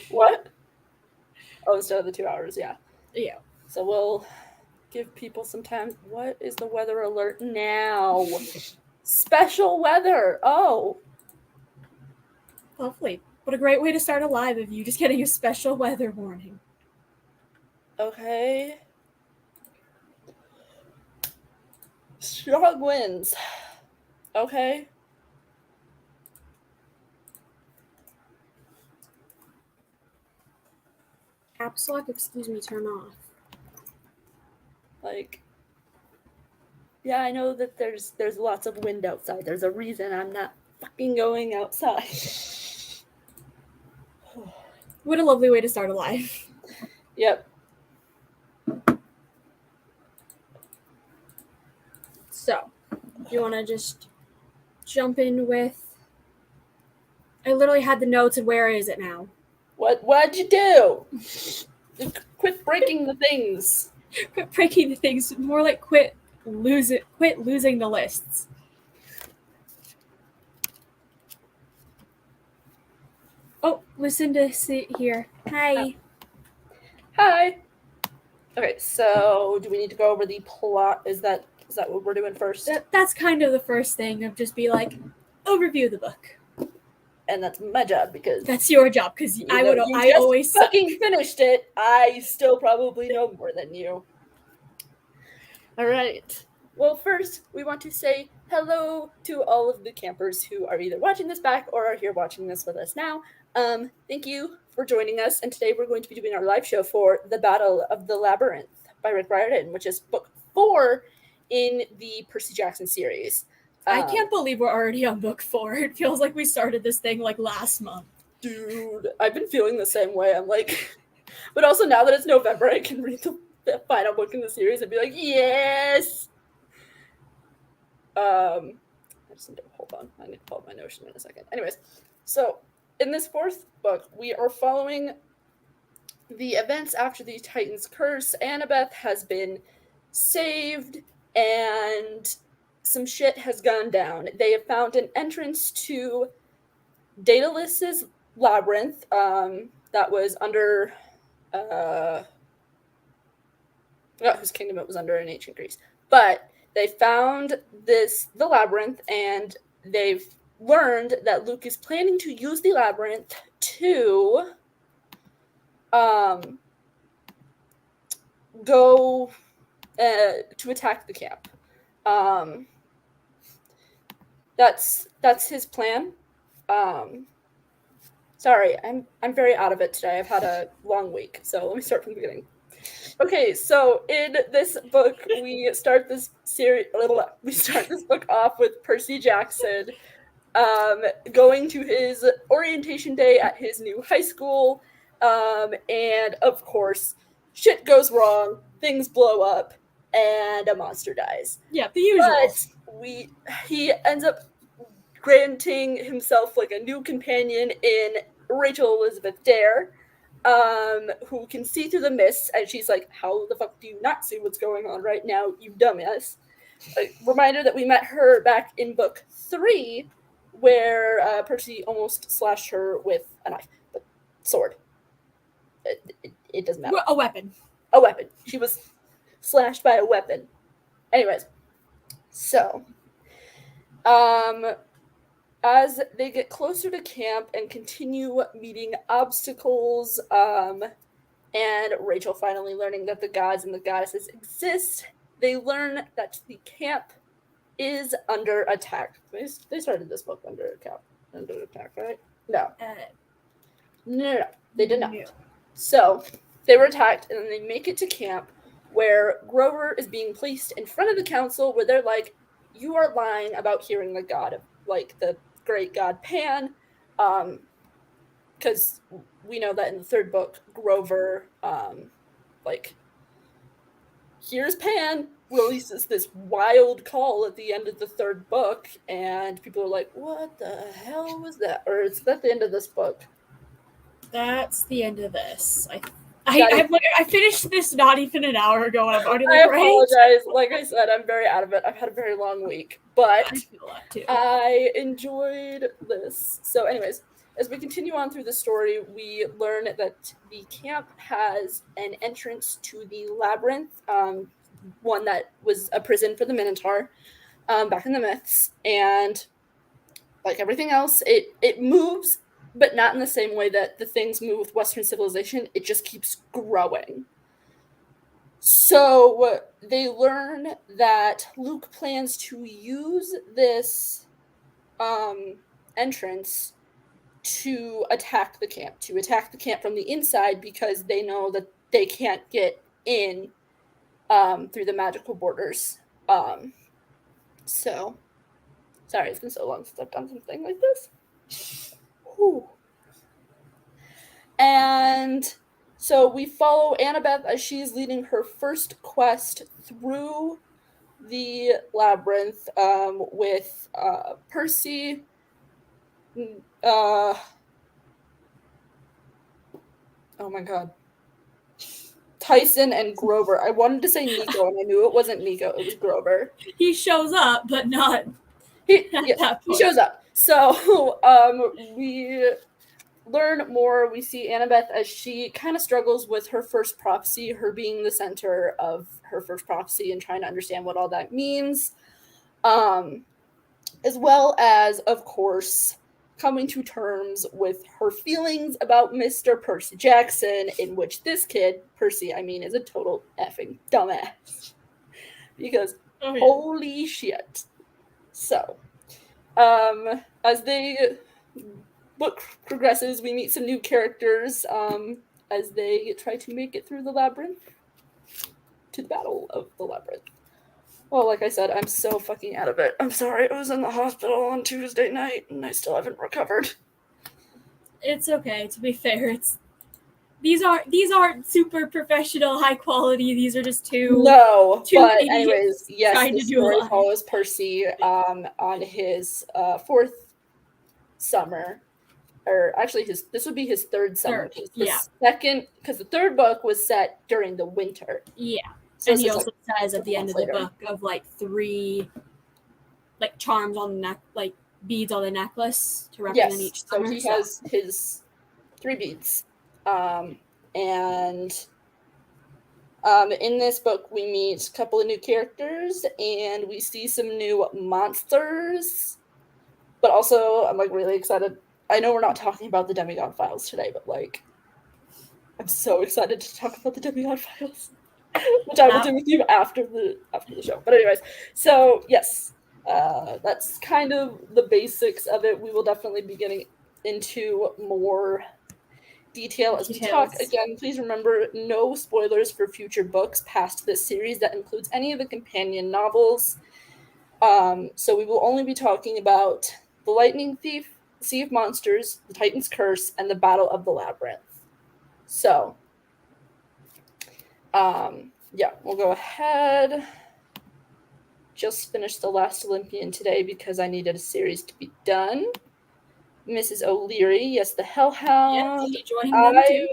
What? Oh, instead of the 2 hours, yeah. Yeah. So we'll give people some time. What is the weather alert now? Special weather. Oh. Lovely. What a great way to start a live of you just getting a special weather warning. Okay. Strong winds. Okay. Caps lock, excuse me, turn off. Like, yeah, I know that there's lots of wind outside. There's a reason I'm not fucking going outside. What a lovely way to start a live. Yep. So, do you want to just jump in with... I literally had the notes, and where is it now? What'd you do? Quit breaking the things. Quit breaking the things. More like quit losing the lists. Oh, listen to see here. Hi. Hi. Okay, so do we need to go over the plot? Is that what we're doing first? That's kind of the first thing, of just be like, overview the book. And that's my job, because that's your job, because I always fucking finished it. I still probably know more than you. All right. Well, first we want to say hello to all of the campers who are either watching this back or are here watching this with us now. Thank you for joining us, and today we're going to be doing our live show for The Battle of the Labyrinth by Riordan, which is book 4 in the Percy Jackson series. I can't believe we're already on book 4. It feels like we started this thing like last month. Dude, I've been feeling the same way. I'm like, but also now that it's November, I can read the final book in the series and be like, yes. I just need to hold on. I need to pull up my notion in a second. Anyways, so in this 4th book, we are following the events after the Titan's curse. Annabeth has been saved, and some shit has gone down. They have found an entrance to Daedalus's labyrinth that was under I forgot whose kingdom it was under in ancient Greece. But they found the labyrinth, and they've learned that Luke is planning to use the labyrinth to go to attack the camp. That's his plan. Sorry, I'm very out of it today. I've had a long week, so let me start from the beginning. Okay, so in this book, we start this book off with Percy Jackson going to his orientation day at his new high school, and of course, shit goes wrong, things blow up, and a monster dies. Yeah, the usual. But he ends up granting himself like a new companion in Rachel Elizabeth Dare, who can see through the mists, and she's like, how the fuck do you not see what's going on right now, you dumbass? A reminder that we met her back in book 3, where Percy almost slashed her with a knife, but sword. It doesn't matter. A weapon. A weapon. She was slashed by a weapon. Anyways, so as they get closer to camp and continue meeting obstacles, and Rachel finally learning that the gods and the goddesses exist, they learn that the camp is under attack. They started this book under attack, right? No. No, they did not. No. So they were attacked, and then they make it to camp, where Grover is being placed in front of the council, where they're like, you are lying about hearing the god of, like, the great god Pan, because we know that in the 3rd book, Grover, here's Pan, releases this wild call at the end of the 3rd book, and people are like, what the hell was that? Or is that the end of this book? That's the end of this. I finished this not even an hour ago, and I've already like, I apologize. Like I said, I'm very out of it. I've had a very long week, but I enjoyed this. So anyways, as we continue on through the story, we learn that the camp has an entrance to the Labyrinth, one that was a prison for the Minotaur back in the myths. And like everything else, it moves, but not in the same way that the things move with Western civilization. It just keeps growing. So they learn that Luke plans to use this entrance to attack the camp from the inside, because they know that they can't get in through the magical borders. So, sorry, it's been so long since I've done something like this. Whew. And so we follow Annabeth as she's leading her first quest through the labyrinth with Percy. Oh my god. Tyson and Grover. I wanted to say Nico, and I knew it wasn't Nico. It was Grover. He shows up, but not He that point. shows up. So we learn more. We see Annabeth as she kind of struggles with her first prophecy, her being the center of her first prophecy and trying to understand what all that means. As well as, of course, coming to terms with her feelings about Mr. Percy Jackson, in which this kid, Percy, I mean, is a total effing dumbass. Because holy shit. So, as the book progresses, we meet some new characters as they try to make it through the labyrinth to the battle of the labyrinth. Well, like I said, I'm so fucking out of it. I'm sorry, I was in the hospital on Tuesday night and I still haven't recovered. It's okay. To be fair, these aren't super professional, high quality. These are just two but idiots anyways, yes, trying the to do a story lie. follows Percy on his fourth summer, or actually this would be his third summer. Because the third book was set during the winter. Yeah. So and he also says at the end of the book of like 3 like charms on the neck, like beads on the necklace to represent each summer. So he has his 3 beads. And in this book we meet a couple of new characters and we see some new monsters. But also I'm like really excited. I know we're not talking about the Demigod files today, but like I'm so excited to talk about the Demigod files. Which I will do with you after the show. But anyways, so yes, that's kind of the basics of it. We will definitely be getting into more detail as we talk. Again, please remember, no spoilers for future books past this series. That includes any of the companion novels. So we will only be talking about The Lightning Thief, Sea of Monsters, The Titan's Curse, and The Battle of the Labyrinth. So yeah, we'll go ahead. Just finished The Last Olympian today because I needed a series to be done. Mrs. O'Leary, yes, the Hellhound. Yes, joining them too.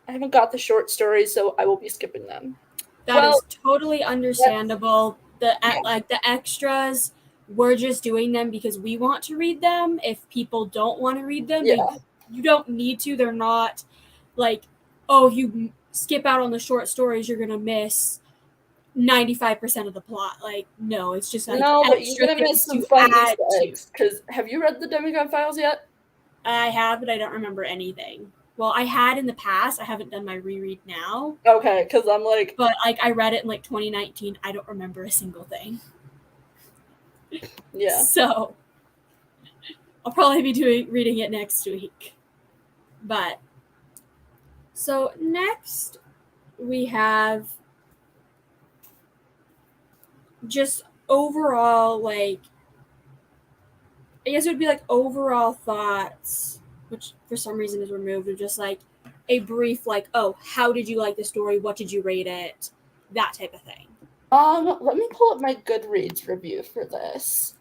I haven't got the short stories, so I will be skipping them. That is totally understandable. The extras, we're just doing them because we want to read them. If people don't want to read them, you don't need to. They're not like, oh, if you skip out on the short stories, you're gonna miss 95% of the plot. Like, no, it's just like no, but you're gonna miss some fun eggs. Because have you read the Demigod files yet? I have, but I don't remember anything. Well, I had in the past. I haven't done my reread now. Okay, because I'm like, but like I read it in like 2019. I don't remember a single thing. Yeah. So I'll probably be reading it next week. But so next we have just overall, like, I guess it would be like overall thoughts, which for some reason is removed, of just like a brief, like, oh, how did you like the story? What did you rate it? That type of thing. Let me pull up my Goodreads review for this.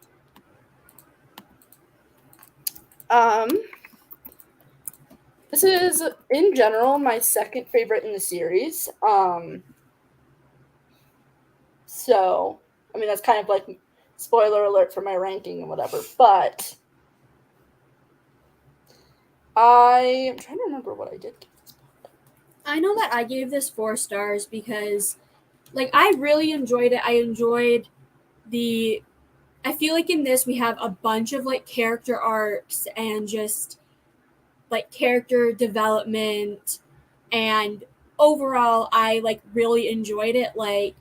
This is, in general, my second favorite in the series. So, I mean, that's kind of like spoiler alert for my ranking and whatever, but I'm trying to remember what I did. I know that I gave this 4 stars because, like, I really enjoyed it. I enjoyed the. I feel like in this we have a bunch of like character arcs and just like character development, and overall I like really enjoyed it. Like,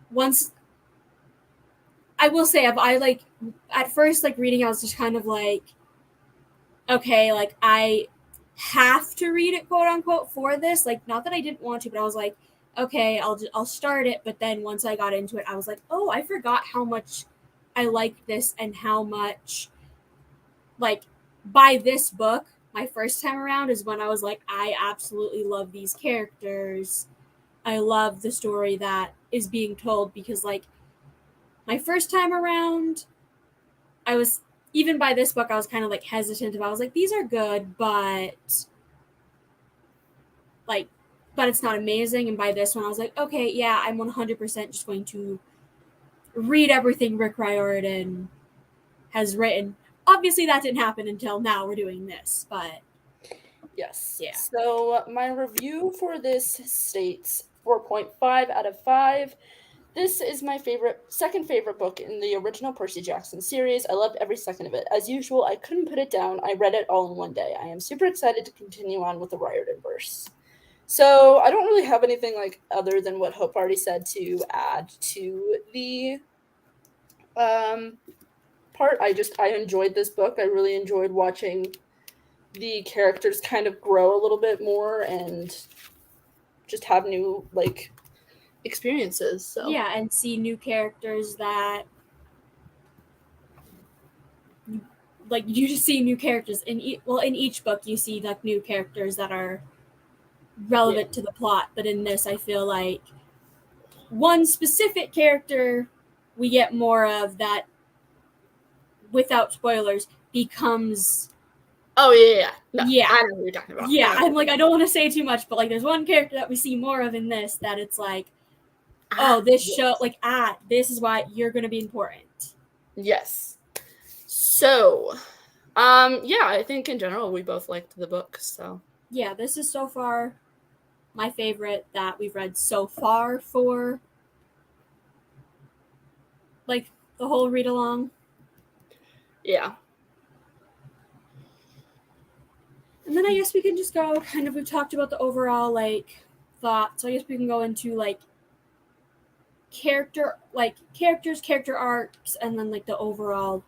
once I will say, I like at first like reading, I was just kind of like, okay, like I have to read it, quote unquote, for this. Like, not that I didn't want to, but I was like, okay, I'll start it. But then once I got into it, I was like, oh, I forgot how much I liked this and how much, like, by this book, my first time around is when I was like, I absolutely love these characters. I love the story that is being told, because like my first time around, I was, even by this book, I was kind of like hesitant about. I was like, these are good, like, but it's not amazing. And by this one, I was like, okay, yeah, I'm 100% just going to read everything Rick Riordan has written. Obviously, that didn't happen until now. We're doing this, but Yes. yeah. So my review for this states 4.5 out of 5. This is my second favorite book in the original Percy Jackson series. I loved every second of it. As usual, I couldn't put it down. I read it all in one day. I am super excited to continue on with the Riordan verse. So I don't really have anything like other than what Hope already said to add to the part. I enjoyed this book. I really enjoyed watching the characters kind of grow a little bit more and just have new like experiences. So Yeah, and see new characters that, like, you just see new characters in in each book you see like new characters that are relevant to the plot, but in this I feel like one specific character we get more of that, without spoilers, becomes. Oh yeah. No, Yeah, I know what you're talking about. yeah, I'm like, I don't want to say too much, but like there's one character that we see more of in this that it's like, oh, this show, like, this is why you're gonna be important. Yes. So, yeah, I think in general we both liked the book. So Yeah, this is so far my favorite that we've read so far for like the whole read along. yeah. And then I guess we can just go kind of, we've talked about the overall like thoughts. So I guess we can go into like characters, character arcs, and then like the overall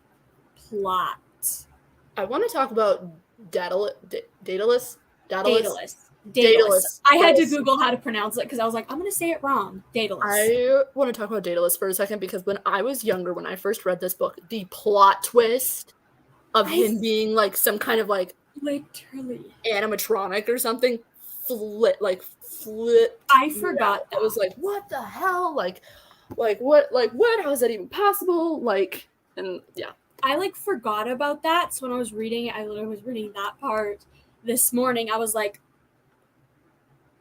plot. I want to talk about Daedalus. Daedalus. Daedalus. I had to Google how to pronounce it because I was like, I'm going to say it wrong. Daedalus. I want to talk about Daedalus for a second because when I was younger, when I first read this book, the plot twist of him being like some kind of like literally animatronic or something flipped. I forgot that. I was like, what the hell? Like what? How is that even possible? Like, and yeah. I like forgot about that. So when I was reading it, I literally was reading that part this morning. I was like,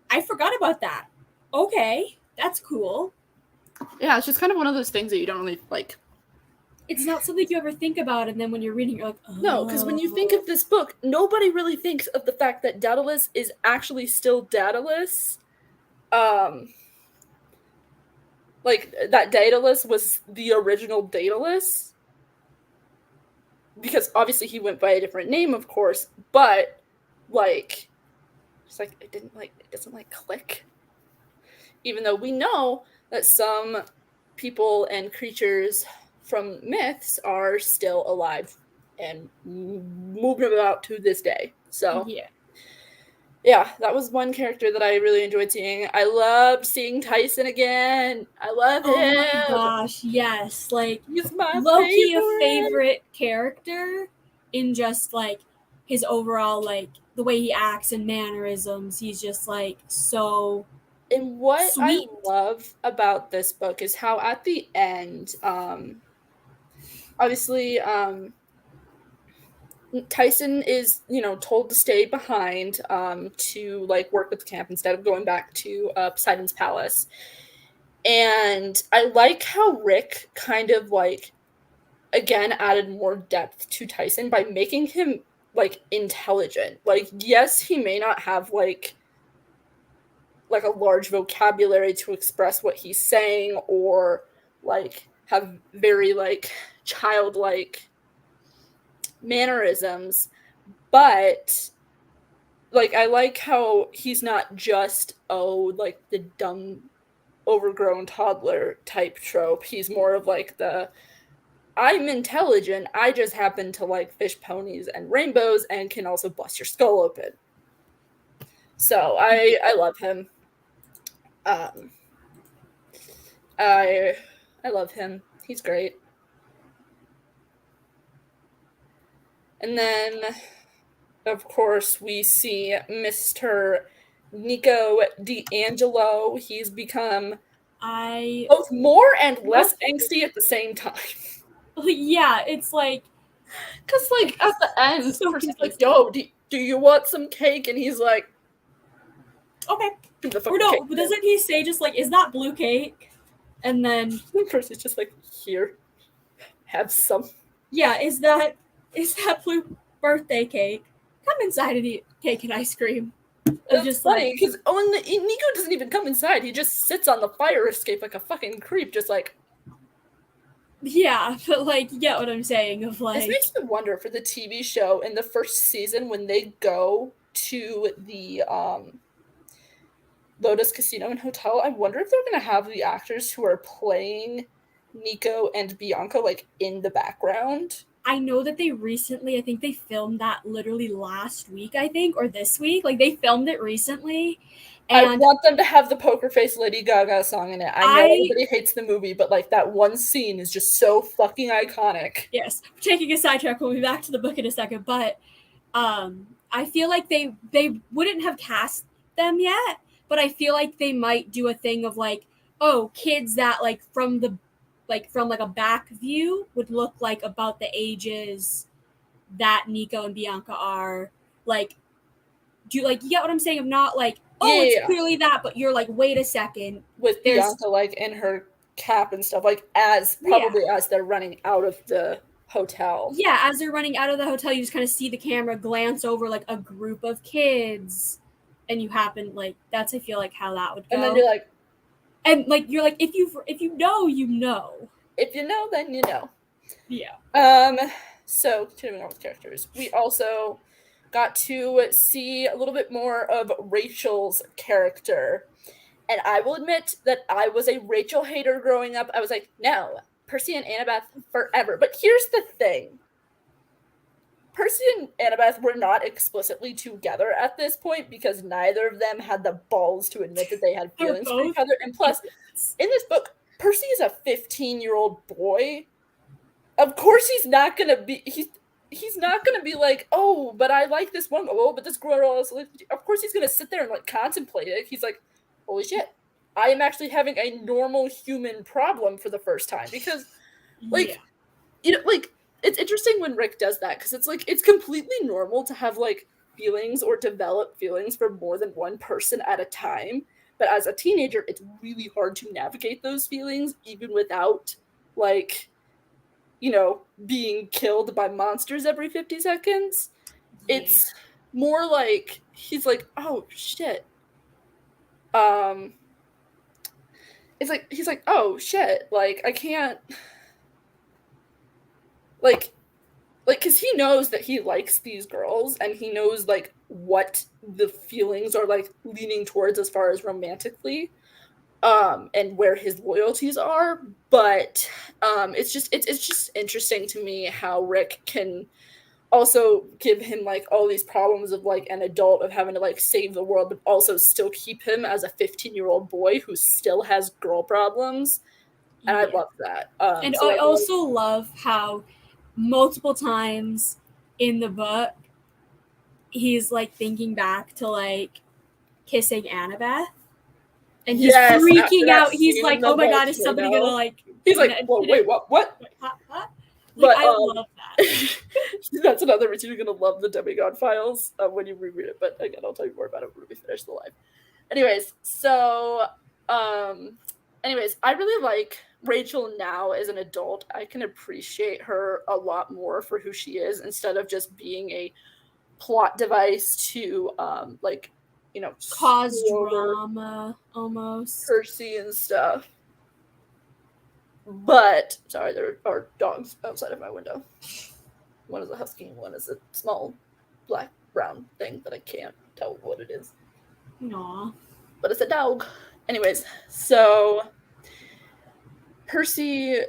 I forgot about that. Okay, that's cool. Yeah, it's just kind of one of those things that you don't really like. It's not something you ever think about, and then when you're reading, you're like, oh. No, because when you think of this book, nobody really thinks of the fact that Daedalus is actually still Daedalus. Like, that Daedalus was the original Daedalus. Because obviously he went by a different name, of course, but, like, it's like, it doesn't, like, click. Even though we know that some people and creatures from myths are still alive and moving about to this day. So yeah, that was one character that I really enjoyed seeing. I loved seeing Tyson again. I love him. Oh my gosh, yes. Like, he's my low-key a favorite character in just like his overall, like, the way he acts and mannerisms. He's just like so. And what sweet. I love about this book is how at the end, obviously, Tyson is, told to stay behind to like work with the camp instead of going back to Poseidon's palace. And I like how Rick kind of like again added more depth to Tyson by making him like intelligent. Like, yes, he may not have like a large vocabulary to express what he's saying, or like have very like childlike mannerisms, but like I like how he's not just like the dumb overgrown toddler type trope. He's more of like the I'm intelligent, I just happen to like fish ponies and rainbows and can also bust your skull open. So I love him. um I love him. He's great. And then, of course, we see Mr. Nico D'Angelo. He's become both more and less angsty at the same time. Yeah, it's like, because like at the end, so Percy's like, "Yo, do you want some cake?" And he's like, "Okay." Or no, cake doesn't he say just like, "Is that blue cake?" And then Percy's just like, "Here, have some." Yeah, is that blue birthday cake? Come inside and eat cake and ice cream. It's just funny because Nico doesn't even come inside. He just sits on the fire escape like a fucking creep, just like. Yeah, but like, you get what I'm saying. Of like, this makes me wonder for the TV show in the first season when they go to the Lotus Casino and Hotel. I wonder if they're gonna have the actors who are playing Nico and Bianca like in the background. I know that they recently, I think they filmed that literally last week, I think, or this week. Like, they filmed it recently. And I want them to have the Poker Face Lady Gaga song in it. I know everybody hates the movie, but like that one scene is just so fucking iconic. Yes. Taking a sidetrack, we'll be back to the book in a second, but I feel like they wouldn't have cast them yet, but I feel like they might do a thing of like, oh, kids that like from a back view would look like about the ages that Nico and Bianca are. Like, do you get what I'm saying? Of not like, oh, yeah, it's clearly that, but you're like, wait a second. With Bianca like in her cap and stuff, like as they're running out of the hotel. Yeah, as they're running out of the hotel, you just kind of see the camera glance over like a group of kids, and you happen like that's I feel like how that would go. And then you're like, if you know, you know. If you know, then you know. Yeah. So continuing on with characters, we also got to see a little bit more of Rachel's character. And I will admit that I was a Rachel hater growing up. I was like, no, Percy and Annabeth forever. But here's the thing. Percy and Annabeth were not explicitly together at this point because neither of them had the balls to admit that they had feelings for each other. And plus, in this book, Percy is a 15-year-old boy. Of course he's not going to be... He's not going to be like, oh, but I like this one. Oh, but this girl also... Of course he's going to sit there and like contemplate it. He's like, holy shit, I am actually having a normal human problem for the first time. Because, like, like, it's interesting when Rick does that, because it's like, it's completely normal to have, like, feelings or develop feelings for more than one person at a time. But as a teenager, it's really hard to navigate those feelings, even without, like, being killed by monsters every 50 seconds. Yeah. It's more like, he's like, oh, shit. It's like, he's like, oh, shit, like, I can't, like, because he knows that he likes these girls, and he knows, like, what the feelings are, like, leaning towards as far as romantically, and where his loyalties are, but, it's just interesting to me how Rick can also give him, like, all these problems of, like, an adult of having to, like, save the world, but also still keep him as a 15-year-old boy who still has girl problems. And I love that. And so I also love how multiple times in the book, he's, like, thinking back to, like, kissing Annabeth. And he's freaking out. He's like, oh my god, is somebody gonna, like... He's like, well, wait, what? Wait, huh? Like, I love that. That's another reason you're going to love the Demigod files when you reread it. But again, I'll tell you more about it when we finish the live. Anyways, so... I really like Rachel now as an adult. I can appreciate her a lot more for who she is instead of just being a plot device to like, you know, cause screw over drama almost. Percy and stuff. But sorry, there are dogs outside of my window. One is a husky, and one is a small black brown thing that I can't tell what it is. Aw. But it's a dog. Anyways, so Percy,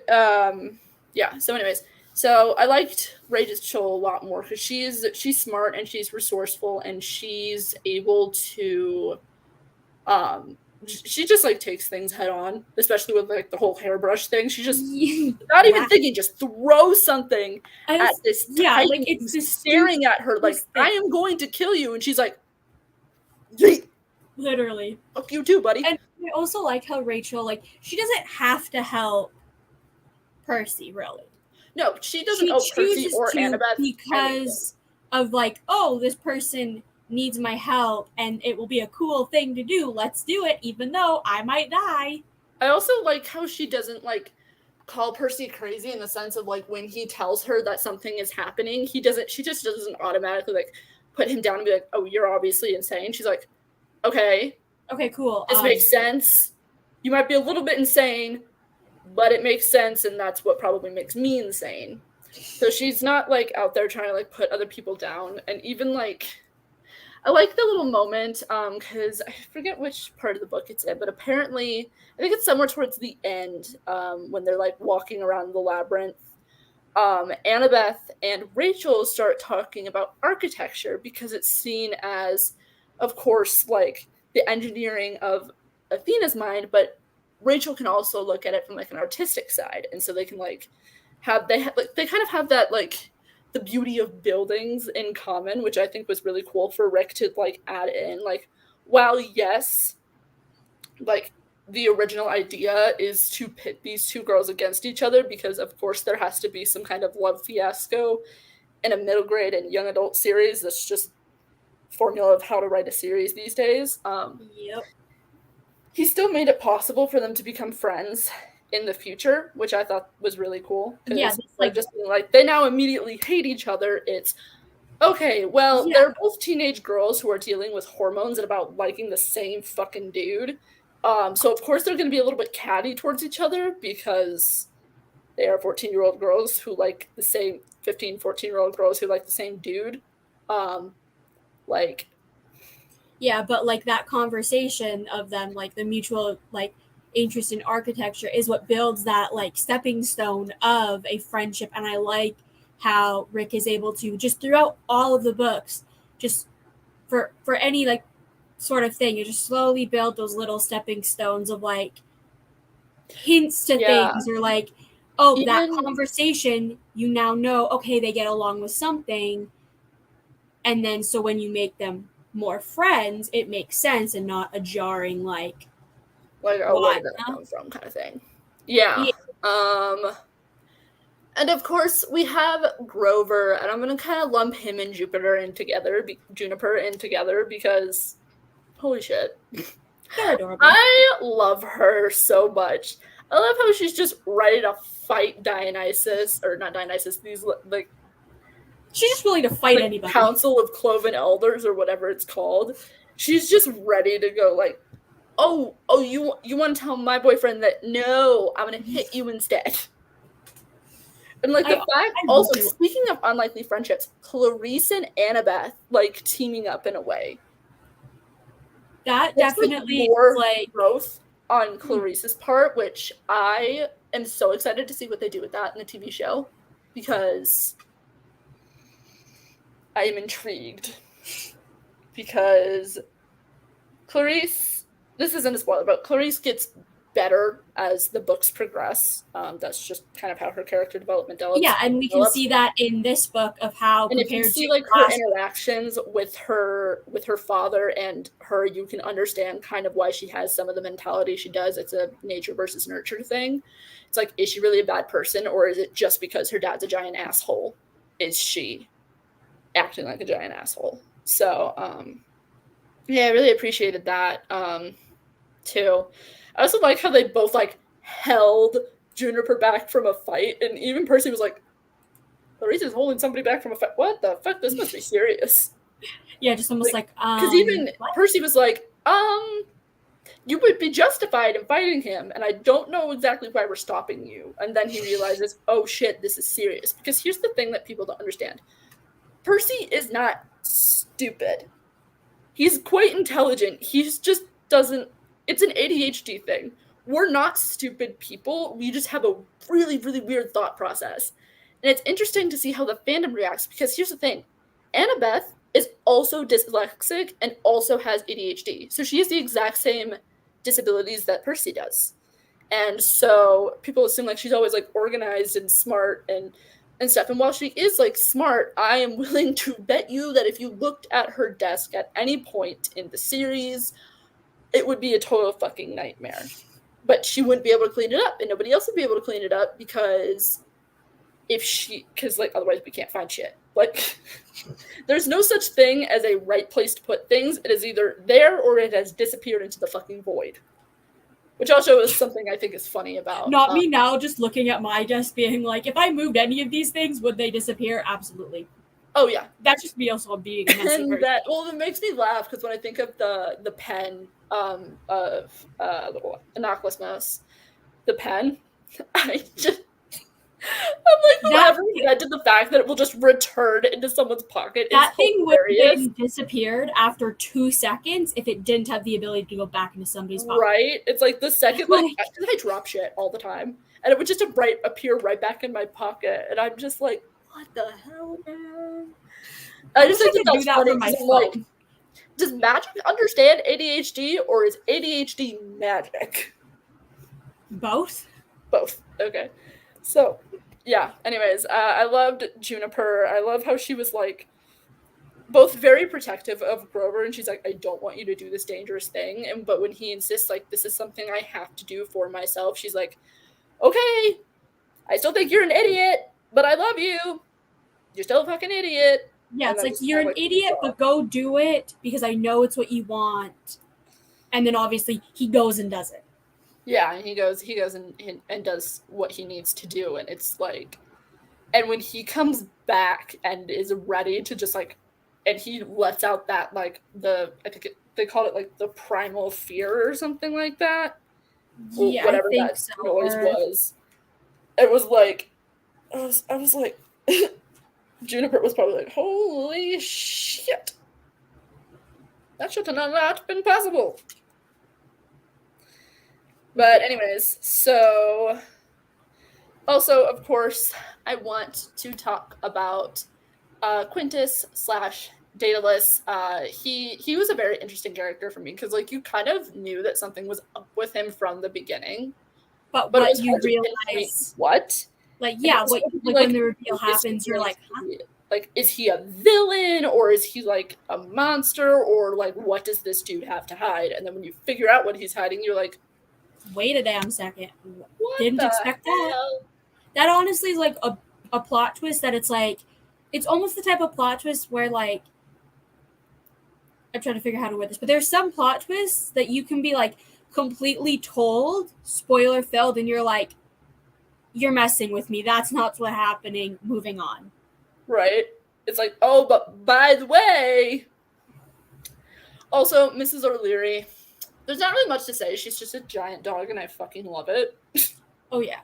so I liked Rage's Chill a lot more because she's smart and she's resourceful and she's able to, she just like takes things head on, especially with like the whole hairbrush thing. She just not even thinking, just throws something at this titan like it's who's staring at her like, I am going to kill you, and she's like, yeet. Literally. Fuck you too, buddy. And I also like how Rachel, like, she doesn't have to help Percy, really. No, she doesn't owe Percy or Annabeth because of like, oh, this person needs my help and it will be a cool thing to do. Let's do it, even though I might die. I also like how she doesn't like call Percy crazy in the sense of like when he tells her that something is happening, she just doesn't automatically like put him down and be like, oh, you're obviously insane. She's like, okay, cool. This makes sense. You might be a little bit insane, but it makes sense, and that's what probably makes me insane. So she's not like out there trying to like put other people down. And even like, I like the little moment, because I forget which part of the book it's in, but apparently I think it's somewhere towards the end, when they're like walking around the labyrinth. Annabeth and Rachel start talking about architecture because it's seen as, of course, like the engineering of Athena's mind, but Rachel can also look at it from like an artistic side, and so they can like they kind of have that like the beauty of buildings in common, which I think was really cool for Rick to like add in. Like, while yes, like the original idea is to pit these two girls against each other because of course there has to be some kind of love fiasco in a middle grade and young adult series. That's just formula of how to write a series these days. Yep. He still made it possible for them to become friends in the future, which I thought was really cool. Yeah, like just being like they now immediately hate each other. It's okay, well, they're both teenage girls who are dealing with hormones and about liking the same fucking dude. So of course they're going to be a little bit catty towards each other because they are 14-year-old girls who like the same 15, 14-year-old girls who like the same dude. Like, yeah, but like that conversation of them, like the mutual like interest in architecture is what builds that like stepping stone of a friendship. And I like how Rick is able to just throughout all of the books, just for any like sort of thing, you just slowly build those little stepping stones of like hints to things, or like, oh, that conversation, you now know, okay, they get along with something. And then so when you make them more friends, it makes sense and not a jarring like oh, where did that come from kind of thing. Yeah. And of course we have Grover, and I'm gonna kind of lump him and Juniper in together because holy shit, they're adorable. I love her so much. I love how she's just ready to fight Dionysus, or not Dionysus, these like she's just willing to fight like, anybody. Council of Cloven Elders or whatever it's called. She's just ready to go like, oh, you want to tell my boyfriend that? No, I'm gonna hit you instead. And like the fact, also speaking of unlikely friendships, Clarice and Annabeth like teaming up in a way. That definitely more like growth on Clarice's part, which I am so excited to see what they do with that in the TV show, because I am intrigued. Because Clarice, this isn't a spoiler, but Clarice gets better as the books progress. That's just kind of how her character development develops. Yeah, and we can see that in this book of how, and if you see like her interactions with her father and her, you can understand kind of why she has some of the mentality she does. It's a nature versus nurture thing. It's like, is she really a bad person, or is it just because her dad's a giant asshole? Is she acting like a giant asshole? So, yeah, I really appreciated that too. I also like how they both like held Juniper back from a fight, and even Percy was like, Clarice is holding somebody back from a fight. What the fuck? This must be serious. Yeah, just almost like because even what? Percy was like, you would be justified in fighting him, and I don't know exactly why we're stopping you. And then he realizes, oh shit, this is serious. Because here's the thing that people don't understand. Percy is not stupid. He's quite intelligent. He's just doesn't, it's an ADHD thing. We're not stupid people. We just have a really, really weird thought process. And it's interesting to see how the fandom reacts because here's the thing. Annabeth is also dyslexic and also has ADHD. So she has the exact same disabilities that Percy does. And so people assume like she's always like organized and smart and stuff. And while she is like smart, I am willing to bet you that if you looked at her desk at any point in the series, it would be a total fucking nightmare. But she wouldn't be able to clean it up, and nobody else would be able to clean it up because like otherwise we can't find shit. Like there's no such thing as a right place to put things. It is either there or it has disappeared into the fucking void. Which also is something I think is funny about. Not me now, just looking at my desk being like, if I moved any of these things, would they disappear? Absolutely. Oh, yeah. That's just me also being a messy person. It makes me laugh because when I think of the pen of little Anonymous Mouse, the pen, I'm like forever led to the fact that it will just return into someone's pocket. That thing would have been disappeared after 2 seconds if it didn't have the ability to go back into somebody's pocket. Right? It's like the second, like I drop shit all the time, and it would just appear right back in my pocket, and I'm just like, what the hell, man? I just think that's funny because I'm like, does magic understand ADHD or is ADHD magic? Both. Both. Okay. So, yeah. Anyways, I loved Juniper. I love how she was like both very protective of Grover, and she's like, I don't want you to do this dangerous thing. But when he insists, like, this is something I have to do for myself, she's like, okay, I still think you're an idiot, but I love you. You're still a fucking idiot. Yeah, it's like, you're an idiot, but go do it because I know it's what you want. And then obviously he goes and does it. Yeah, and he goes and does what he needs to do, and it's like, and when he comes back and is ready to just like, and he lets out that like I think they called it like the primal fear or something like that. Yeah, whatever I think that so. noise was. It was like, I was like, Juniper was probably like, holy shit, that should have not been possible. But anyways, so also, of course, I want to talk about Quintus / Daedalus. He was a very interesting character for me because like you kind of knew that something was up with him from the beginning. But what you realize, what? Like, yeah, what like when the reveal happens, you're like, huh? Like, is he a villain or is he like a monster or like what does this dude have to hide? And then when you figure out what he's hiding, you're like, wait a damn second. What Didn't expect that. That honestly is like a plot twist that it's like, it's almost the type of plot twist where like, I'm trying to figure out how to word this, but there's some plot twists that you can be like completely told, spoiler filled, and you're like, you're messing with me. That's not what's happening. Moving on. Right? It's like, oh, but by the way, also Mrs. O'Leary, there's not really much to say. She's just a giant dog, and I fucking love it. Oh yeah.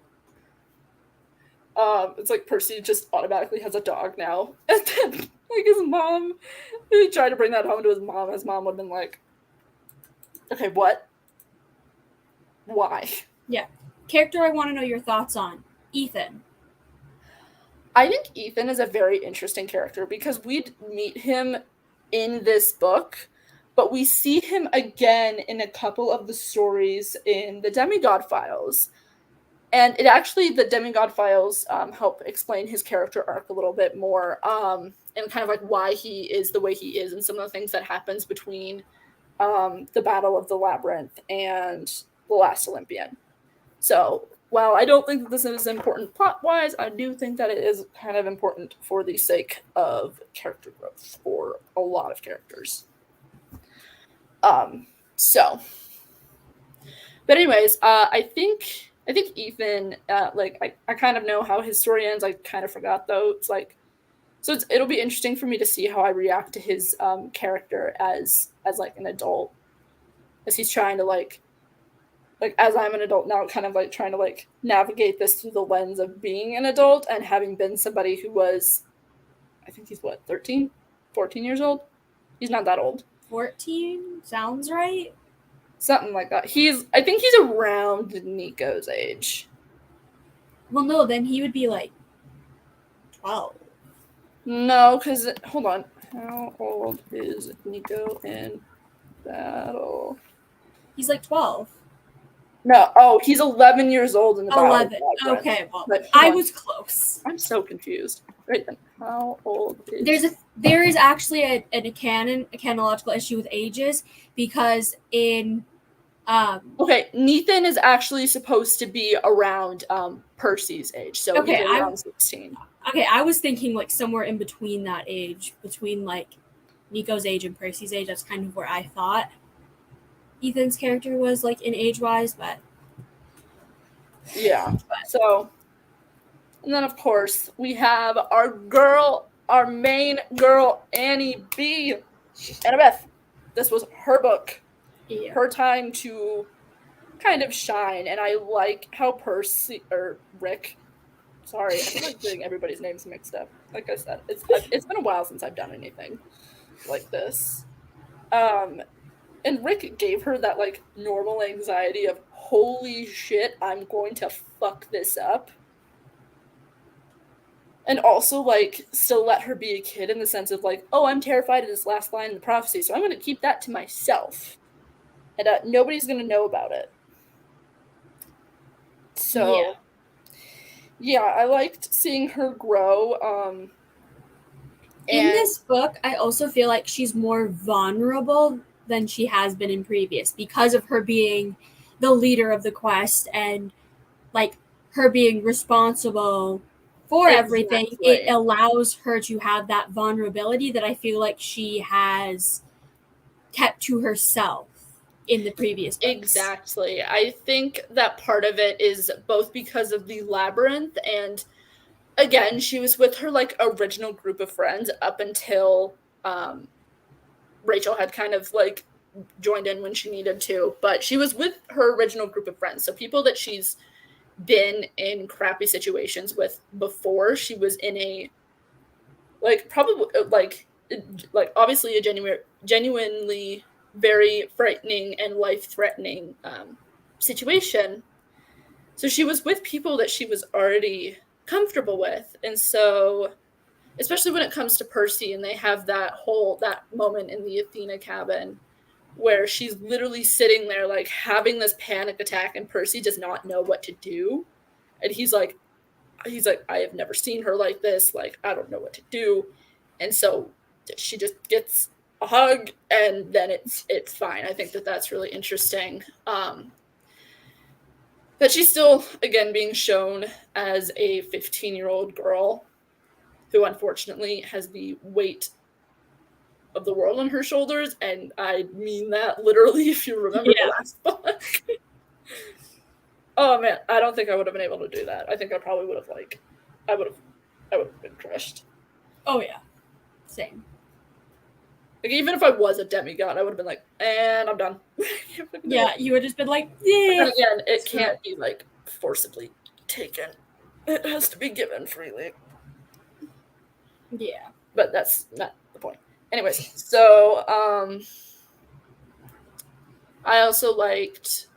It's like Percy just automatically has a dog now, and then like his mom, he tried to bring that home to his mom. His mom would have been like, "Okay, what? Why?" Yeah. Character I want to know your thoughts on, Ethan. I think Ethan is a very interesting character because we meet him in this book, but we see him again in a couple of the stories in the Demigod Files. And it actually, the Demigod Files help explain his character arc a little bit more and kind of like why he is the way he is and some of the things that happens between the Battle of the Labyrinth and the Last Olympian. So while I don't think that this is important plot-wise, I do think that it is kind of important for the sake of character growth for a lot of characters. But anyways, I think Ethan, like I kind of know how his story ends. I kind of forgot though. It's like So it'll be interesting for me to see how I react to his character as like an adult, as he's trying to like as I'm an adult now, kind of like trying to like navigate this through the lens of being an adult and having been somebody who was, I think he's what, 13, 14 years old. He's not that old. 14 sounds right. Something like that. I think he's around Nico's age. Well, no, then he would be like 12. No, because hold on. How old is Nico in battle? He's like 12. No, oh, he's 11 years old in the battle. 11. Okay, well, I was close. I'm so confused. Right then, how old is... There is actually a canological issue with ages, because in okay, Nathan is actually supposed to be around Percy's age, so okay, he's around 16. Okay, I was thinking like somewhere in between that age, between like Nico's age and Percy's age. That's kind of where I thought Ethan's character was like in age-wise, but yeah. So, and then of course we have our main girl, Annie B. Annabeth. This was her book. Yeah. Her time to kind of shine, and I like how Percy or Rick. Sorry, I'm like getting everybody's names mixed up. Like I said, it's been a while since I've done anything like this. And Rick gave her that like normal anxiety of holy shit, I'm going to fuck this up. And also like still let her be a kid in the sense of like, oh, I'm terrified of this last line in the prophecy, so I'm going to keep that to myself. And nobody's going to know about it. So, yeah, I liked seeing her grow. In this book, I also feel like she's more vulnerable than she has been in previous, because of her being the leader of the quest and like her being responsible for everything. It allows her to have that vulnerability that I feel like she has kept to herself in the previous books. Exactly. I think that part of it is both because of the Labyrinth, and again, she was with her like original group of friends up until Rachel had kind of like joined in when she needed to, but she was with her original group of friends. So people that she's been in crappy situations with before. She was in a like probably like obviously a genuinely very frightening and life-threatening situation. So she was with people that she was already comfortable with, and so especially when it comes to Percy, and they have that moment in the Athena cabin where she's literally sitting there like having this panic attack, and Percy does not know what to do, and he's like I have never seen her like this, like I don't know what to do. And so she just gets a hug, and then it's fine. I think that's really interesting. But she's still, again, being shown as a 15-year-old girl who unfortunately has the weight of the world on her shoulders, and I mean that literally, if you remember the last book. Oh man, I don't think I would have been able to do that. I think I probably would have I would have been crushed. Oh yeah. Same. Like even if I was a demigod, I would have been like, and I'm done. Yeah, you would have just been like, yeah. But again, it can't be like forcibly taken. It has to be given freely. Yeah. But that's not the point. Anyways, so I also liked,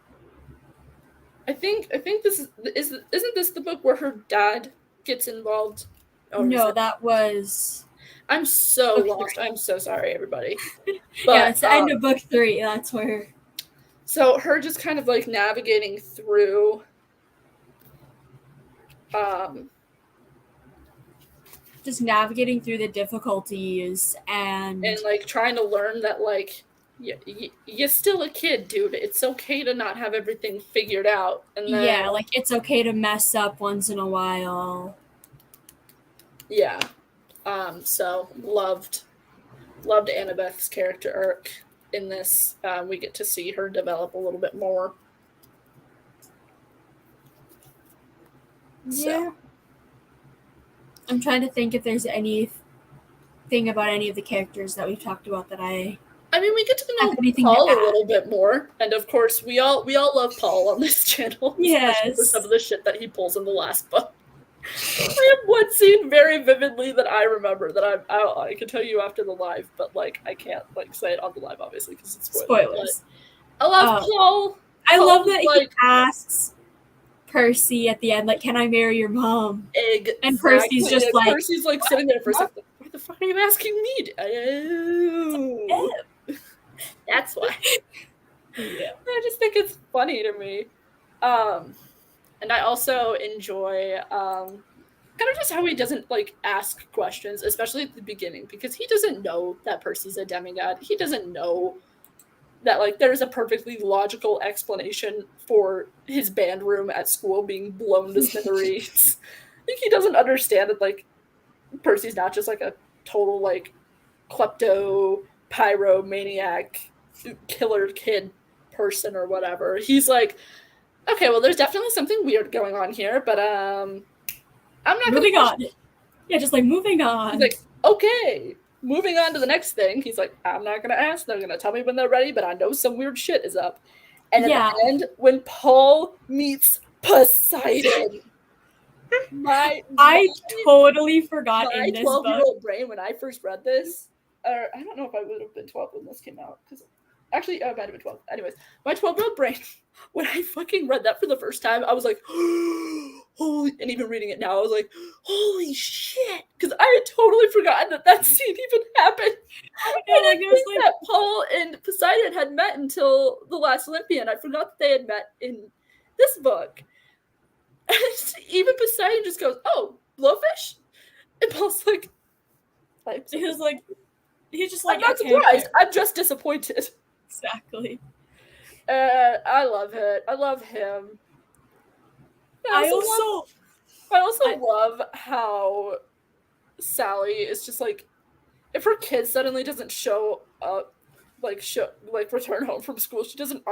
I think this isn't this the book where her dad gets involved? Oh, no, that was. I'm so lost. I'm so sorry, everybody. But, yeah, it's the end of book 3. That's where. So her just kind of like navigating through. Just navigating through the difficulties and like trying to learn that like you're still a kid, dude. It's okay to not have everything figured out. And then, yeah, like it's okay to mess up once in a while. Yeah. So loved Annabeth's character arc in this. We get to see her develop a little bit more. Yeah. So. I'm trying to think if there's any anything about any of the characters that we've talked about that I mean, we get to know anything Paul to a add. little bit more, and of course, we all love Paul on this channel, especially for some of the shit that he pulls in the last book. I have one scene very vividly that I remember that I can tell you after the live, but like I can't like say it on the live obviously because it's spoilers. I love Paul. I love that he asks Percy at the end, like, "Can I marry your mom?" Exactly. And Percy's just like, Percy's like sitting there for a second. Why the fuck are you asking me? Oh, that's why. Yeah. I just think it's funny to me. And I also enjoy kind of just how he doesn't like ask questions, especially at the beginning, because he doesn't know that Percy's a demigod. He doesn't know that like there's a perfectly logical explanation for his band room at school being blown to smithereens. Like he doesn't understand that like Percy's not just like a total like klepto pyromaniac killer kid person or whatever. He's like, okay, well there's definitely something weird going on here, but I'm not moving on. Yeah, just like moving on. He's like, okay, moving on to the next thing. He's like, I'm not gonna ask. They're gonna tell me when they're ready, but I know some weird shit is up. And at the end, when Paul meets Poseidon, I totally forgot in this book. My 12-year-old brain, when I first read this, or I don't know if I would have been 12 when this came out, because actually, I might have been 12. Anyways, my 12-year-old brain, when I fucking read that for the first time, I was like, holy, and even reading it now, I was like, holy shit, because I had totally forgotten that scene even happened. I didn't think that Paul and Poseidon had met until the last Olympian. I forgot that they had met in this book. And even Poseidon just goes, oh, blowfish? And Paul's like, he's just like, I'm not surprised. I'm just disappointed. Exactly. I love it. I love him. I also love how Sally is just like, if her kid suddenly doesn't show up, return home from school, she doesn't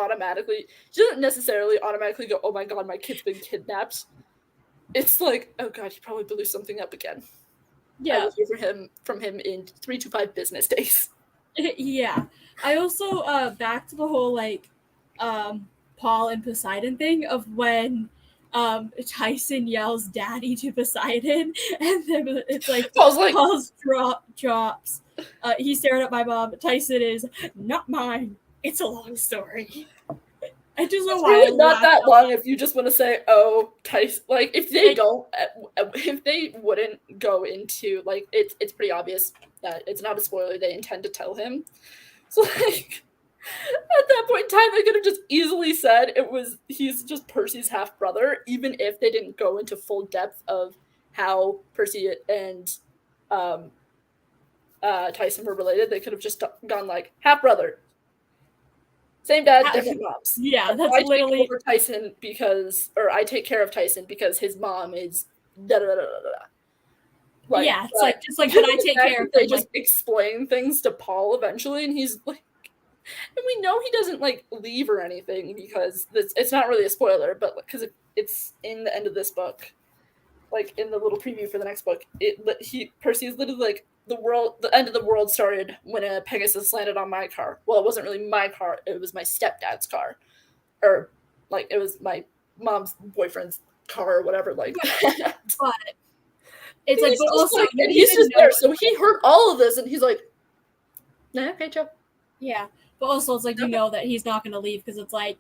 necessarily automatically go, oh my god, my kid's been kidnapped. It's like, oh god, he probably blew something up again. Yeah. I will hear from him in 3 to 5 business days. Yeah. I also back to the whole like Paul and Poseidon thing of when Tyson yells daddy to Poseidon and then it's like Paul's drops. He's staring at my mom. Tyson is not mine. It's a long story. I just know why. Really not that long if you just want to say, oh, Tyson. Like, if they wouldn't go into, like, it's pretty obvious that it's not a spoiler. They intend to tell him. So, like, at that point in time, they could have just easily said he's just Percy's half-brother, even if they didn't go into full depth of how Percy and Tyson were related. They could have just gone, like, half-brother. Same dad, different moms. Yeah, that's literally. I take over Tyson I take care of Tyson because his mom is da da da da da. Like, yeah, it's like just like, but I take care of. They just explain things to Paul eventually, and he's like, and we know he doesn't like leave or anything because it's not really a spoiler, but because it's in the end of this book, like in the little preview for the next book, Percy is literally like, the end of the world started when a Pegasus landed on my car. Well, it wasn't really my car, it was my stepdad's car, or like it was my mom's boyfriend's car or whatever, like that. But it's like, but also he's just there, so he heard all of this and he's like, nah, okay, Joe. Yeah, but also it's like, you know that he's not going to leave because it's like,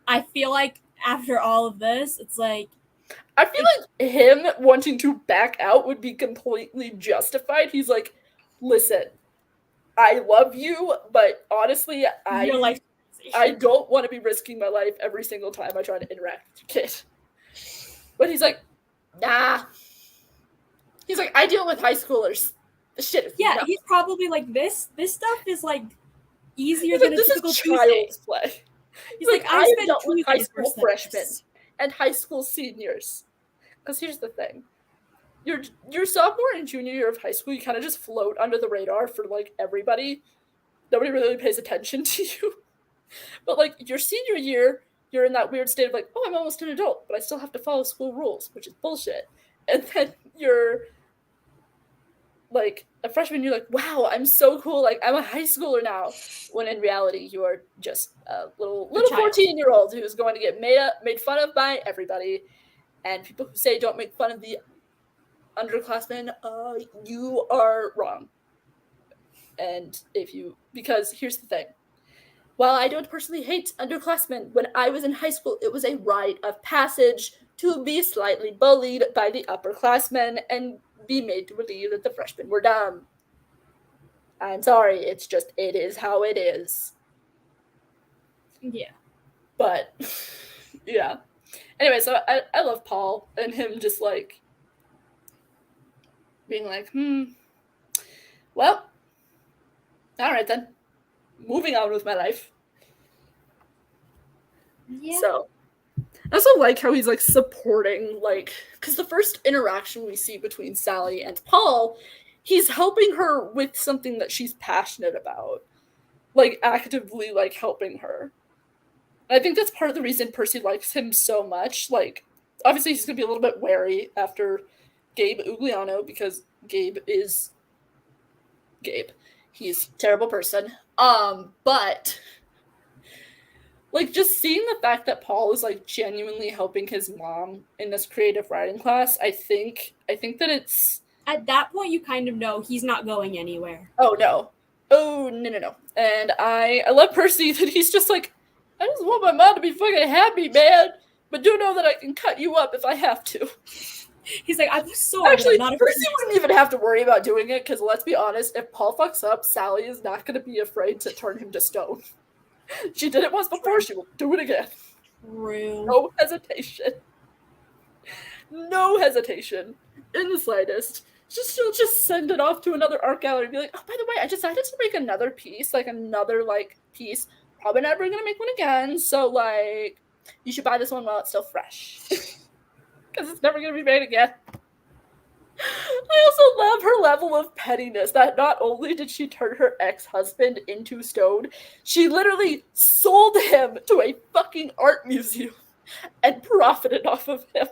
I feel like after all of this, it's like, I feel like him wanting to back out would be completely justified. He's like, listen, I love you, but honestly, I don't want to be risking my life every single time I try to interact with your kid. But he's like, nah. He's like, I deal with high schoolers. This shit is nuts. He's probably like, this stuff is like easier than a typical child's play. He's like, I spent dealt with high school freshmen and high school seniors. Because here's the thing. Your sophomore and junior year of high school, you kind of just float under the radar for, like, everybody. Nobody really pays attention to you. But, like, your senior year, you're in that weird state of, like, oh, I'm almost an adult, but I still have to follow school rules, which is bullshit. And then your like a freshman, you're like, wow, I'm so cool. Like, I'm a high schooler now. When in reality, you are just a little 14-year-old who's going to get made fun of by everybody. And people who say don't make fun of the underclassmen, you are wrong. And because here's the thing. While I don't personally hate underclassmen, when I was in high school, it was a rite of passage to be slightly bullied by the upperclassmen and be made to believe that the freshmen were dumb. I'm sorry, it is how it is. Yeah. But, yeah. Anyway, so I love Paul and him just, like, being like, well, alright then. Moving on with my life. Yeah. So, I also like how he's, like, supporting, like, because the first interaction we see between Sally and Paul, he's helping her with something that she's passionate about. Like, actively, like, helping her. And I think that's part of the reason Percy likes him so much. Like, obviously he's going to be a little bit wary after Gabe Ugliano, because Gabe is Gabe. He's a terrible person. But like, just seeing the fact that Paul is, like, genuinely helping his mom in this creative writing class, I think that it's... At that point, you kind of know he's not going anywhere. Oh, no. And I love Percy that he's just like, I just want my mom to be fucking happy, man. But do know that I can cut you up if I have to. He's like, I'm sorry. Actually, Percy wouldn't even have to worry about doing it, because let's be honest, if Paul fucks up, Sally is not going to be afraid to turn him to stone. She did it once before, she will do it again. True. No hesitation. No hesitation. In the slightest. She'll just send it off to another art gallery and be like, oh, by the way, I decided to make another piece. Piece. Probably never gonna make one again, so, like, you should buy this one while it's still fresh. Because it's never gonna be made again. I also love her level of pettiness, that not only did she turn her ex-husband into stone, she literally sold him to a fucking art museum and profited off of him.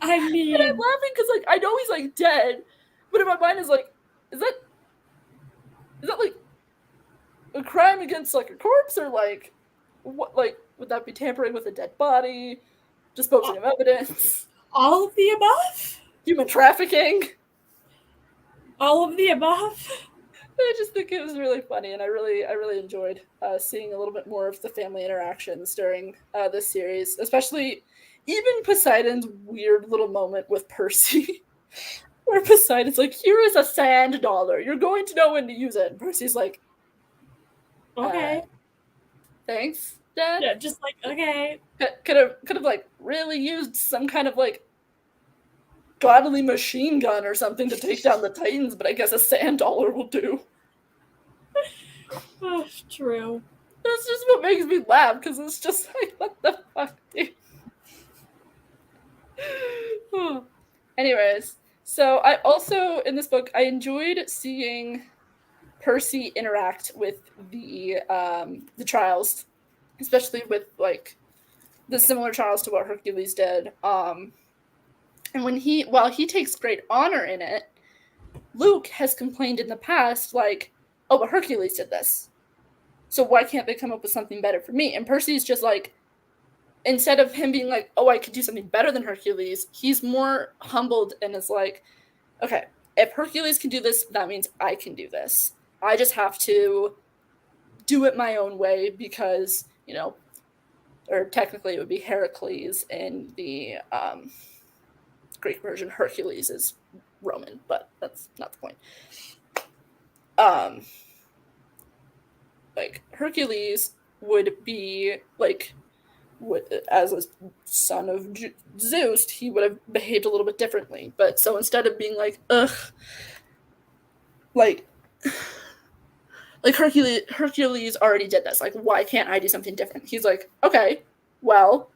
I mean... And I'm laughing because, like, I know he's, like, dead, but in my mind is like, is that like, a crime against, like, a corpse, or, like, what, like, would that be tampering with a dead body, disposing of evidence? All of the above? Human trafficking? All of the above? I just think it was really funny, and I really enjoyed seeing a little bit more of the family interactions during this series, especially even Poseidon's weird little moment with Percy, where Poseidon's like, here is a sand dollar, you're going to know when to use it, and Percy's like, okay. Thanks, Dad? Yeah, just like, okay. Could have like, really used some kind of, like, godly machine gun or something to take down the Titans, but I guess a sand dollar will do. Oh, true. That's just what makes me laugh, because it's just like, what the fuck, dude? Anyways, so I also, in this book, I enjoyed seeing Percy interact with the trials, especially with, like, the similar trials to what Hercules did. And while he takes great honor in it, Luke has complained in the past, like, oh, but Hercules did this, so why can't they come up with something better for me? And Percy's just like, instead of him being like, oh, I could do something better than Hercules, he's more humbled and is like, okay, if Hercules can do this, that means I can do this. I just have to do it my own way because, you know, or technically it would be Heracles in the Greek version. Hercules is Roman, but that's not the point. Like, Hercules would be, like, as a son of Zeus, he would have behaved a little bit differently. But so instead of being like, ugh, like Hercules already did this, like, why can't I do something different? He's like, okay, well,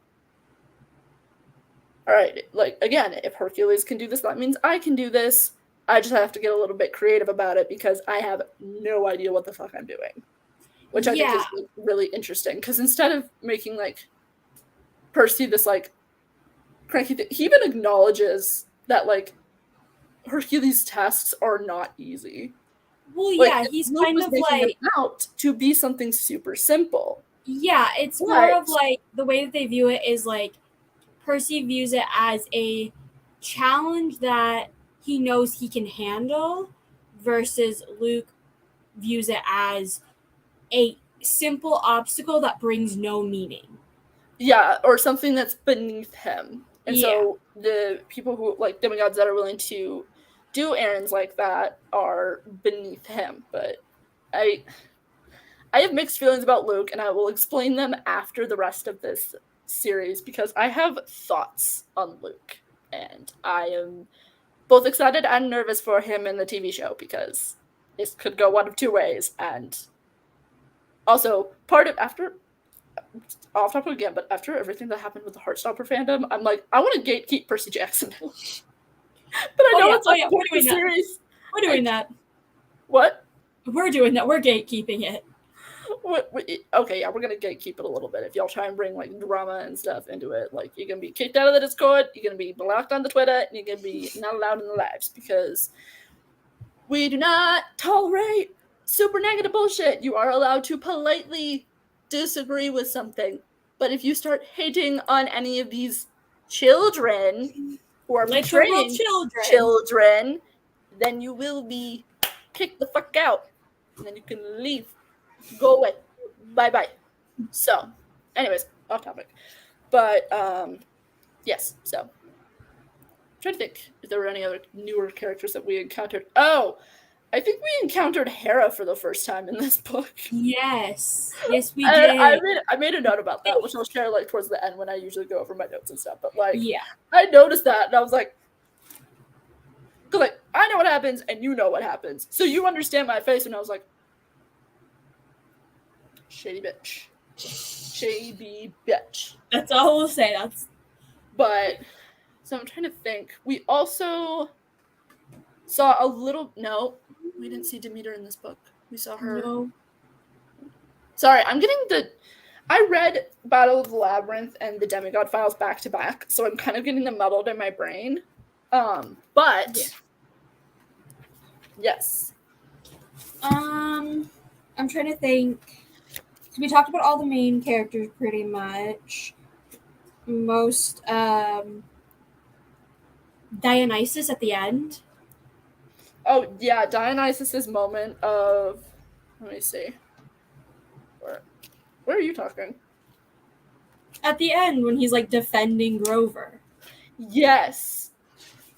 all right, like, again, if Hercules can do this, that means I can do this. I just have to get a little bit creative about it because I have no idea what the fuck I'm doing. Which I think is really interesting, because instead of making, like, Percy this, like, cranky thing, he even acknowledges that, like, Hercules' tests are not easy. Well, Like, yeah, he's Luke kind was of making them like, out to be something super simple. yeah, it's more But of like the way that they view it is like Percy views it as a challenge that he knows he can handle versus Luke views it as a simple obstacle that brings no meaning. yeah, or something that's beneath him. And Yeah. so the people who like demigods that are willing to do errands like that are beneath him. But I I have mixed feelings about Luke, and I will explain them after the rest of this series because I have thoughts on Luke, and I am both excited and nervous for him in the TV show because this could go one of two ways. And also, part of after off topic again, but after everything that happened with the Heartstopper fandom, I'm like, I want to gatekeep Percy Jackson. But I know it's not the point of the series. We're doing that. What? We're doing that. We're gatekeeping it. Okay, yeah, we're gonna gatekeep it a little bit. If y'all try and bring like drama and stuff into it, like you're gonna be kicked out of the Discord, you're gonna be blocked on the Twitter, and you're gonna be not allowed in the lives because we do not tolerate super negative bullshit. You are allowed to politely disagree with something, but if you start hating on any of these children who are betraying children, then you will be kicked the fuck out, and then you can leave. Go away. Bye-bye. So, anyways, off topic. But, yes, so. I'm trying to think if there were any other newer characters that we encountered. Oh, I think we encountered Hera for the first time in this book. Yes. Yes, we did. I made a note about that, which I'll share, like, towards the end when I usually go over my notes and stuff. But, like, yeah. I noticed that, and I was like, because, like, I know what happens, and you know what happens. So you understand my face, and I was like, shady bitch. Shady bitch. That's all we'll say. But so I'm trying to think. We also saw a little. No, we didn't see Demeter in this book. We saw her. No. Sorry, I'm getting the. I read Battle of the Labyrinth and the Demigod files back to back, so I'm kind of getting them muddled in my brain. But yeah. Yes. I'm trying to think. We talked about all the main characters pretty much. Most Dionysus at the end. Oh yeah, Dionysus's moment of. Let me see. Where are you talking? At the end when he's like defending Grover. Yes.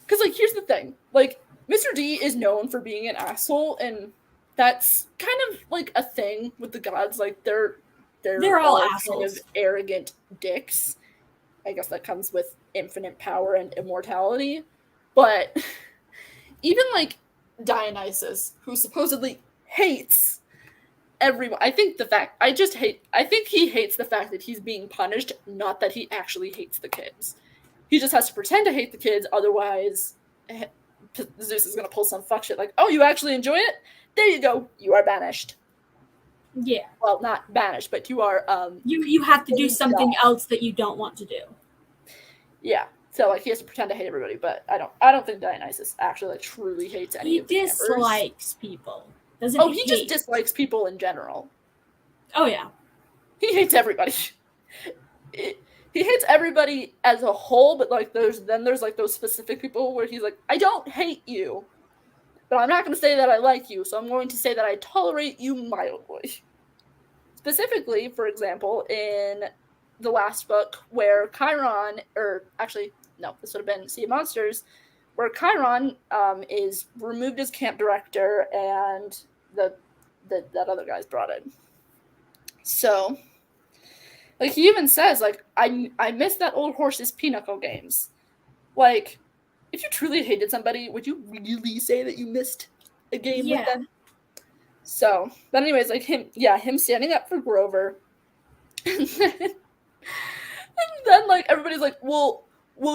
Because like here's the thing. Like Mr. D is known for being an asshole, and that's kind of like a thing with the gods. Like they're all assholes. Kind of arrogant dicks. I guess that comes with infinite power and immortality. But even like Dionysus, who supposedly hates everyone, I think he hates the fact that he's being punished, not that he actually hates the kids. He just has to pretend to hate the kids, otherwise Zeus is going to pull some fuck shit like, oh, you actually enjoy it? There you go. You are banished. Yeah. Well, not banished, but you are... You have to do something else that you don't want to do. Yeah. So, like, he has to pretend to hate everybody, but I don't think Dionysus actually, like, truly hates any of the He dislikes people. He just dislikes people in general. Oh, yeah. He hates everybody. He hates everybody as a whole, but, like, there's like, those specific people where he's like, I don't hate you, but I'm not going to say that I like you, so I'm going to say that I tolerate you mildly. Specifically, for example, in the last book where Chiron, or actually, no, this would have been Sea of Monsters, where Chiron is removed as camp director and that other guy's brought in. So, like, he even says, like, I miss that old horse's pinochle games. Like, if you truly hated somebody, would you really say that you missed a game with them? So, but anyways, like, him standing up for Grover. And then like, everybody's like, well,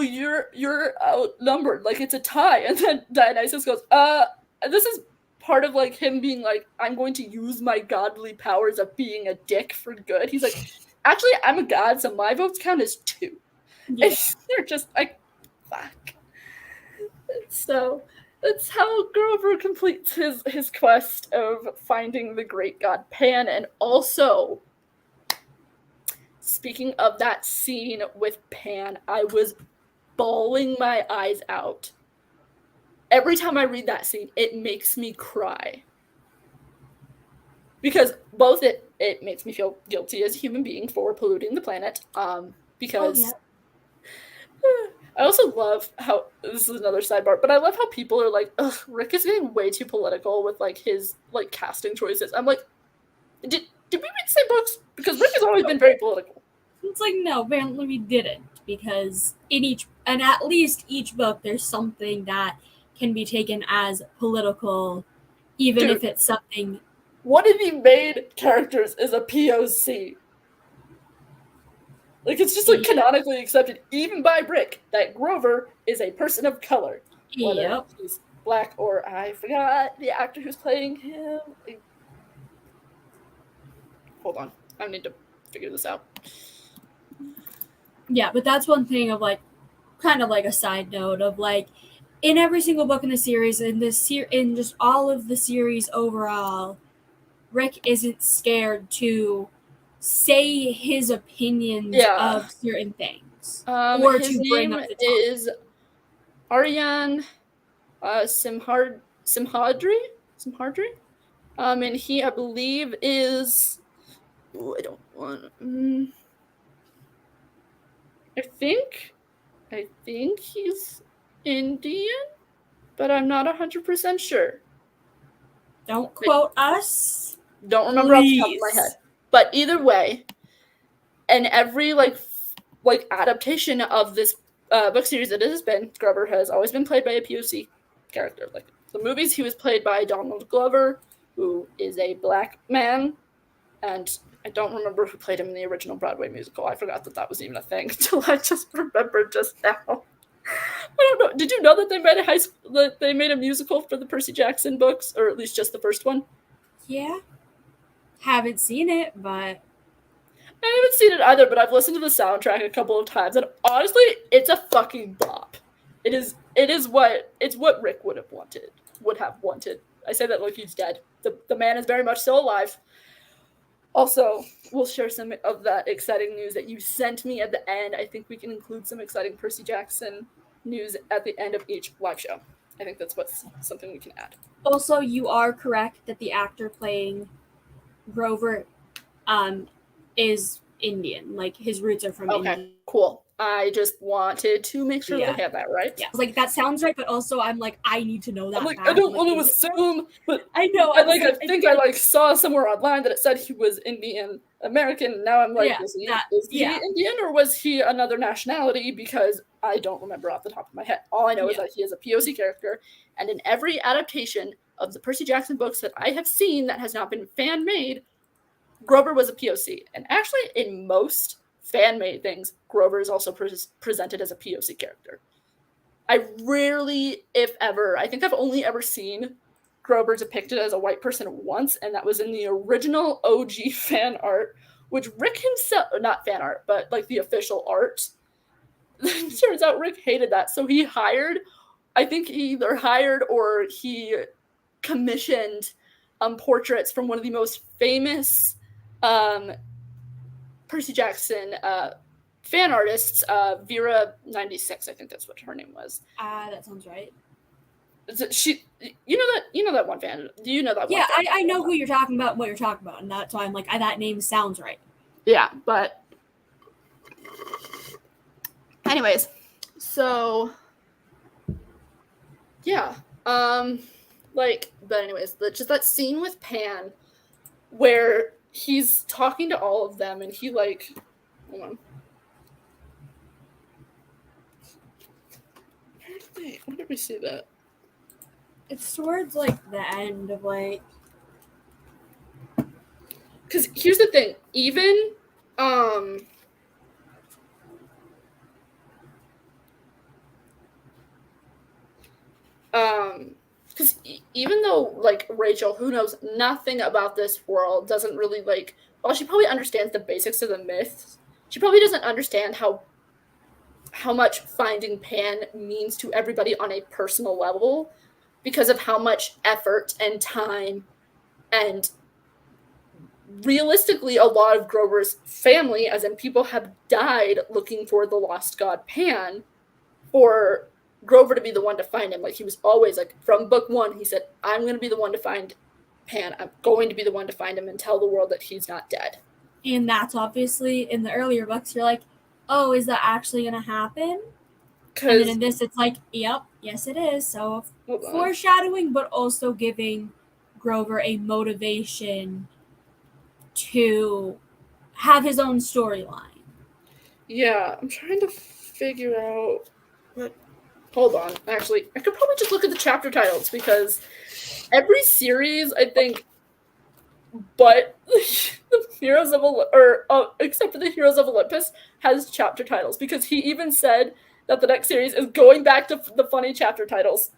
you're outnumbered. Like, it's a tie. And then Dionysus goes, this is part of, like, him being like, I'm going to use my godly powers of being a dick for good. He's like, actually, I'm a god, so my votes count as 2. Yeah. And they're just like, fuck. So, That's how Grover completes his quest of finding the great god Pan. And also, speaking of that scene with Pan, I was bawling my eyes out. Every time I read that scene, it makes me cry. Because both it makes me feel guilty as a human being for polluting the planet. Because I also love how, this is another sidebar, but I love how people are like, ugh, Rick is getting way too political with like his like casting choices. I'm like, did we read the same books? Because Rick has always been very political. It's like, no, apparently we didn't, because in at least each book, there's something that can be taken as political, even if it's something. One of the main characters is a POC. Like, it's just like canonically accepted, even by Rick, that Grover is a person of color. Whether he's black or I forgot the actor who's playing him. Hold on, I need to figure this out. Yeah, but that's one thing of like, kind of like a side note of like, in every single book in the series, in just all of the series overall, Rick isn't scared to say his opinions of certain things, or his to bring up the topic. Is Riordan Simhadri, and he, I believe, is. Ooh, I don't want. I think he's Indian, but I'm not 100% sure. Don't quote us. Don't remember off the top of my head. But either way, in every like adaptation of this book series that it has been, Grover has always been played by a POC character. Like the movies, he was played by Donald Glover, who is a black man, and I don't remember who played him in the original Broadway musical. I forgot that was even a thing until I just remembered just now. I don't know. Did you know that they made a musical for the Percy Jackson books, or at least just the first one? Yeah. Haven't seen it, but I haven't seen it either, but I've listened to the soundtrack a couple of times, and honestly, it's a fucking bop. It's what Rick would have wanted. I say that like he's dead. The man is very much still alive. Also, we'll share some of that exciting news that you sent me at the end. I think we can include some exciting Percy Jackson news at the end of each live show. I think that's something we can add. Also, you are correct that the actor playing Grover is Indian. Like, his roots are from India. Okay, cool. I just wanted to make sure that I had that right. Yeah, like that sounds right, but also I'm like, I need to know that. I'm like, I don't want to assume, but I know. I think I saw somewhere online that it said he was Indian American. Now I'm like, is he Indian or was he another nationality? Because I don't remember off the top of my head. All I know is that he is a POC character, and in every adaptation of the Percy Jackson books that I have seen that has not been fan made, Grover was a POC. And actually, in most fan-made things, Grover is also presented as a POC character. I rarely, if ever, I think I've only ever seen Grover depicted as a white person once, and that was in the original OG fan art, which Rick himself, not fan art, but like the official art. Turns out Rick hated that, so he I think he either hired or he commissioned portraits from one of the most famous Percy Jackson fan artists, Vera 96, I think that's what her name was. That sounds right. You know that one fan. Do you know that one? Yeah, I know who you're talking about, what you're talking about, and that's why I'm like, that name sounds right. Yeah, but anyways, so yeah, but anyways, just that scene with Pan where he's talking to all of them and he hold on. Where did we see that? It's towards like the end of like. Because here's the thing, even because even though like Rachel, who knows nothing about this world, doesn't really while she probably understands the basics of the myths, she probably doesn't understand how much finding Pan means to everybody on a personal level. because of how much effort and time and realistically a lot of Grover's family, as in people, have died looking for the lost god Pan, for Grover to be the one to find him. Like, he was always like, from book one, he said, I'm going to be the one to find Pan. I'm going to be the one to find him and tell the world that he's not dead. And that's obviously, in the earlier books, you're like, oh, is that actually going to happen? And then in this, it's like, yep, yes, it is. So foreshadowing, but also giving Grover a motivation to have his own storyline. Yeah, I'm trying to figure out what. Hold on. Actually, I could probably just look at the chapter titles, because every series, I think, but the Heroes of except for the Heroes of Olympus, has chapter titles, because he even said that the next series is going back to the funny chapter titles.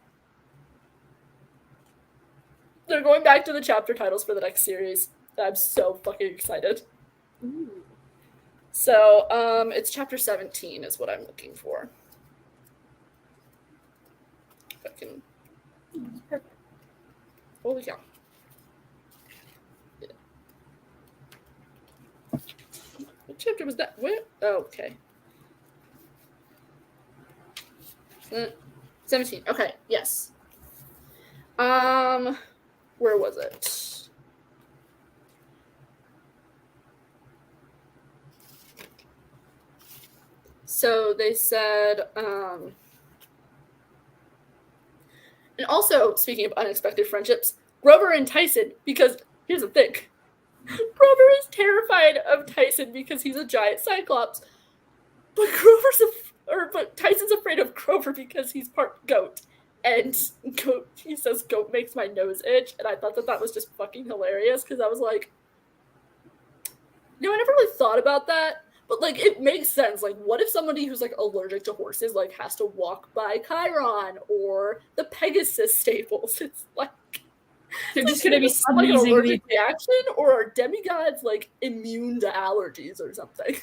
They're going back to the chapter titles for the next series. I'm so fucking excited. Ooh. So, it's chapter 17 is what I'm looking for. If I can. Perfect. Holy cow. Yeah. What chapter was that? What? Oh, okay. 17. Okay, yes. Where was it? So they said, and also, speaking of unexpected friendships, Grover and Tyson, because here's the thing. Grover is terrified of Tyson because he's a giant cyclops, but but Tyson's afraid of Grover because he's part goat. And he says goat makes my nose itch, and I thought that was just fucking hilarious, because I was like, I never really thought about that, but like, it makes sense. Like, what if somebody who's like allergic to horses like has to walk by Chiron or the Pegasus stables? It's like, they're just gonna be sneezing. Like an allergic reaction, or are demigods like immune to allergies or something?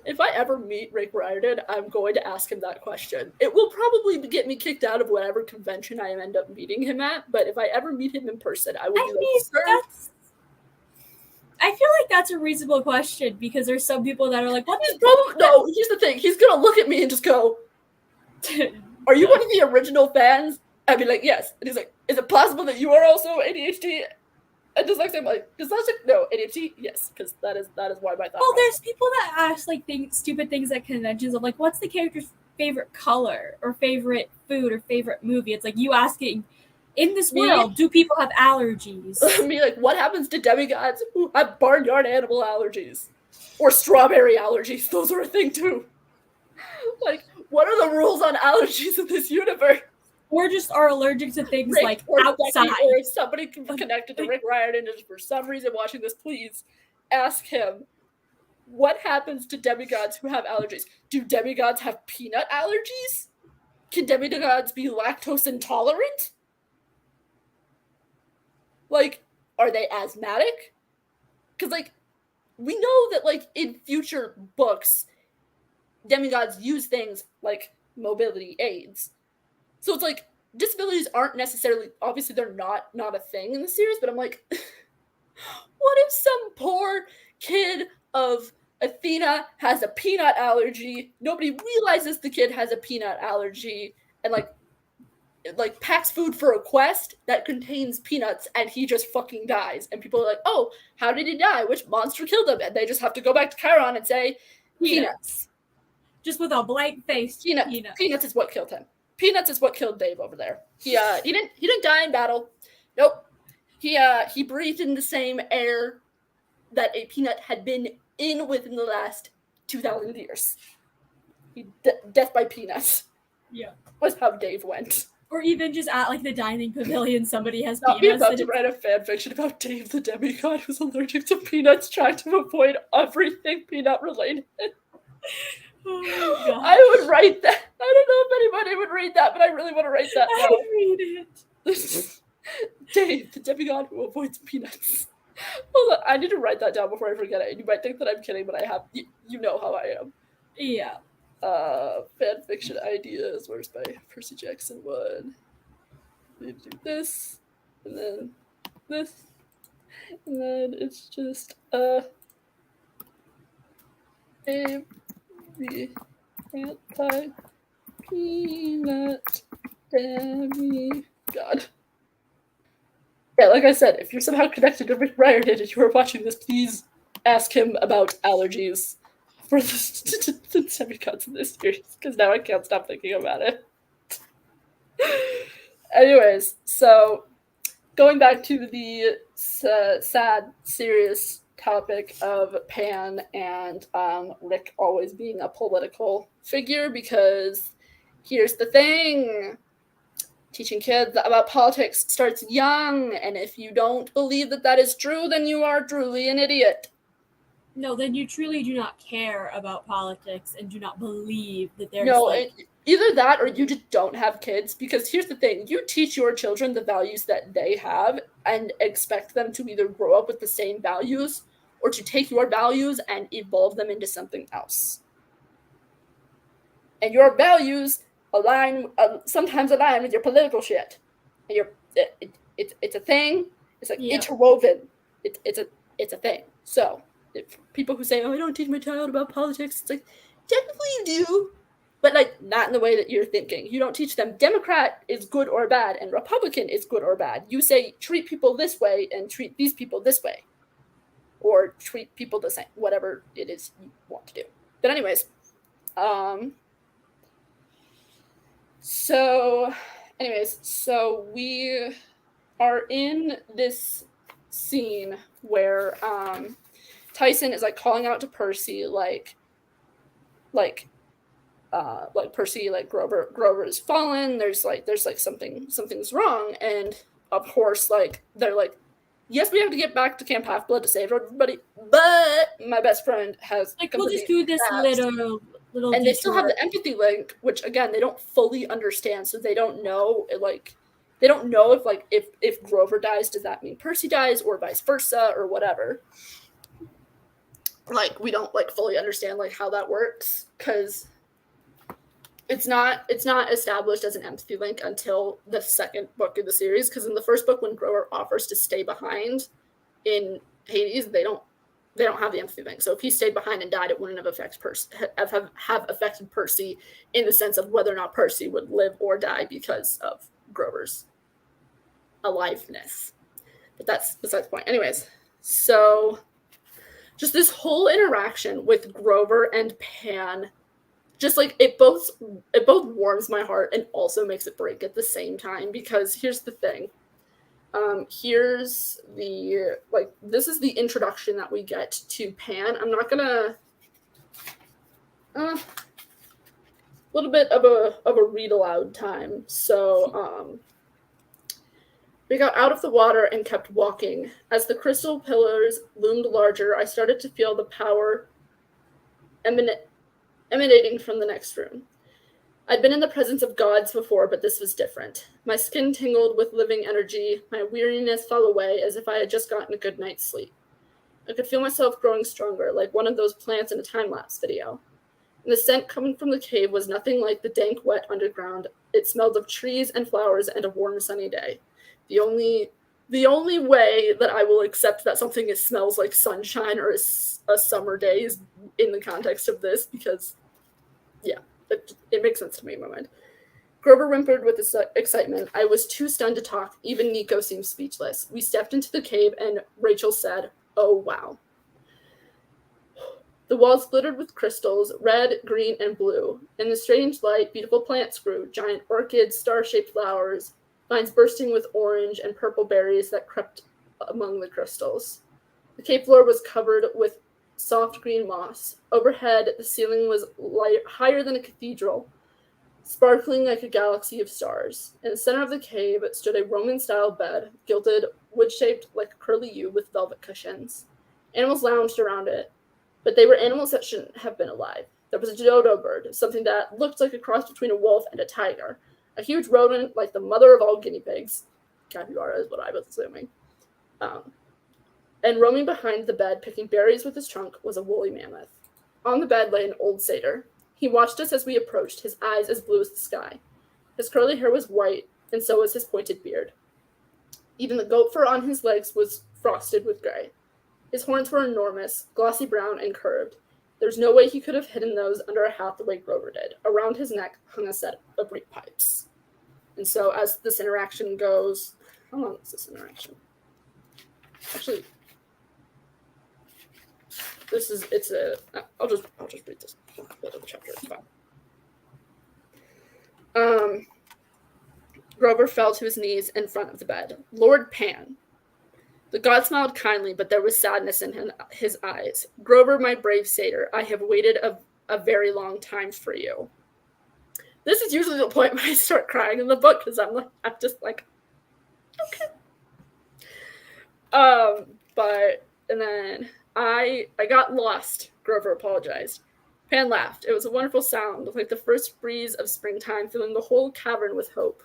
If I ever meet Rick Riordan, I'm going to ask him that question. It will probably get me kicked out of whatever convention I end up meeting him at, but if I ever meet him in person, I will be like, sir. I feel like that's a reasonable question, because there's some people that are like, what? No, here's the thing. He's going to look at me and just go, are you one of the original fans? I'd be like, yes. And he's like, is it possible that you are also ADHD? And dyslexia? I'm like, dyslexic? No. ADHD? Yes, because that is why my thought. Well, there's people that ask like stupid things at conventions of like, what's the character's favorite color or favorite food or favorite movie? It's like you asking, in this world, do people have allergies? Me, like, what happens to demigods who have barnyard animal allergies? Or strawberry allergies? Those are a thing too. Like, what are the rules on allergies in this universe? Or just are allergic to things Rick, like or outside. Becky, or if somebody connected to Rick Riordan is for some reason watching this, please ask him, what happens to demigods who have allergies? Do demigods have peanut allergies? Can demigods be lactose intolerant? Like, are they asthmatic? Because, like, we know that, like, in future books, demigods use things like mobility aids. So it's like, disabilities aren't necessarily, obviously they're not a thing in the series, but I'm like, what if some poor kid of Athena has a peanut allergy, nobody realizes the kid has a peanut allergy, and like packs food for a quest that contains peanuts, and he just fucking dies, and people are like, oh, how did he die? Which monster killed him? And they just have to go back to Chiron and say, peanuts. Just with a blank face. Peanuts is what killed him. Peanuts is what killed Dave over there. He didn't die in battle. Nope. He breathed in the same air that a peanut had been in within the last 2,000 years. Death by peanuts. Yeah. Was how Dave went. Or even just at like the dining pavilion, somebody has peanuts. Be about to write a fan fiction about Dave the demigod who's allergic to peanuts, trying to avoid everything peanut related. Oh, I would write that. I don't know if anybody would read that, but I really want to write that now. I'd read it. Dave, the demigod who avoids peanuts. Hold on, I need to write that down before I forget it. You might think that I'm kidding, but I have. You know how I am. Yeah. Fan fiction ideas. Where's my Percy Jackson one? you do this, and then this, and then it's just the anti-peanut demigod. Yeah, like I said, if you're somehow connected to Riordan and you are watching this, please ask him about allergies for the demigods in this series, because now I can't stop thinking about it. Anyways, so going back to the sad, serious topic of Pan and Rick always being a political figure, because here's the thing. Teaching kids about politics starts young, and if you don't believe that that is true, then you are truly an idiot. No, then you truly do not care about politics and do not believe that there's either that or you just don't have kids, because here's the thing. You teach your children the values that they have and expect them to either grow up with the same values or to take your values and evolve them into something else. And your values sometimes align with your political shit. And it's a thing. It's like interwoven. It's a thing. So if people who say, "Oh, I don't teach my child about politics," it's like, technically you do, but like not in the way that you're thinking. You don't teach them Democrat is good or bad and Republican is good or bad. You say treat people this way and treat these people this way, or treat people the same, whatever it is you want to do. But anyways, so we are in this scene where Tyson is like calling out to Percy, like Percy, like Grover is fallen. There's something's wrong, and of course, like they're like, yes, we have to get back to Camp Half-Blood to save everybody, but my best friend has like we'll just do this little and they still have the empathy link, which again they don't fully understand, so they don't know if Grover dies, does that mean Percy dies, or vice versa, or whatever. Like we don't like fully understand like how that works, because it's not established as an empathy link until the second book of the series, because in the first book when Grover offers to stay behind in Hades, they don't have the empathy link. So if he stayed behind and died, it wouldn't have affected Percy in the sense of whether or not Percy would live or die because of Grover's aliveness. But that's besides the point. Anyways, so just this whole interaction with Grover and Pan, just like it both warms my heart and also makes it break at the same time, because here's the thing. Here's the this is the introduction that we get to Pan. I'm not gonna a little bit of a read aloud time. So we got out of the water and kept walking. As the crystal pillars loomed larger, I started to feel the power emanating from the next room. I'd been in the presence of gods before, but this was different. My skin tingled with living energy. My weariness fell away as if I had just gotten a good night's sleep. I could feel myself growing stronger, like one of those plants in a time-lapse video. And the scent coming from the cave was nothing like the dank, wet underground. It smelled of trees and flowers and a warm, sunny day. The only way that I will accept that something smells like sunshine or a summer day is in the context of this, because, yeah. It makes sense to me in my mind. Grover whimpered with excitement. I was too stunned to talk. Even Nico seemed speechless. We stepped into the cave, and Rachel said, "Oh, wow." The walls glittered with crystals, red, green, and blue. In the strange light, beautiful plants grew, giant orchids, star-shaped flowers, vines bursting with orange and purple berries that crept among the crystals. The cave floor was covered with soft green moss. Overhead, the ceiling was higher than a cathedral, sparkling like a galaxy of stars. In the center of the cave stood a Roman-style bed, gilded, wood-shaped like a curly U with velvet cushions. Animals lounged around it, but they were animals that shouldn't have been alive. There was a dodo bird, something that looked like a cross between a wolf and a tiger, a huge rodent like the mother of all guinea pigs. Capybara is what I was assuming. And roaming behind the bed, picking berries with his trunk, was a woolly mammoth. On the bed lay an old satyr. He watched us as we approached, his eyes as blue as the sky. His curly hair was white, and so was his pointed beard. Even the goat fur on his legs was frosted with gray. His horns were enormous, glossy brown, and curved. There's no way he could have hidden those under a hat the way Grover did. Around his neck hung a set of reed pipes. And so as this interaction goes, how long is this interaction? Actually, I'll just read this bit of the chapter. It's fine. Grover fell to his knees in front of the bed. Lord Pan. The god smiled kindly, but there was sadness in his eyes. Grover, my brave satyr, I have waited a very long time for you. This is usually the point where I start crying in the book, because I'm just like, okay. And then I got lost, Grover apologized. Pan laughed. It was a wonderful sound, like the first breeze of springtime, filling the whole cavern with hope.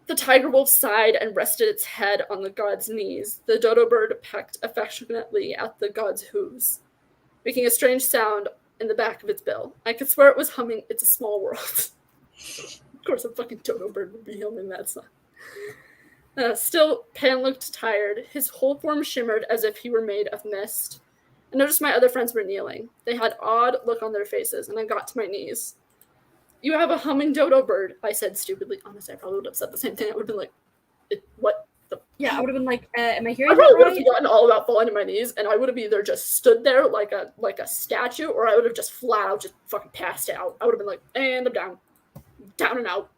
The tiger wolf sighed and rested its head on the god's knees. The dodo bird pecked affectionately at the god's hooves, making a strange sound in the back of its bill. I could swear it was humming It's a Small World. Of course, a fucking dodo bird would be humming that song. Still, Pan looked tired. His whole form shimmered as if he were made of mist. I noticed my other friends were kneeling. They had odd look on their faces, and I got to my knees. You have a humming dodo bird, I said stupidly. Honestly, I probably would have said the same thing. I would have been like, what the... Yeah, I would have been like, am I hearing I probably that would have right? forgotten all about falling to my knees, and I would have either just stood there like a statue, or I would have just flat out just fucking passed out. I would have been like, and I'm down. Down and out.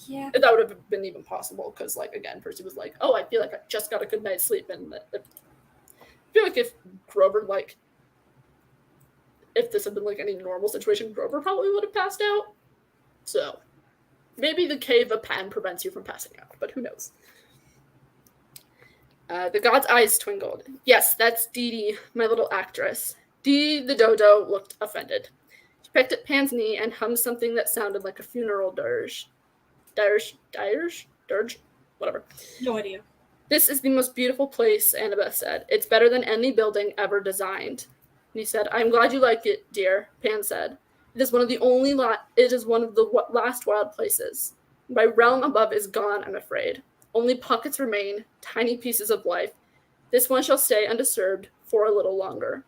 Yeah. That would have been even possible, because, like, again, Percy was like, oh, I feel like I just got a good night's sleep, and I feel like if Grover, like, if this had been, like, any normal situation, Grover probably would have passed out. So, maybe the cave of Pan prevents you from passing out, but who knows? The god's eyes twinkled. Yes, that's Dee Dee, my little actress. Dee the dodo looked offended. She pecked at Pan's knee and hummed something that sounded like a funeral dirge. Dirge? Whatever. No idea. This is the most beautiful place, Annabeth said. It's better than any building ever designed. And he said, I'm glad you like it, dear, Pan said. It is one of the last wild places. My realm above is gone, I'm afraid. Only pockets remain, tiny pieces of life. This one shall stay undisturbed for a little longer.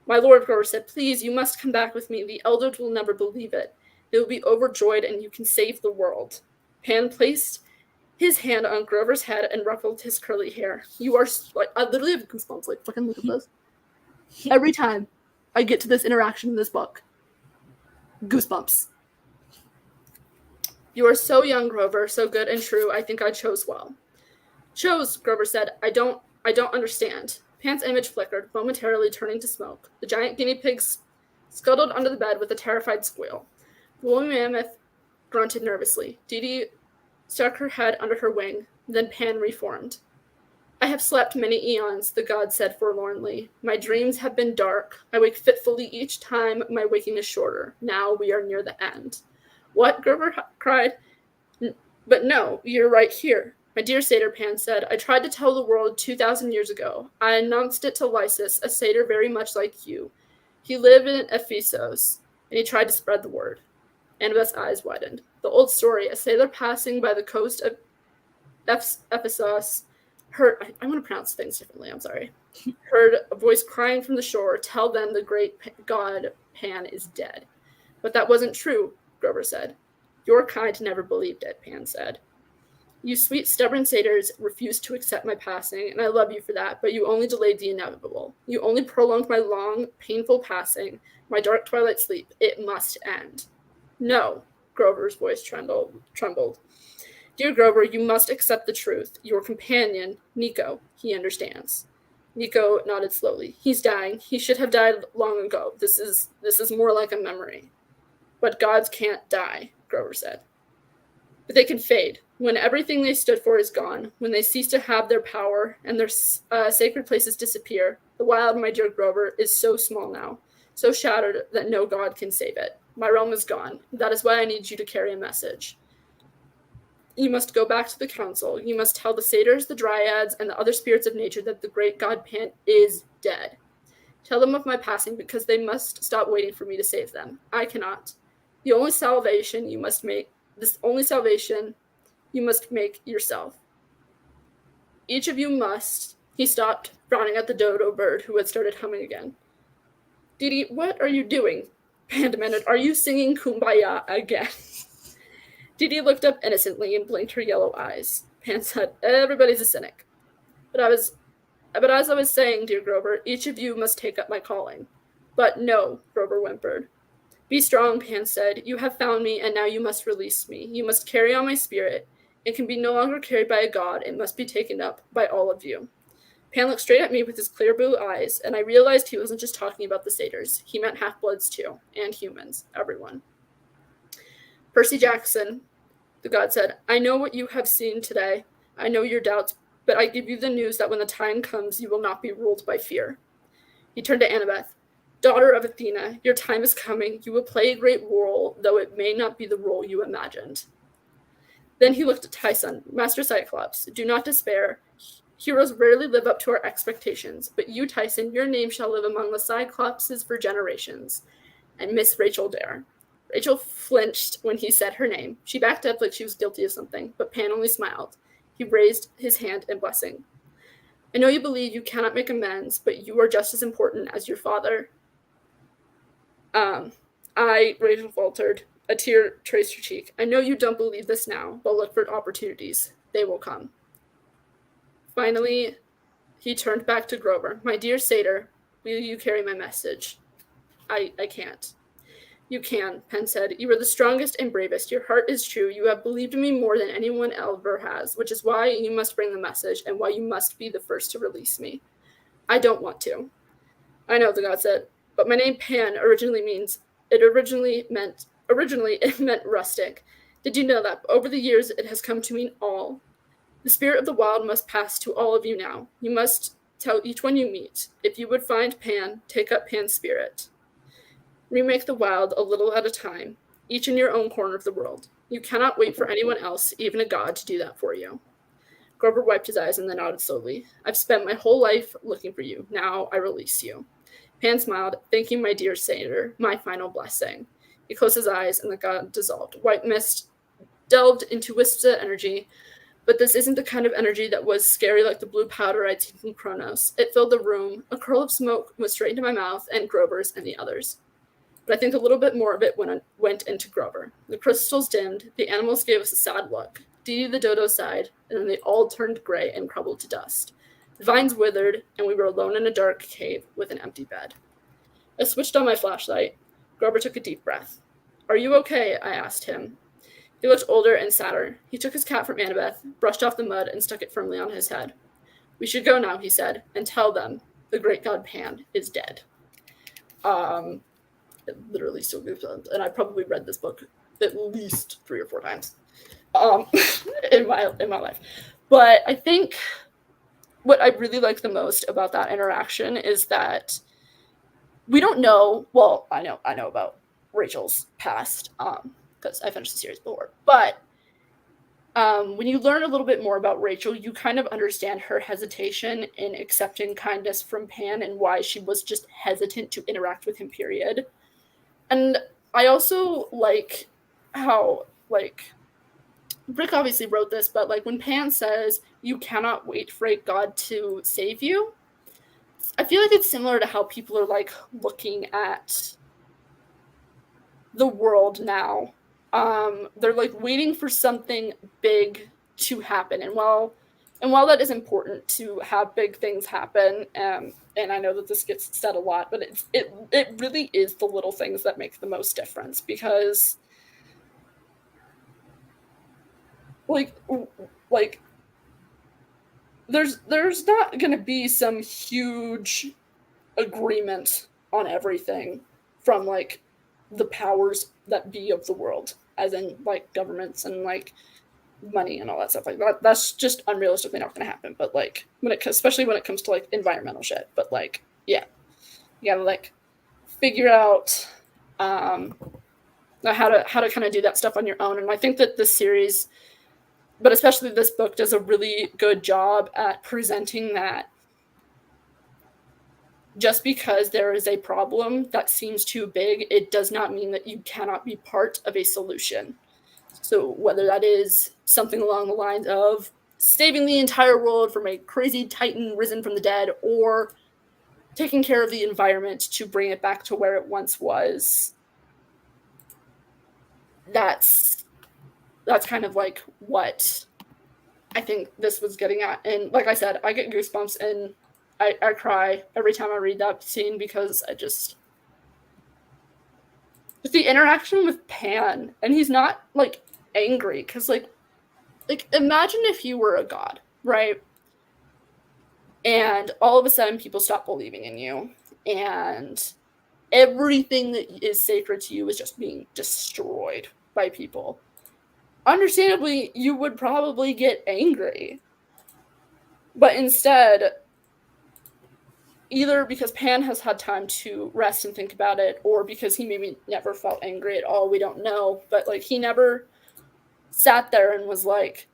My lord, Grover said, please, you must come back with me. The elders will never believe it. They will be overjoyed, and you can save the world. Pan placed his hand on Grover's head and ruffled his curly hair. You are, like, I literally have goosebumps. Like, fucking look at this. Every time I get to this interaction in this book, goosebumps. You are so young, Grover, so good and true. I think I chose well. Chose, Grover said. I don't understand. Pan's image flickered, momentarily turning to smoke. The giant guinea pigs scuttled under the bed with a terrified squeal. The woolly mammoth grunted nervously. Dee Dee stuck her head under her wing. Then Pan reformed. I have slept many eons, the god said forlornly. My dreams have been dark. I wake fitfully each time my waking is shorter. Now we are near the end. What? Grover cried. But no, you're right here. My dear satyr, Pan said, I tried to tell the world 2,000 years ago. I announced it to Lysis, a satyr very much like you. He lived in Ephesus, and he tried to spread the word. Annabeth's eyes widened. The old story, a sailor passing by the coast of Ephesus heard, I want to pronounce things differently, I'm sorry, heard a voice crying from the shore, tell them the great god Pan is dead. But that wasn't true, Grover said. Your kind never believed it, Pan said. You sweet, stubborn satyrs refused to accept my passing, and I love you for that, but you only delayed the inevitable. You only prolonged my long, painful passing, my dark twilight sleep. It must end. No, Grover's voice trembled. Dear Grover, you must accept the truth. Your companion, Nico, he understands. Nico nodded slowly. He's dying. He should have died long ago. This is more like a memory. But gods can't die, Grover said. But they can fade. When everything they stood for is gone, when they cease to have their power and their sacred places disappear, the wild, my dear Grover, is so small now, so shattered that no god can save it. My realm is gone. That is why I need you to carry a message. You must go back to the council. You must tell the satyrs, the dryads, and the other spirits of nature that the great god Pan is dead. Tell them of my passing because they must stop waiting for me to save them. I cannot. The only salvation you must make yourself. Each of you must. He stopped, frowning at the dodo bird, who had started humming again. Didi, what are you doing? Pan demanded. Are you singing Kumbaya again? Didi looked up innocently and blinked her yellow eyes. Pan said, everybody's a cynic. But as I was saying, dear Grover, each of you must take up my calling. But no, Grover whimpered. Be strong, Pan said. You have found me, and now you must release me. You must carry on my spirit. It can be no longer carried by a god. It must be taken up by all of you. Pan looked straight at me with his clear blue eyes, and I realized he wasn't just talking about the satyrs. He meant half-bloods, too, and humans, everyone. Percy Jackson, the god said, I know what you have seen today. I know your doubts, but I give you the news that when the time comes, you will not be ruled by fear. He turned to Annabeth. Daughter of Athena, your time is coming. You will play a great role, though it may not be the role you imagined. Then he looked at Tyson. Master Cyclops, do not despair. Heroes rarely live up to our expectations, but you, Tyson, your name shall live among the Cyclopses for generations. And Miss Rachel Dare. Rachel flinched when he said her name. She backed up like she was guilty of something, but Pan only smiled. He raised his hand in blessing. I know you believe you cannot make amends, but you are just as important as your father. Rachel faltered. A tear traced her cheek. I know you don't believe this now, but look for opportunities. They will come. Finally, he turned back to Grover. My dear satyr, will you carry my message? I can't. You can, Penn said. You are the strongest and bravest. Your heart is true. You have believed in me more than anyone ever has, which is why you must bring the message and why you must be the first to release me. I don't want to. I know, the god said, but my name Pan originally meant rustic. Did you know that? Over the years, it has come to mean all. The spirit of the wild must pass to all of you now. You must tell each one you meet. If you would find Pan, take up Pan's spirit. Remake the wild a little at a time, each in your own corner of the world. You cannot wait for anyone else, even a god, to do that for you. Grover wiped his eyes and then nodded slowly. I've spent my whole life looking for you. Now I release you. Pan smiled. Thank you, my dear satyr. My final blessing. He closed his eyes and the god dissolved. White mist delved into wisps of energy, but this isn't the kind of energy that was scary like the blue powder I'd seen from Kronos. It filled the room. A curl of smoke went straight into my mouth and Grover's and the others. But I think a little bit more of it went into Grover. The crystals dimmed. The animals gave us a sad look. Didi the dodo sighed, and then they all turned gray and crumbled to dust. The vines withered, and we were alone in a dark cave with an empty bed. I switched on my flashlight. Grover took a deep breath. Are you okay? I asked him. He looked older and sadder. He took his cap from Annabeth, brushed off the mud, and stuck it firmly on his head. We should go now, he said, and tell them the great god Pan is dead. It literally still goes on, and I probably read this book at least 3 or 4 times in my life. But I think what I really like the most about that interaction is that we don't know. Well, I know about Rachel's past because I finished the series before. But when you learn a little bit more about Rachel, you kind of understand her hesitation in accepting kindness from Pan and why she was just hesitant to interact with him, period. And I also like how, like, Rick obviously wrote this, but, like, when Pan says, you cannot wait for a god to save you, I feel like it's similar to how people are, like, looking at the world now. They're, like, waiting for something big to happen. And while that is important to have big things happen, and I know that this gets said a lot, but it really is the little things that make the most difference, because like there's not going to be some huge agreement on everything from, like, the powers that be of the world, as in, like, governments and, like, money and all that stuff like that. That's just unrealistically not going to happen. But, like, especially when it comes to, like, environmental shit. But, like, yeah, you gotta, like, figure out how to kind of do that stuff on your own. And I think that this series, but especially this book, does a really good job at presenting that just because there is a problem that seems too big, it does not mean that you cannot be part of a solution. So whether that is something along the lines of saving the entire world from a crazy titan risen from the dead, or taking care of the environment to bring it back to where it once was, that's kind of like what I think this was getting at. And like I said, I get goosebumps and I cry every time I read that scene because I just the interaction with Pan, and he's not like angry because like imagine if you were a god, right? And all of a sudden people stop believing in you, and everything that is sacred to you is just being destroyed by people. Understandably, you would probably get angry. But instead, either because Pan has had time to rest and think about it, or because he maybe never felt angry at all, we don't know. But like he never sat there and was like,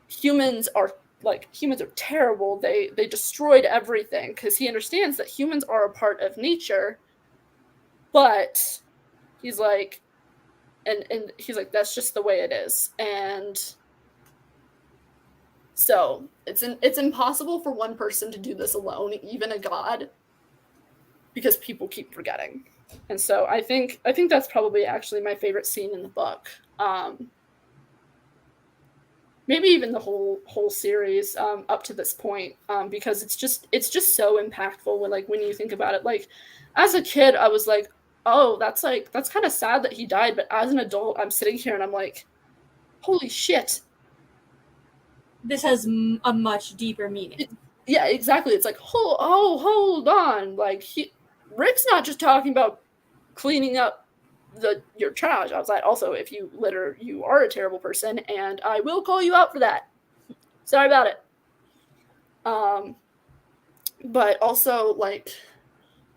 humans are terrible. They destroyed everything, because he understands that humans are a part of nature. But he's like, and he's like, that's just the way it is. And so it's impossible for one person to do this alone, even a god, because people keep forgetting. And so I think that's probably actually my favorite scene in the book. Maybe even the whole series up to this point, because it's just so impactful when you think about it. Like as a kid, I was like, oh, that's kind of sad that he died. But as an adult, I'm sitting here and I'm like, holy shit. This has a much deeper meaning. Yeah, exactly. It's like, hold on. Like Rick's not just talking about cleaning up your trash outside. Also, if you litter, you are a terrible person, and I will call you out for that. Sorry about it. But also like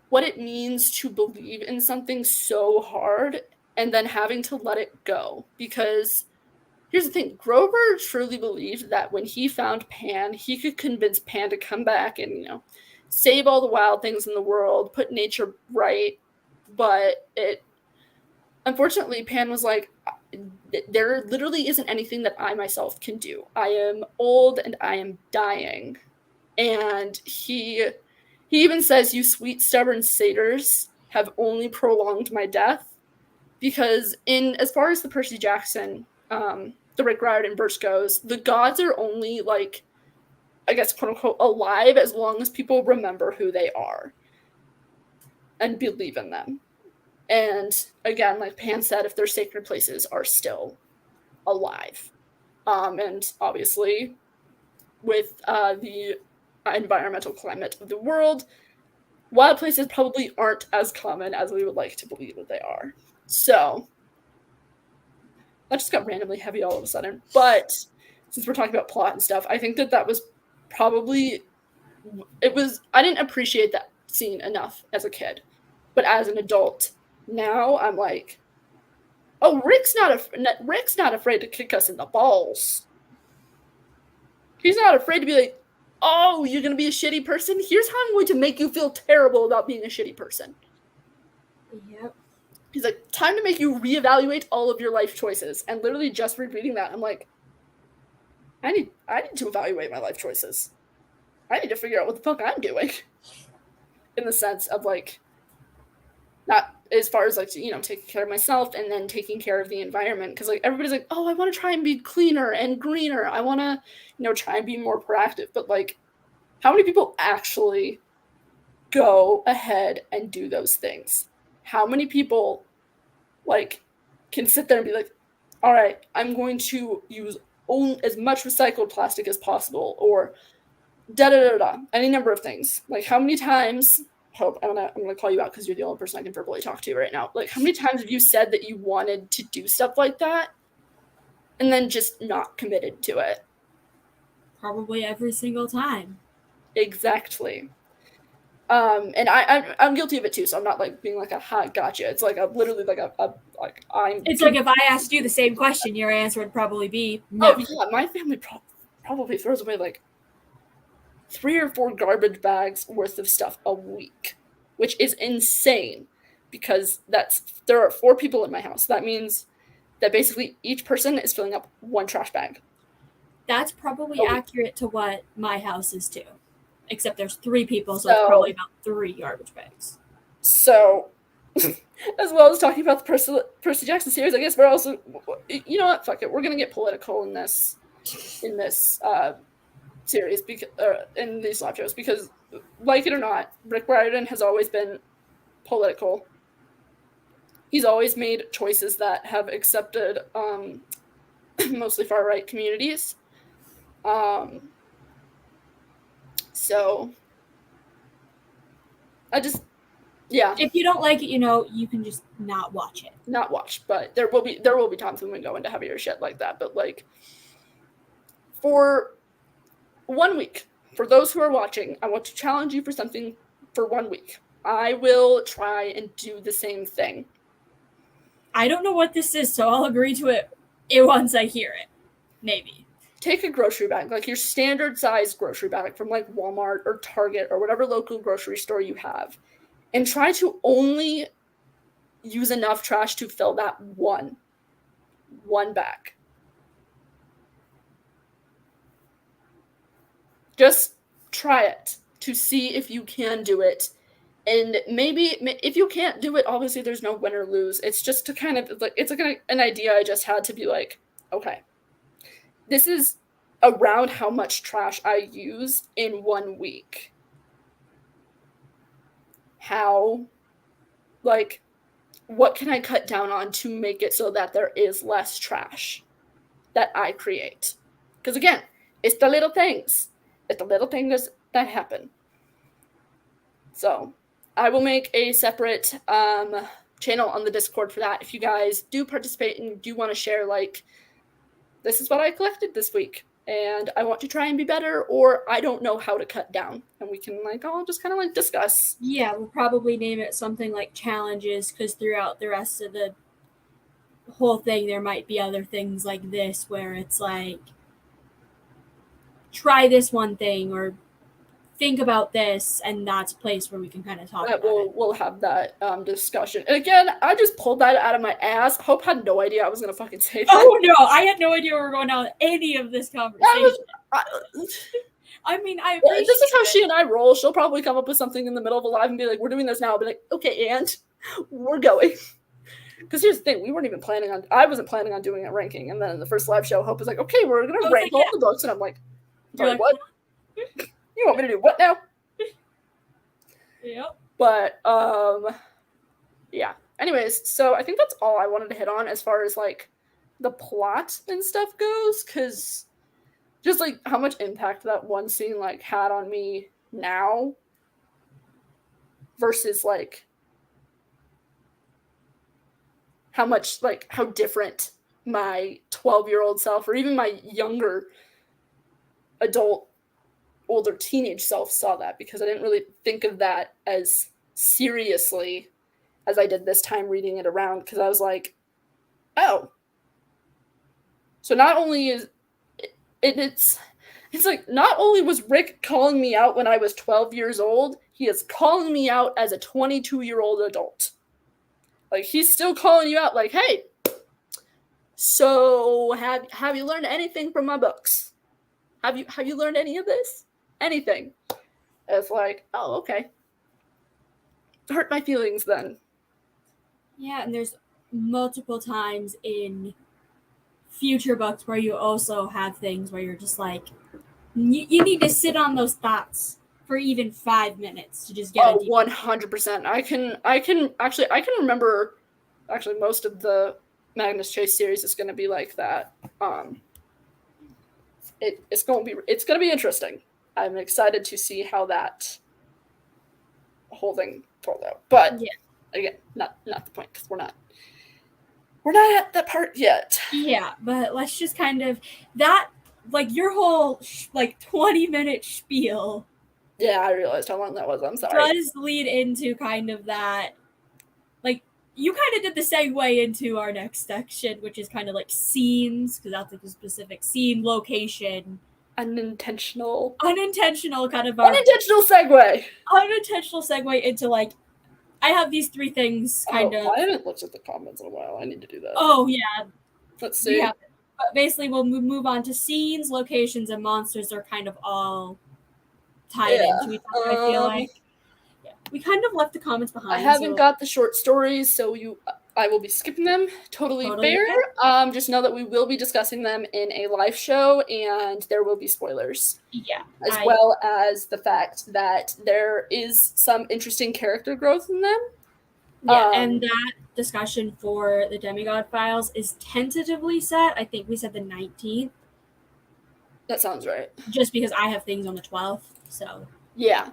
what it means to believe in something so hard and then having to let it go. Because here's the thing, Grover truly believed that when he found Pan, he could convince Pan to come back and, save all the wild things in the world, put nature right. But unfortunately, Pan was like, there literally isn't anything that I myself can do. I am old and I am dying. And he even says, you sweet stubborn satyrs have only prolonged my death. Because as far as the Percy Jackson, the Rick Riordan verse goes, the gods are only like, I guess, quote unquote, alive as long as people remember who they are and believe in them. And again, like Pan said, if their sacred places are still alive. And obviously, with the environmental climate of the world, wild places probably aren't as common as we would like to believe that they are. So that just got randomly heavy all of a sudden. But since we're talking about plot and stuff, I think that was probably, I didn't appreciate that scene enough as a kid. But as an adult, now I'm like, oh, Rick's not afraid to kick us in the balls. He's not afraid to be like, oh, you're going to be a shitty person? Here's how I'm going to make you feel terrible about being a shitty person. Yep. He's like, time to make you reevaluate all of your life choices. And literally just rereading that, I'm like, I need to evaluate my life choices. I need to figure out what the fuck I'm doing. In the sense of like, not as far as like, taking care of myself and then taking care of the environment. Because like everybody's like, oh, I want to try and be cleaner and greener. I want to, try and be more proactive. But like, how many people actually go ahead and do those things? How many people like can sit there and be like, all right, I'm going to use as much recycled plastic as possible, or any number of things. Like how many times, Hope, I'm gonna call you out because you're the only person I can verbally talk to right now. Like how many times have you said that you wanted to do stuff like that and then just not committed to it? Probably every single time. Exactly. And I'm guilty of it too, so I'm not like being like a hot gotcha. It's like literally like I'm. It's like if I asked you the same question, your answer would probably be no. Oh yeah, my family probably throws away like 3 or 4 garbage bags worth of stuff a week, which is insane because there are 4 people in my house. That means that basically each person is filling up one trash bag. That's probably accurate to what my house is too. Except there's 3 people, so it's probably about 3 garbage bags. So, as well as talking about the Percy Jackson series, I guess we're also, you know what, fuck it, we're gonna get political in this series, because in these live shows, because, like it or not, Rick Riordan has always been political. He's always made choices that have accepted mostly far-right communities. So I just, yeah. If you don't like it, you can just not watch it. Not watch, but there will be times when we go into heavier shit like that. But like, for 1 week, for those who are watching, I want to challenge you for something for 1 week. I will try and do the same thing. I don't know what this is, so I'll agree to it once I hear it. Maybe. Take a grocery bag, like your standard size grocery bag from like Walmart or Target or whatever local grocery store you have, and try to only use enough trash to fill that one bag. Just try it to see if you can do it. And maybe if you can't do it, obviously there's no win or lose. It's just to kind of like, it's like an idea I just had to be like, okay, this is around how much trash I use in 1 week. How, like, what can I cut down on to make it so that there is less trash that I create? Because again, it's the little things. It's the little things that happen. So I will make a separate channel on the Discord for that. If you guys do participate and do want to share, like, this is what I collected this week, and I want to try and be better, or I don't know how to cut down, and we can like all just kind of like discuss. Yeah, we'll probably name it something like challenges, because throughout the rest of the whole thing there might be other things like this where it's like, try this one thing or think about this, and that's a place where we can kind of talk about it. We'll have that discussion. And again, I just pulled that out of my ass. Hope had no idea I was gonna fucking say that. Oh no, I had no idea we were going down any of this conversation. I mean, I appreciate this is how she and I roll. She'll probably come up with something in the middle of a live and be like, we're doing this now. I'll be like, okay, and we're going. Because here's the thing, I wasn't planning on doing a ranking. And then in the first live show, Hope was like, okay, we're going to rank all the books. And I'm like, sorry, what? You want me to do what now? Yep. But, yeah. Anyways, so I think that's all I wanted to hit on as far as, like, the plot and stuff goes. Because just, like, how much impact that one scene, like, had on me now versus, like, how much, like, how different my 12-year-old self or even my younger adult, older teenage self saw that, because I didn't really think of that as seriously as I did this time reading it around, because I was like, oh, so not only is it's like, not only was Rick calling me out when I was 12 years old, he is calling me out as a 22-year-old adult. Like, he's still calling you out, like, hey, so have you learned anything from my books? Have you learned any of this? Anything? It's like, oh, okay. Hurt my feelings then. Yeah, and there's multiple times in future books where you also have things where you're just like, you need to sit on those thoughts for even 5 minutes to just get a 100%. I can remember most of the Magnus Chase series is going to be like that. It's going to be interesting. I'm excited to see how that whole thing told out. But yeah, again, not the point, because we're not at that part yet. Yeah, but let's just kind of that, like, your whole 20-minute spiel. Yeah, I realized how long that was. I'm sorry. Does lead into kind of that, like, you kind of did the segue into our next section, which is kind of like scenes, because that's like a specific scene, location. Unintentional kind of unintentional segue. Unintentional segue into, like, I have these 3 things kind of. I haven't looked at the comments in a while. I need to do that. Oh, yeah. Let's see. Yeah, but basically we'll move on to scenes, locations, and monsters are kind of all tied into each other, I feel like. Yeah. We kind of left the comments behind. I haven't got the short stories, so I will be skipping them. Totally fair. Okay. Just know that we will be discussing them in a live show, and there will be spoilers. Yeah. As well as the fact that there is some interesting character growth in them. Yeah, and that discussion for the Demigod files is tentatively set. I think we said the 19th. That sounds right. Just because I have things on the 12th, so. Yeah.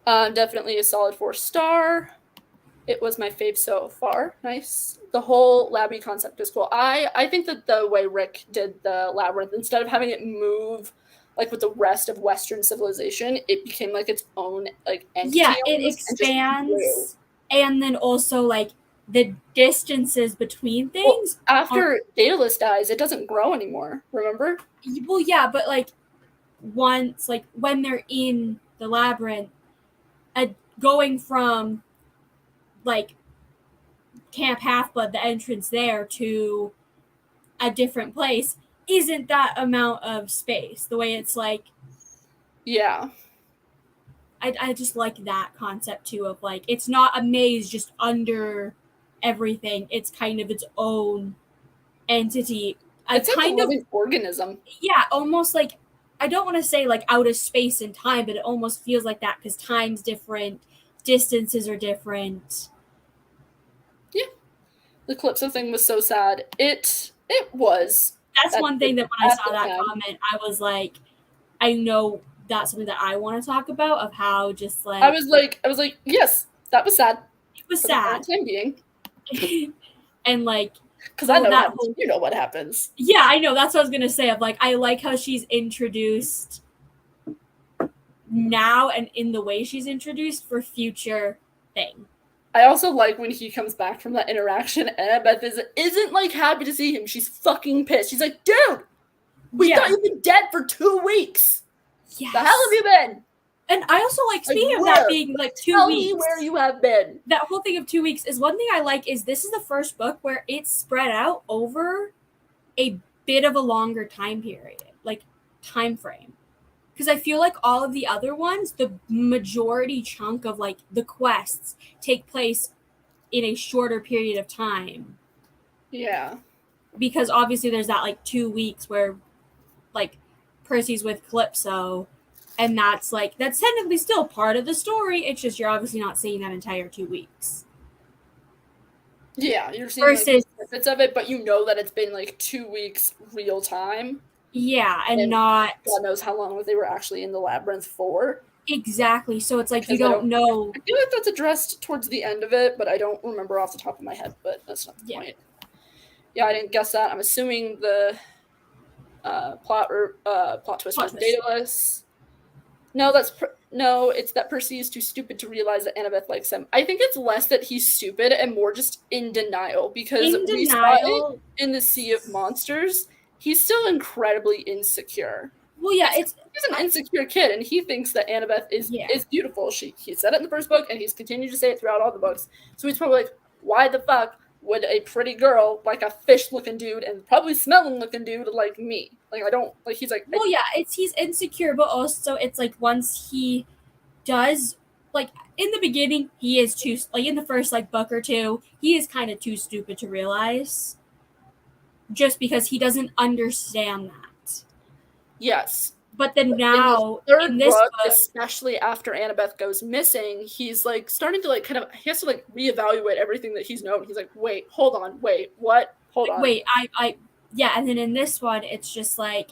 Definitely a solid 4-star. It was my fave so far. Nice. The whole Labby concept is cool. I think that the way Rick did the Labyrinth, instead of having it move like with the rest of Western civilization, it became like its own like entity. Yeah, it expands, and then also like the distances between things. Well, after Daedalus dies, it doesn't grow anymore. Remember? Well, yeah, but like once, like when they're in the labyrinth, going from like Camp Half-Blood, the entrance there, to a different place isn't that amount of space. The way it's like, yeah, I just like that concept too of like it's not a maze just under everything. It's kind of its own entity. It's like a living organism. Yeah, almost like, I don't want to say like out of space and time, but it almost feels like that because time's different, distances are different. Yeah, the Calypso thing was so sad. It was. That's one thing that when I saw that comment, I was like, I know that's something that I want to talk about, of how just like I was like, yes, that was sad. It was sad. For the time being. And like, because I know that you know what happens. Yeah, I know. That's what I was gonna say. Of like, I like how she's introduced now, and in the way she's introduced for future thing. I also like when he comes back from that interaction, and Annabeth isn't like happy to see him. She's fucking pissed. She's like, dude, we thought you've been dead for 2 weeks. Yes. The hell have you been? And I also like, speaking of that being like 2 Tell weeks. me where you have been. That whole thing of 2 weeks is one thing I like, is this is the first book where it's spread out over a bit of a longer time period, like time frame. Because I feel like all of the other ones, the majority chunk of like the quests take place in a shorter period of time. Yeah. Because obviously there's that like 2 weeks where like Percy's with Calypso, and that's technically still part of the story. It's just you're obviously not seeing that entire 2 weeks. Yeah, you're seeing like bits of it, but you know that it's been like 2 weeks real time. Yeah, and not God knows how long they were actually in the labyrinth for. Exactly. So it's like you don't know. I feel like that's addressed towards the end of it, but I don't remember off the top of my head. But that's not the point. Yeah, I didn't guess that. I'm assuming the plot twist was Daedalus. No, it's that Percy is too stupid to realize that Annabeth likes him. I think it's less that he's stupid and more just in denial, because we saw it in the Sea of Monsters. He's still incredibly insecure. Well, yeah, he's an insecure kid, and he thinks that Annabeth is beautiful. He said it in the first book, and he's continued to say it throughout all the books. So he's probably like, why the fuck would a pretty girl like a fish-looking dude and probably smelling-looking dude like me? Like, I don't, like, he's like... Well, yeah, he's insecure, but also it's like once he does, like, in the beginning, he is too, like, in the first, like, book or two, he is kind of too stupid to realize. Just because he doesn't understand that. Yes. But then now, in this book, especially after Annabeth goes missing, he's like starting to like kind of, he has to like reevaluate everything that he's known. He's like, wait, hold on, wait, what? Hold on. Wait, yeah, and then in this one, it's just like,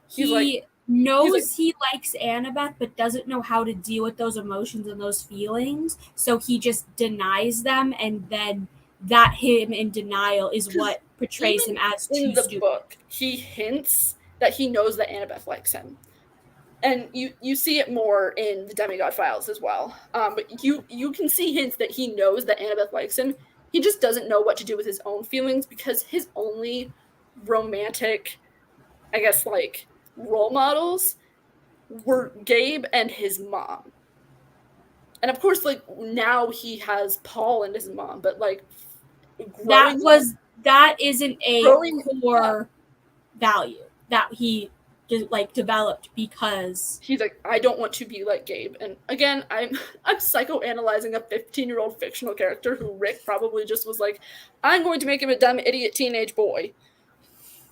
he knows he likes Annabeth, but doesn't know how to deal with those emotions and those feelings. So he just denies them, and then that him in denial is what portrays him as too stupid. In the book, he hints that he knows that Annabeth likes him. And you see it more in the Demigod files as well. But you can see hints that he knows that Annabeth likes him. He just doesn't know what to do with his own feelings, because his only romantic, I guess, like, role models were Gabe and his mom. And of course, like, now he has Paul and his mom, but like that isn't a core value that he like developed because he's like, I don't want to be like Gabe. And again, I'm psychoanalyzing a 15-year-old fictional character who Rick probably just was like, I'm going to make him a dumb idiot teenage boy,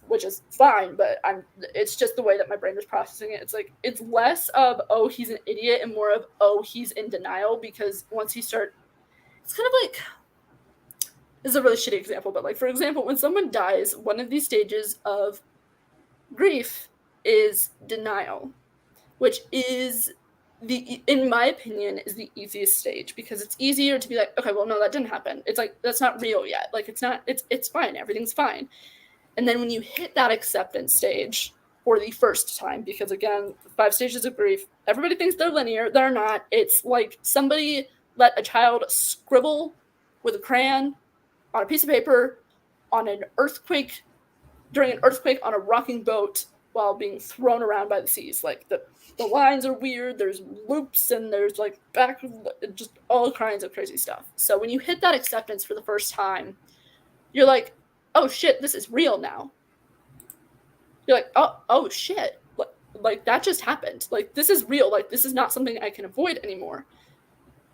which is fine, but it's just the way that my brain was processing it. It's like, it's less of, oh, he's an idiot, and more of, oh, he's in denial, because once he it's kind of like, this is a really shitty example, but like, for example, when someone dies, one of these stages of grief is denial, which is in my opinion, is the easiest stage, because it's easier to be like, okay, well, no, that didn't happen. It's like, that's not real yet. Like, it's fine. Everything's fine. And then when you hit that acceptance stage for the first time, because again, 5 stages of grief, everybody thinks they're linear. They're not. It's like somebody let a child scribble with a crayon on a piece of paper on an earthquake, during an earthquake on a rocking boat while being thrown around by the seas. Like, the lines are weird, there's loops, and there's like just all kinds of crazy stuff. So when you hit that acceptance for the first time, you're like, oh shit, this is real now. You're like, oh shit, like that just happened. Like, this is real. Like, this is not something I can avoid anymore.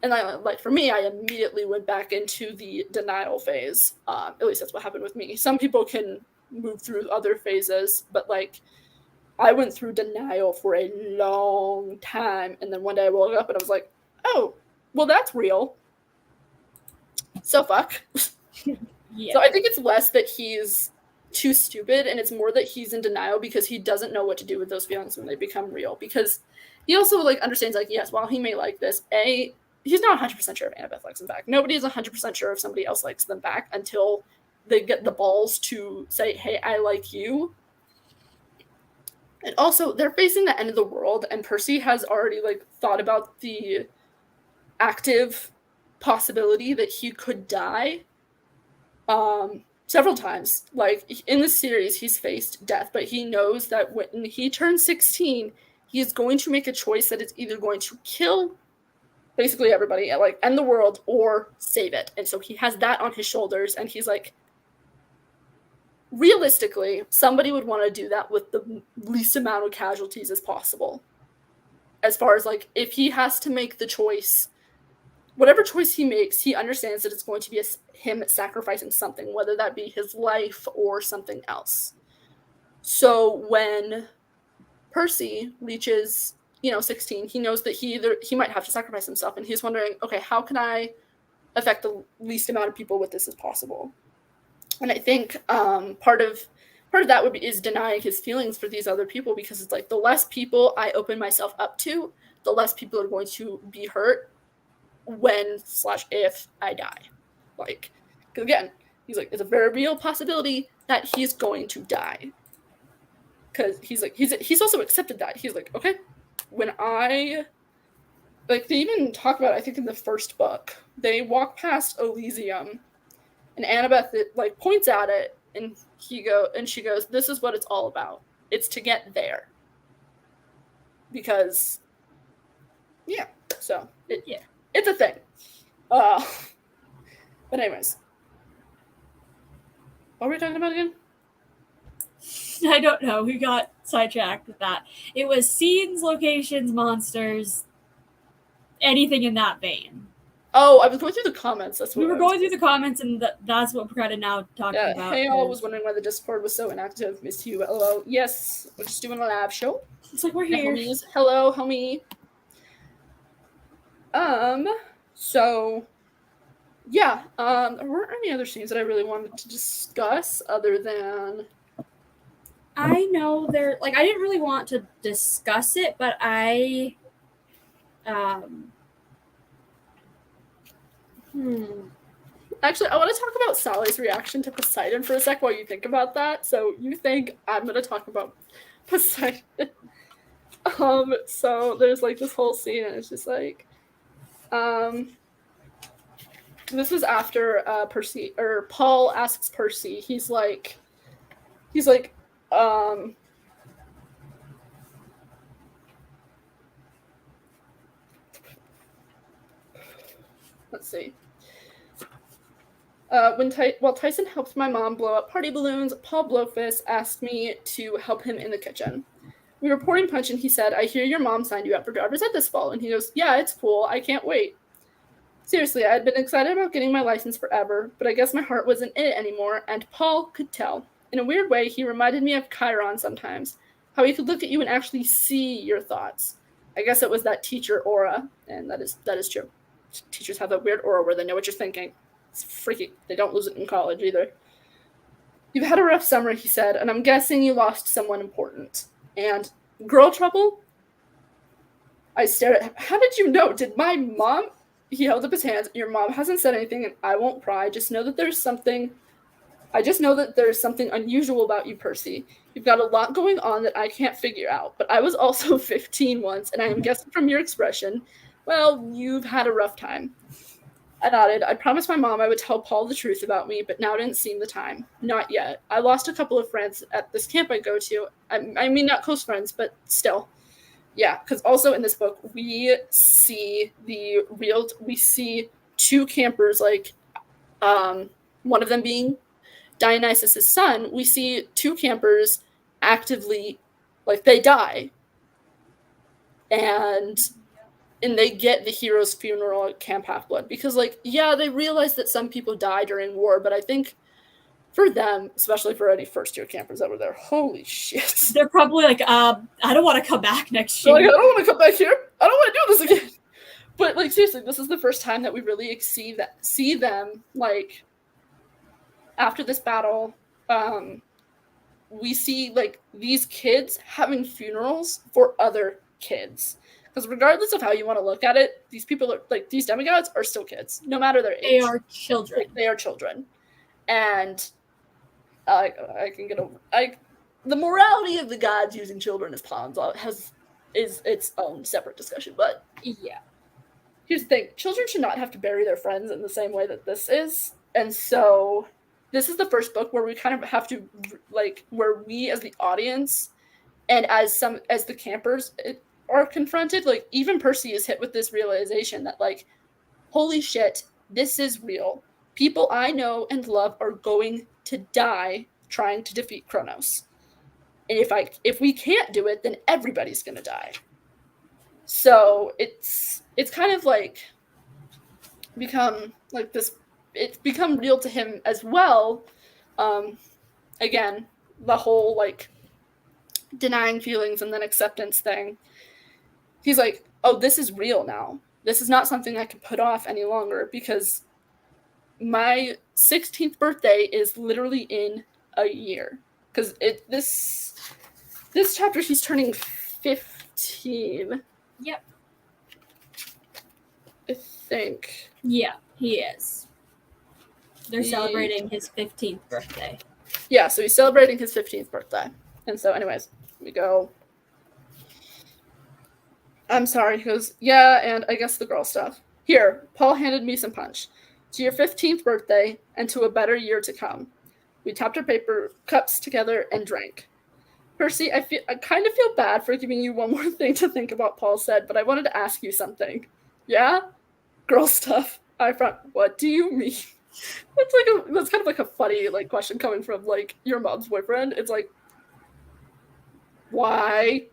And for me, I immediately went back into the denial phase. At least that's what happened with me. Some people can move through other phases, but like, I went through denial for a long time, and then one day I woke up and I was like, oh, well, that's real. So fuck. Yeah. So I think it's less that he's too stupid, and it's more that he's in denial because he doesn't know what to do with those feelings when they become real. Because he also like understands, like, yes, while he may like this, he's not 100% sure if Annabeth likes him back. Nobody is 100% sure if somebody else likes them back until they get the balls to say, hey, I like you. And also, they're facing the end of the world, and Percy has already like thought about the active possibility that he could die several times. Like, in the series, he's faced death, but he knows that when he turns 16, he is going to make a choice that is either going to kill basically everybody, like end the world, or save it. And so he has that on his shoulders, and he's like, realistically, somebody would want to do that with the least amount of casualties as possible. As far as like, if he has to make the choice, whatever choice he makes, he understands that it's going to be him sacrificing something, whether that be his life or something else. So when Percy reaches, 16, he knows that he might have to sacrifice himself, and he's wondering, okay, how can I affect the least amount of people with this as possible? And I think part of that is denying his feelings for these other people, because it's like, the less people I open myself up to, the less people are going to be hurt when/if I die. Like, because again, he's like, it's a very real possibility that he's going to die. Because he's like, he's also accepted that. He's like, okay, when they even talk about it, I think in the first book, they walk past Elysium, and Annabeth like points at it, and she goes, this is what it's all about. It's to get there. Because, yeah, so it's a thing. But anyways, what were we talking about again? I don't know. We got sidetracked with that. It was scenes, locations, monsters, anything in that vein. Oh, I was going through the comments. We were going through the comments, and that's what we're kind of now talking about. Hey, all was wondering why the Discord was so inactive. Missed you. Hello. Yes, we're just doing a live show. It's like we're here. Homies. Hello, homie. So, yeah. There weren't any other scenes that I really wanted to discuss other than. I know I didn't really want to discuss it, but Actually, I want to talk about Sally's reaction to Poseidon for a sec while you think about that. So you think I'm going to talk about Poseidon. So there's like this whole scene, and it's just like, this was after Percy, or Paul asks Percy, he's like, let's see. While Tyson helped my mom blow up party balloons, Paul Blowfist asked me to help him in the kitchen. We were pouring punch, and he said, "I hear your mom signed you up for driver's ed this fall." And he goes, "Yeah, it's cool. I can't wait." Seriously, I had been excited about getting my license forever, but I guess my heart wasn't in it anymore, and Paul could tell. In a weird way, he reminded me of Chiron sometimes, how he could look at you and actually see your thoughts. I guess it was that teacher aura, and that is true. Teachers have that weird aura where they know what you're thinking. It's freaky. They don't lose it in college either. "You've had a rough summer," he said, "and I'm guessing you lost someone important. And girl trouble?" I stared at him. "How did you know? Did my mom?" He held up his hands. "Your mom hasn't said anything, and I won't pry. I just know that there's something unusual about you, Percy. You've got a lot going on that I can't figure out. But I was also 15 once, and I am guessing from your expression, well, you've had a rough time." I nodded. I promised my mom I would tell Paul the truth about me, but now didn't seem the time. Not yet. I lost a couple of friends at this camp I go to. I mean, not close friends, but still. Yeah, because also in this book, we see two campers, like, one of them being Dionysus' son. We see two campers actively, like, they die. And they get the hero's funeral at Camp Half-Blood. Because, like, yeah, they realize that some people die during war, but I think for them, especially for any first-year campers that were there, holy shit. They're probably like, I don't want to come back next year. Like, I don't want to come back here. I don't want to do this again. But, like, seriously, this is the first time that we really see them, like, after this battle, we see, like, these kids having funerals for other kids. Because regardless of how you want to look at it, these people are, like, these demigods are still kids, no matter their age. They are children. Like, they are children. And I can get over... the morality of the gods using children as pawns is its own separate discussion. But yeah, here's the thing. Children should not have to bury their friends in the same way that this is. And so this is the first book where we kind of have to, like, where we as the audience and as the campers are confronted, like, even Percy is hit with this realization that, like, holy shit, this is real. People I know and love are going to die trying to defeat Kronos. And if we can't do it, then everybody's going to die. So it's kind of like become like this. It's become real to him as well. Again, the whole, like, denying feelings and then acceptance thing. He's like, oh, this is real now. This is not something I can put off any longer, because my 16th birthday is literally in a year. Because this chapter, he's turning 15. Yep. I think. Yeah, he is. They're celebrating his 15th birthday. Yeah, so he's celebrating his 15th birthday. And so, anyways, we go. I'm sorry. He goes, yeah, and I guess the girl stuff. Here, Paul handed me some punch. To your 15th birthday, and to a better year to come. We tapped our paper cups together and drank. Percy, I kind of feel bad for giving you one more thing to think about, Paul said, but I wanted to ask you something. Yeah? Girl stuff. What do you mean? That's kind of like a funny, like, question coming from, like, your mom's boyfriend. It's like, why?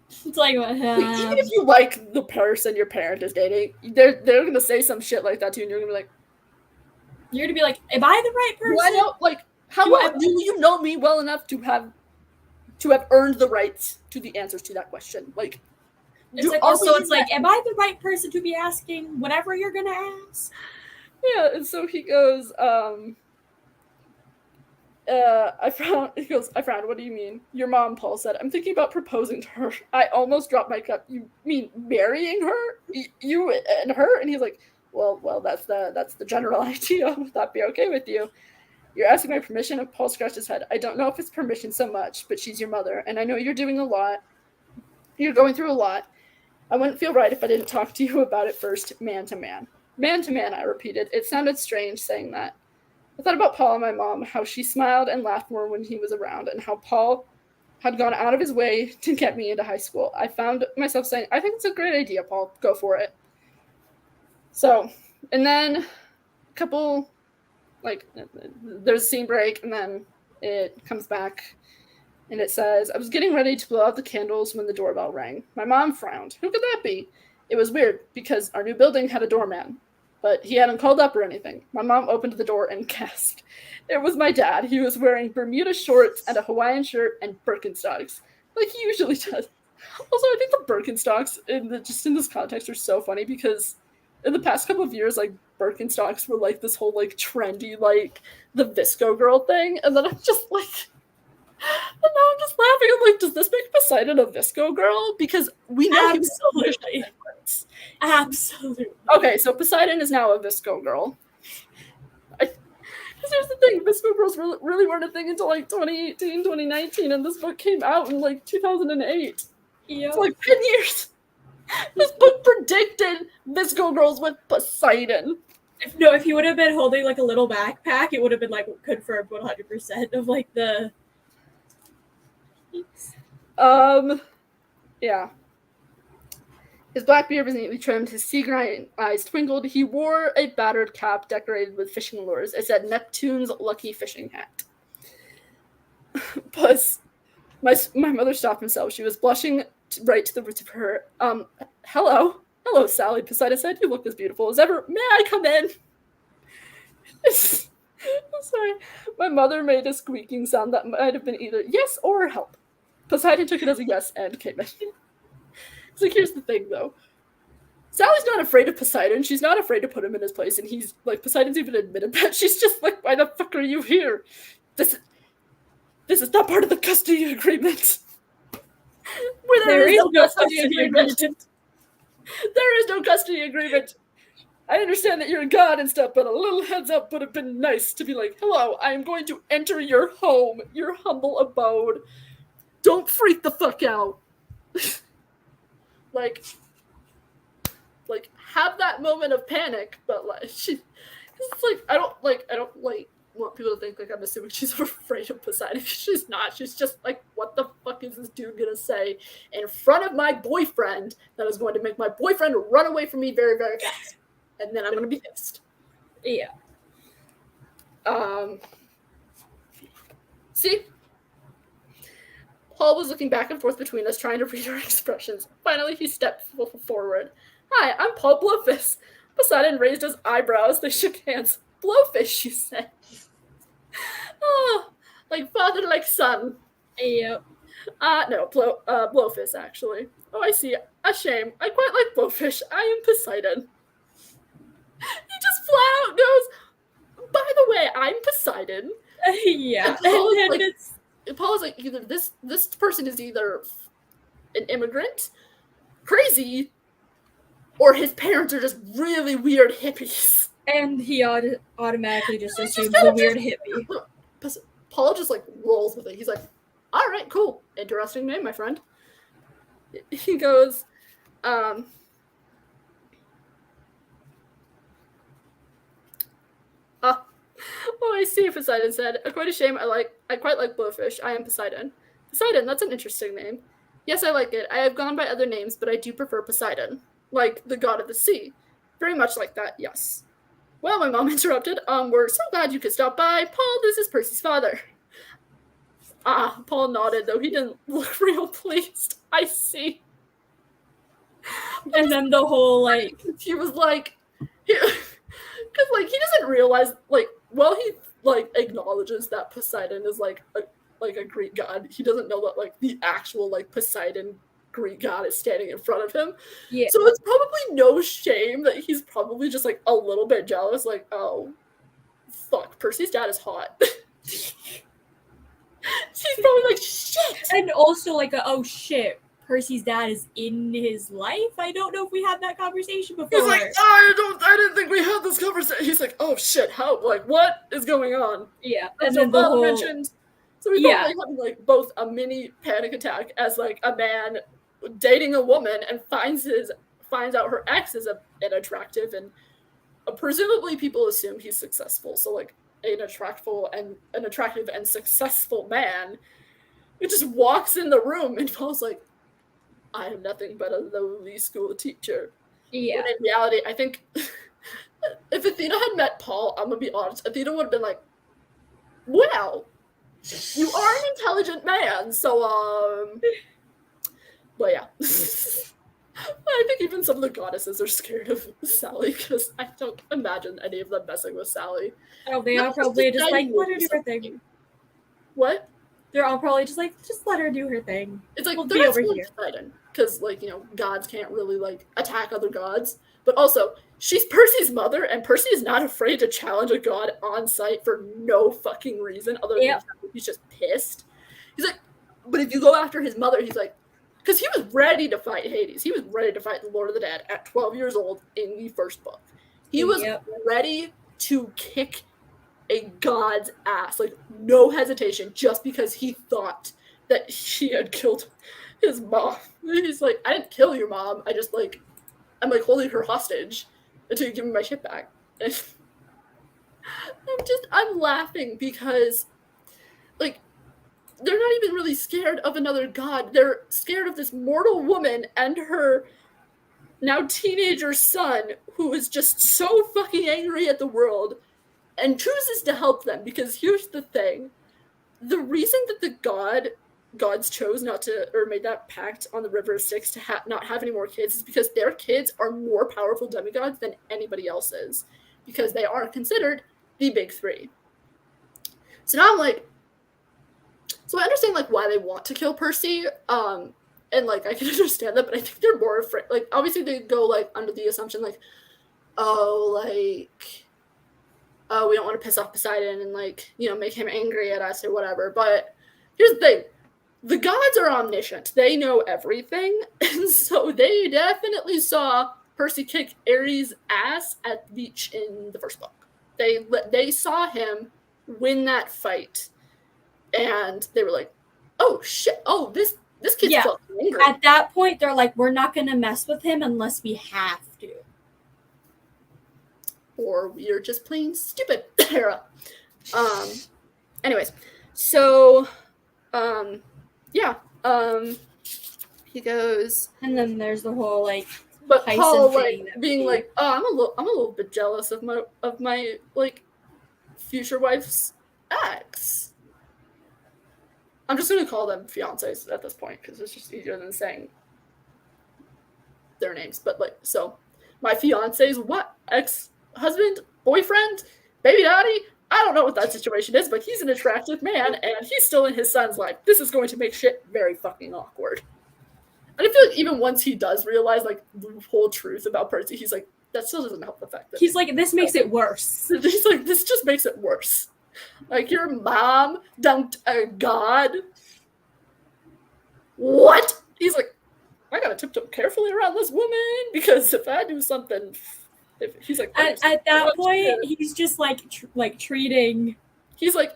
It's like, even if you like the person your parent is dating, they're gonna say some shit like that to you, and you're gonna be like, am I the right person? I know, like, how well do you know me well enough to have earned the rights to the answers to that question? Like, it's like, also, it's like, am I the right person to be asking whatever you're gonna ask? Yeah, and so he goes, I frowned. He goes, I frowned. What do you mean? Your mom, Paul said. I'm thinking about proposing to her. I almost dropped my cup. You mean marrying her? You and her? And he's like, well, that's the general idea. Would that be okay with you? You're asking my permission? And Paul scratched his head. I don't know if it's permission so much, but she's your mother, and I know you're doing a lot. You're going through a lot. I wouldn't feel right if I didn't talk to you about it first, man to man. Man to man, I repeated. It sounded strange saying that. I thought about Paul and my mom, how she smiled and laughed more when he was around, and how Paul had gone out of his way to get me into high school. I found myself saying, I think it's a great idea, Paul. Go for it. So, and then a couple like there's a scene break, and then it comes back, and it says, "I was getting ready to blow out the candles when the doorbell rang. My mom frowned. Who could that be? It was weird because our new building had a doorman, but he hadn't called up or anything. My mom opened the door and gasped. It was my dad. He was wearing Bermuda shorts and a Hawaiian shirt and Birkenstocks, like he usually does. Also, I think the Birkenstocks just in this context are so funny because in the past couple of years, like Birkenstocks were like this whole like trendy like the Visco girl thing, and then I'm just like, and now I'm just laughing. I'm like, does this make Poseidon a Visco girl? Because we know absolutely, absolutely. Okay, so Poseidon is now a Visco girl. Because here's the thing, Visco girls really weren't a thing until like 2018, 2019, and this book came out in like 2008. Yep. It's like 10 years. This book predicted Visco girls with Poseidon. If he would have been holding like a little backpack, it would have been like confirmed 100% of like the. Yeah. His black beard was neatly trimmed, his sea-green eyes twinkled. He wore a battered cap decorated with fishing lures. It said Neptune's lucky fishing hat. Plus, my mother stopped herself. She was blushing right to the roots of her. Hello, Sally. Poseidon said, "You look as beautiful as ever. May I come in?" I'm sorry. My mother made a squeaking sound that might have been either yes or help. Poseidon took it as a yes and came in. It's like, here's the thing, though. Sally's not afraid of Poseidon. She's not afraid to put him in his place, and he's like, Poseidon's even admitted that. She's just like, why the fuck are you here? This is not part of the custody agreement. There is no custody agreement. There is no custody agreement. I understand that you're a god and stuff, but a little heads up would have been nice to be like, hello, I am going to enter your home, your humble abode. Don't freak the fuck out. like have that moment of panic, but like it's like I don't want people to think like I'm assuming she's afraid of Poseidon. She's not. She's just like, what the fuck is this dude gonna say in front of my boyfriend that is going to make my boyfriend run away from me very, very fast, and then I'm gonna be pissed. Yeah. See? Paul was looking back and forth between us, trying to read her expressions. Finally, he stepped forward. Hi, I'm Paul Blowfish. Poseidon raised his eyebrows. They shook hands. Blowfish, you said. Oh, like father, like son. Yep. No, Blowfish, actually. Oh, I see. A shame. I quite like Blowfish. I am Poseidon. He just flat out goes, by the way, I'm Poseidon. Yeah. Paul's like, either this person is either an immigrant, crazy, or his parents are just really weird hippies. And he automatically just assumes the weird hippie. Paul just like rolls with it. He's like, all right, cool. Interesting name, my friend. He goes, oh, I see, Poseidon said. Quite a shame. I quite like Blowfish. I am Poseidon. Poseidon, that's an interesting name. Yes, I like it. I have gone by other names, but I do prefer Poseidon. Like the god of the sea. Very much like that, yes. Well, my mom interrupted. We're so glad you could stop by. Paul, this is Percy's father. Paul nodded, though he didn't look real pleased. I see. And then the whole, like... He was like... Because, like, he doesn't realize, like, while he, like, acknowledges that Poseidon is, like a Greek god, he doesn't know that, like, the actual, like, Poseidon Greek god is standing in front of him. Yeah. So it's probably no shame that he's probably just, like, a little bit jealous, like, oh, fuck, Percy's dad is hot. She's probably like, shit! And also, like, oh, shit, Percy's dad is in his life? I don't know if we had that conversation before. He's like, I didn't think we had this conversation. He's like, oh, shit, how, like, what is going on? Yeah. And so Bob mentioned, so he's probably having, like, both a mini panic attack as, like, a man dating a woman and finds out her ex is an attractive and presumably people assume he's successful. So, like, an attractive and successful man who just walks in the room and Paul's like, I am nothing but a lowly school teacher. Yeah. But in reality, I think if Athena had met Paul, I'm gonna be honest, Athena would have been like, well, you are an intelligent man, so but yeah. I think even some of the goddesses are scared of Sally because I don't imagine any of them messing with Sally. Oh, they are probably just like, let her do her thing. What? They're all probably just like, just let her do her thing. It's like, we'll they're be not over supposed here. to fight him because, like, gods can't really, like, attack other gods. But also, she's Percy's mother, and Percy is not afraid to challenge a god on site for no fucking reason other than the fact that he's just pissed. He's like, but if you go after his mother, he's like, because he was ready to fight Hades. He was ready to fight the Lord of the Dead at 12 years old in the first book. He was ready to kick a god's ass, like, no hesitation, just because he thought that she had killed his mom. He's like, I didn't kill your mom. I just, like, I'm, like, holding her hostage until you give me my shit back. And I'm laughing because, like, they're not even really scared of another god. They're scared of this mortal woman and her now teenager son, who is just so fucking angry at the world and chooses to help them. Because here's the thing. The reason that the gods chose not to, or made that pact on the River of Styx to not have any more kids, is because their kids are more powerful demigods than anybody else's, because they are considered the big three. So now I'm like, so I understand, like, why they want to kill Percy, and, like, I can understand that, but I think they're more afraid, like, obviously they go, like, under the assumption, like, oh, like, oh, we don't want to piss off Poseidon and, like, make him angry at us or whatever. But here's the thing. The gods are omniscient. They know everything. And so they definitely saw Percy kick Ares' ass at the beach in the first book. They saw him win that fight. And they were like, oh, shit. Oh, this kid's fucking angry. At that point, they're like, we're not going to mess with him unless we have to. Or we are just plain stupid. Anyways, so yeah, he goes, and then there's the whole, like, but Paul, like, being like, oh, I'm a little bit jealous of my like future wife's ex. I'm just gonna call them fiancés at this point because it's just easier than saying their names. But, like, so my fiance's what? Ex-husband, boyfriend, baby daddy? I don't know what that situation is, but he's an attractive man, and he's still in his son's life. This is going to make shit very fucking awkward. And I feel like even once he does realize, like, the whole truth about Percy, he's like, that still doesn't help the fact that... He's like, this makes it worse. He's like, this just makes it worse. Like, your mom dumped a god? What? He's like, I gotta tiptoe carefully around this woman, because if I do something... He's like, at that point, he's just like treating. He's like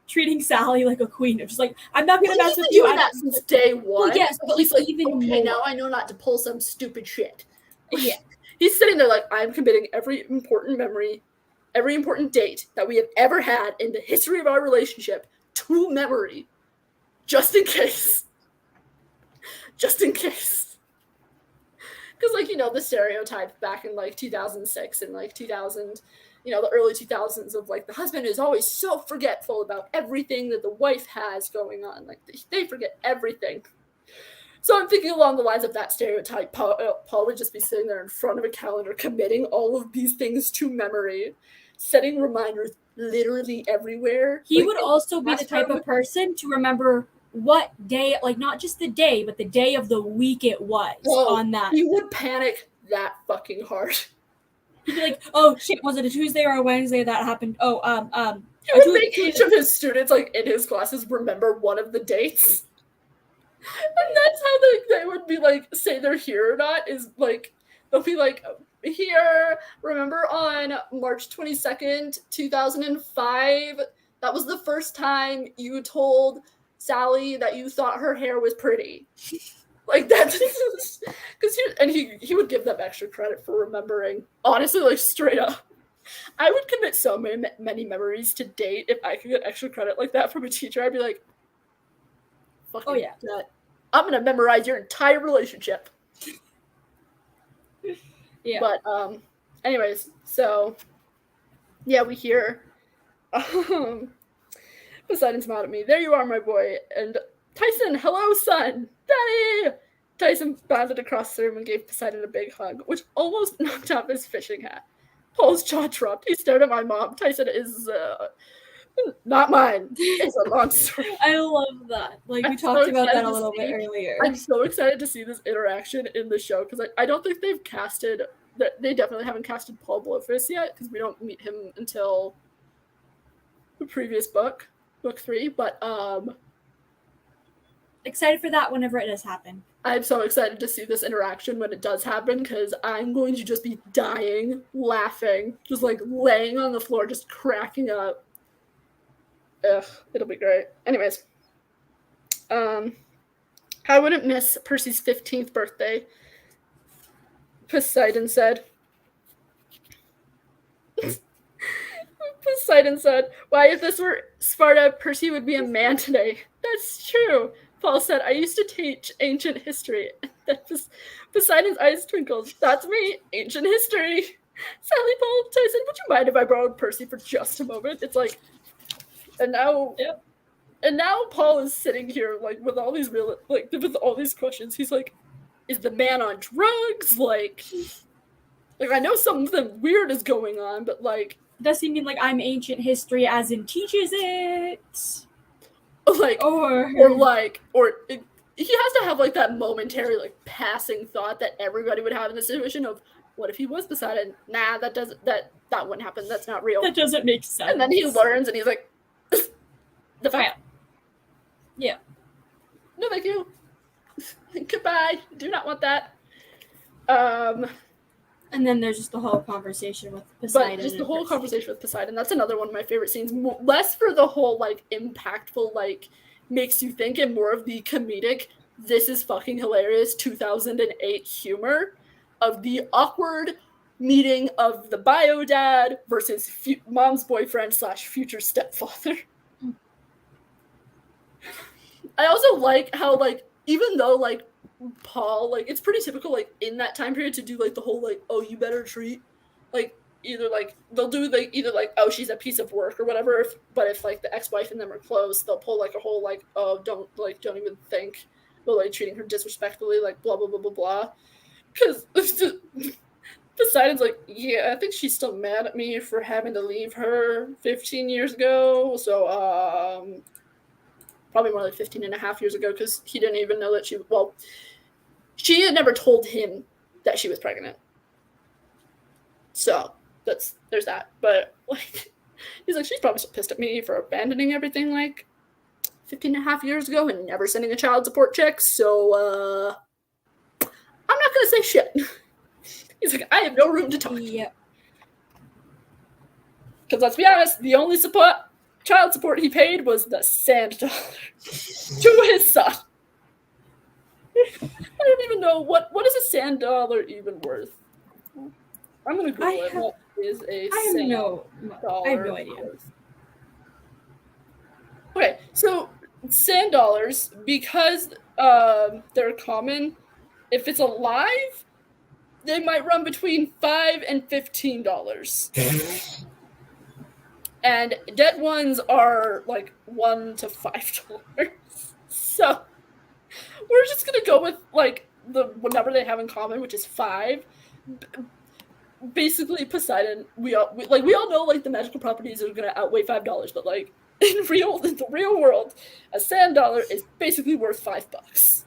treating Sally like a queen. Just like, I'm not gonna mess with you. He's been doing that since day one. Well, yes, but he's like, even okay, more. now I know not to pull some stupid shit. Yeah, he's sitting there like, I'm committing every important memory, every important date that we have ever had in the history of our relationship to memory, just in case. Just in case. Because, like, the stereotype back in, like, 2006 and, like, 2000, the early 2000s of, like, the husband is always so forgetful about everything that the wife has going on. Like, they forget everything. So I'm thinking along the lines of that stereotype. Paul would just be sitting there in front of a calendar committing all of these things to memory, setting reminders literally everywhere. He would also be the type of person to remember what day, like, not just the day, but the day of the week it was on that. He would panic that fucking hard. He'd be like, oh shit, was it a Tuesday or a Wednesday that happened? Oh, he would make each of his students, like, in his classes remember one of the dates. And that's how they would be like, say they're here or not, is like, they'll be like, here, remember on March 22nd, 2005, that was the first time you told Sally that you thought her hair was pretty. Like, that's because he would give them extra credit for remembering. Honestly, like, straight up, I would commit so many memories to date if I could get extra credit like that from a teacher. I'd be like, oh yeah, I'm gonna memorize your entire relationship. Yeah. But Anyways, so yeah, we hear Poseidon's mad at me. There you are, my boy. And Tyson, hello, son. Daddy! Tyson bounded across the room and gave Poseidon a big hug, which almost knocked off his fishing hat. Paul's jaw dropped. He stared at my mom. Tyson is not mine. It's a long story. I love that. Like, we talked about that a little bit earlier. I'm so excited to see this interaction in the show because I don't think they've casted. They definitely haven't casted Paul Blowfist yet because we don't meet him until the previous book 3. But excited for that whenever it does happen. I'm so excited to see this interaction when it does happen because I'm going to just be dying, laughing, just like laying on the floor, just cracking up. Ugh, it'll be great. Anyways, I wouldn't miss Percy's 15th birthday, Poseidon said. Poseidon said, why, if this were Sparta, Percy would be a man today. That's true. Paul said, I used to teach ancient history. Poseidon's eyes twinkled. That's me, ancient history. Sally, Paul, Tyson, would you mind if I borrowed Percy for just a moment? It's like, and now Paul is sitting here, like, with all these with all these questions. He's like, is the man on drugs? Like, I know something weird is going on, but, like... Does he mean, like, I'm ancient history as in teaches it? Like, or he has to have, like, that momentary, like, passing thought that everybody would have in the situation of, what if he was Poseidon? Nah, that wouldn't happen. That's not real. That doesn't make sense. And then he learns, and he's like, the fact. Yeah. No, thank you. Goodbye. Do not want that. And then there's just the whole conversation with Poseidon. But just the whole conversation with Poseidon. That's another one of my favorite scenes. Less for the whole, like, impactful, like, makes you think, and more of the comedic, this is fucking hilarious 2008 humor of the awkward meeting of the bio dad versus mom's boyfriend / future stepfather. I also like how, like, even though, like, Paul, like, it's pretty typical, like, in that time period to do, like, the whole, like, oh, you better treat, like, either, like, they'll do, like, either, like, oh, she's a piece of work or whatever, but if, like, the ex-wife and them are close, they'll pull, like, a whole, like, oh, don't even think, but, like, treating her disrespectfully, like, blah, blah, blah, blah, blah, because Poseidon's like, yeah, I think she's still mad at me for having to leave her 15 years ago, so, probably more like 15 and a half years ago, because he didn't even know that she had never told him that she was pregnant. So, there's that. But, like, he's like, she's probably still pissed at me for abandoning everything, like, 15 and a half years ago and never sending a child support check, so, I'm not gonna say shit. He's like, I have no room to talk. Yep. Because let's be honest, the only child support he paid was the sand dollar to his son. I don't even know what is a sand dollar even worth. I'm gonna Google it. What is a sand dollar? I have no idea. Worth? Okay, so sand dollars, because they're common, if it's alive, they might run between $5 and $15. And dead ones are like $1 to $5. So we're just gonna go with like the number they have in common, which is 5. Basically, Poseidon. We all know like the magical properties are gonna outweigh $5, but like in the real world, a sand dollar is basically worth $5.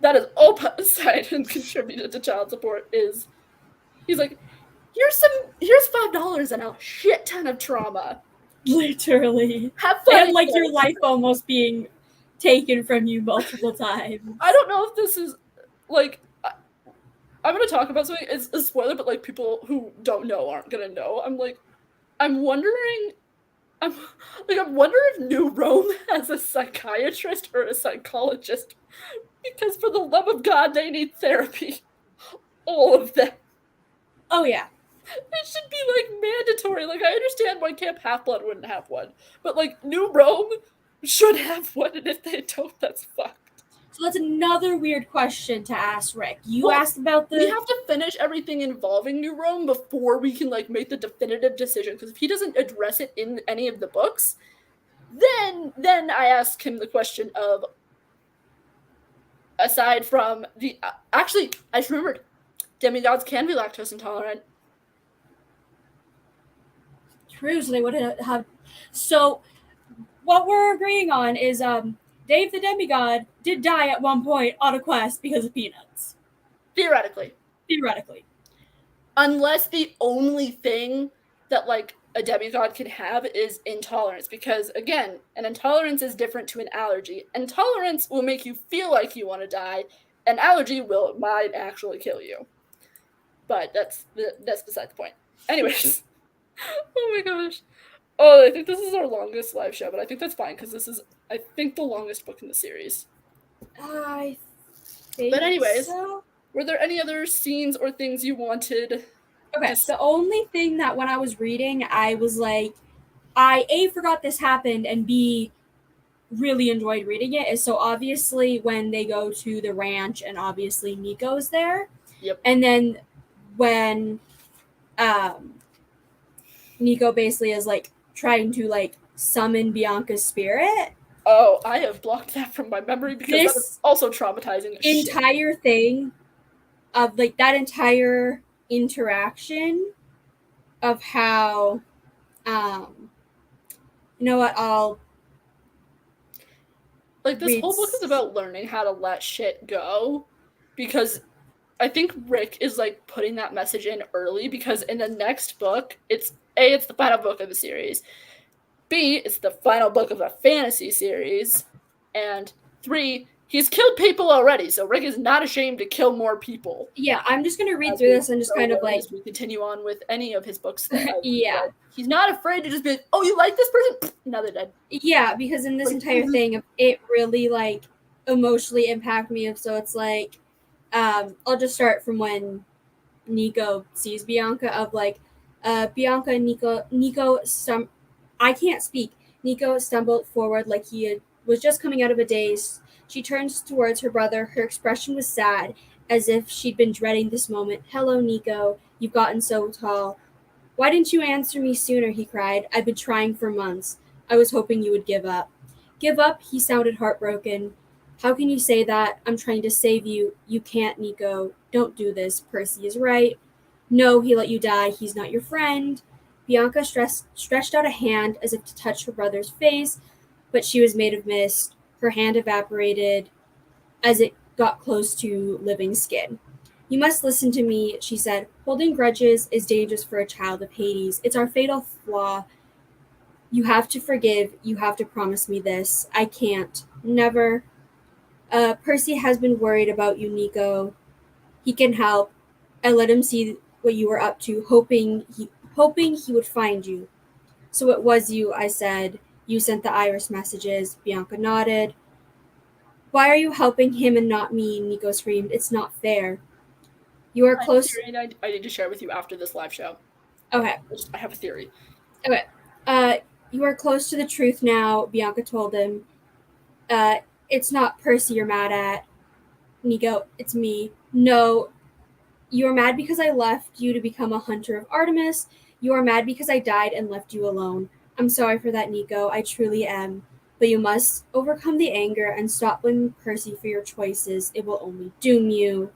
That is all Poseidon contributed to child support. He's like, here's $5 and a shit ton of trauma. Literally. Have fun. And like your life almost being taken from you multiple times. I don't know if this is like I'm gonna talk about something. It's a spoiler, but like people who don't know aren't gonna know. I'm wondering if New Rome has a psychiatrist or a psychologist, because for the love of God, they need therapy. All of them. Oh yeah. It should be like mandatory. Like, I understand why Camp Half-Blood wouldn't have one, but like New Rome should have one, and if they don't, that's fucked. So that's another weird question to ask Rick. You asked about We have to finish everything involving New Rome before we can like make the definitive decision. Because if he doesn't address it in any of the books, then I ask him the question of, aside from the actually, I just remembered, demigods can be lactose intolerant. True, so they would have. So what we're agreeing on is Dave the Demigod did die at one point on a quest because of peanuts. Theoretically. Theoretically. Unless the only thing that like a demigod can have is intolerance, because again, an intolerance is different to an allergy. Intolerance will make you feel like you want to die. An allergy might actually kill you. But that's beside the point. Anyways. Oh my gosh. Oh, I think this is our longest live show, but I think that's fine because this is, I think, the longest book in the series. I think But anyways, so. Were there any other scenes or things you wanted? Okay, the only thing that when I was reading, I was like, I A, forgot this happened, and B, really enjoyed reading it is so obviously when they go to the ranch and obviously Nico's there. Yep. And then when Nico basically is like trying to like summon Bianca's spirit. Oh, I have blocked that from my memory because that was also traumatizing. Entire thing of like that entire interaction of how you know what, I'll like this whole book is about learning how to let shit go, because I think Rick is like putting that message in early, because in the next book, it's the final book of the series. B, it's the final book of a fantasy series. And 3, he's killed people already, so Rick is not ashamed to kill more people. Yeah, I'm just going to read through this and just kind of like... As we continue on with any of his books. Yeah. He's not afraid to just be like, oh, you like this person? Now they're dead. Yeah, because in this entire thing, it really like emotionally impacted me. So it's like, I'll just start from when Nico sees Bianca of like, Bianca and Nico, I can't speak. Nico stumbled forward like he was just coming out of a daze. She turns towards her brother. Her expression was sad, as if she'd been dreading this moment. Hello, Nico. You've gotten so tall. Why didn't you answer me sooner? He cried. I've been trying for months. I was hoping you would give up. Give up? He sounded heartbroken. How can you say that? I'm trying to save you. You can't, Nico. Don't do this. Percy is right. No, he let you die. He's not your friend. Bianca stretched out a hand as if to touch her brother's face, but she was made of mist. Her hand evaporated as it got close to living skin. You must listen to me, she said. Holding grudges is dangerous for a child of Hades. It's our fatal flaw. You have to forgive. You have to promise me this. I can't. Never. Percy has been worried about you, Nico. He can help. I let him see what you were up to, hoping he would find you. So it was you, I said. You sent the iris messages. Bianca nodded. Why are you helping him and not me? Nico screamed. It's not fair. You are close. I need to share with you after this live show. Okay. I have a theory. Okay. You are close to the truth now, Bianca told him. It's not Percy you're mad at. Nico, it's me. No, you are mad because I left you to become a hunter of Artemis. You are mad because I died and left you alone. I'm sorry for that, Nico. I truly am. But you must overcome the anger and stop blaming Percy for your choices. It will only doom you.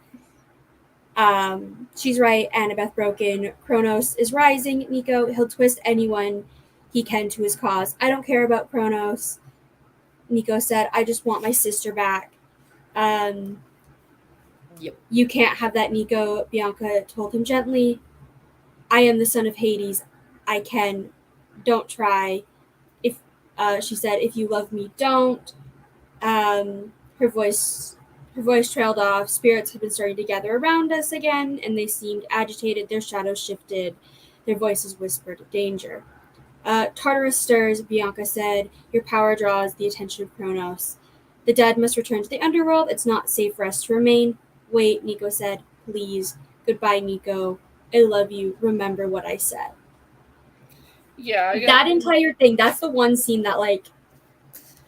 She's right. Annabeth broken. Kronos is rising. Nico, he'll twist anyone he can to his cause. I don't care about Kronos. Nico said, I just want my sister back. Yep. You can't have that, Nico, Bianca told him gently. I am the son of Hades. I can. Don't try. If she said, if you love me, don't. Her voice trailed off. Spirits had been starting to gather around us again, and they seemed agitated. Their shadows shifted. Their voices whispered danger. Tartarus stirs, Bianca said. Your power draws the attention of Kronos. The dead must return to the underworld. It's not safe for us to remain. Wait, Nico said. Please. Goodbye, Nico. I love you. Remember what I said. Yeah. That entire thing, that's the one scene that, like...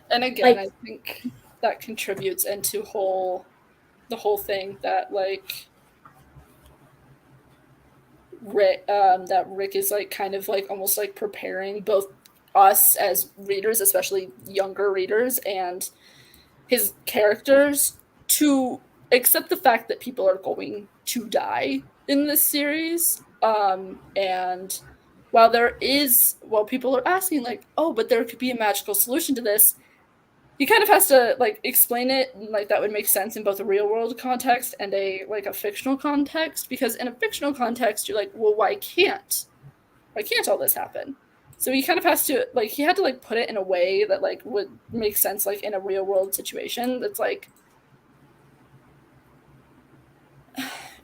And again, I think that contributes into the whole thing that like Rick is like kind of like almost like preparing both us as readers, especially younger readers, and his characters to accept the fact that people are going to die in this series. And while people are asking like, oh, but there could be a magical solution to this, he kind of has to like explain it like that would make sense in both a real world context and a fictional context, because in a fictional context you're like, well, why can't all this happen? So he kind of has to like, he had to like put it in a way that like would make sense like in a real world situation that's like,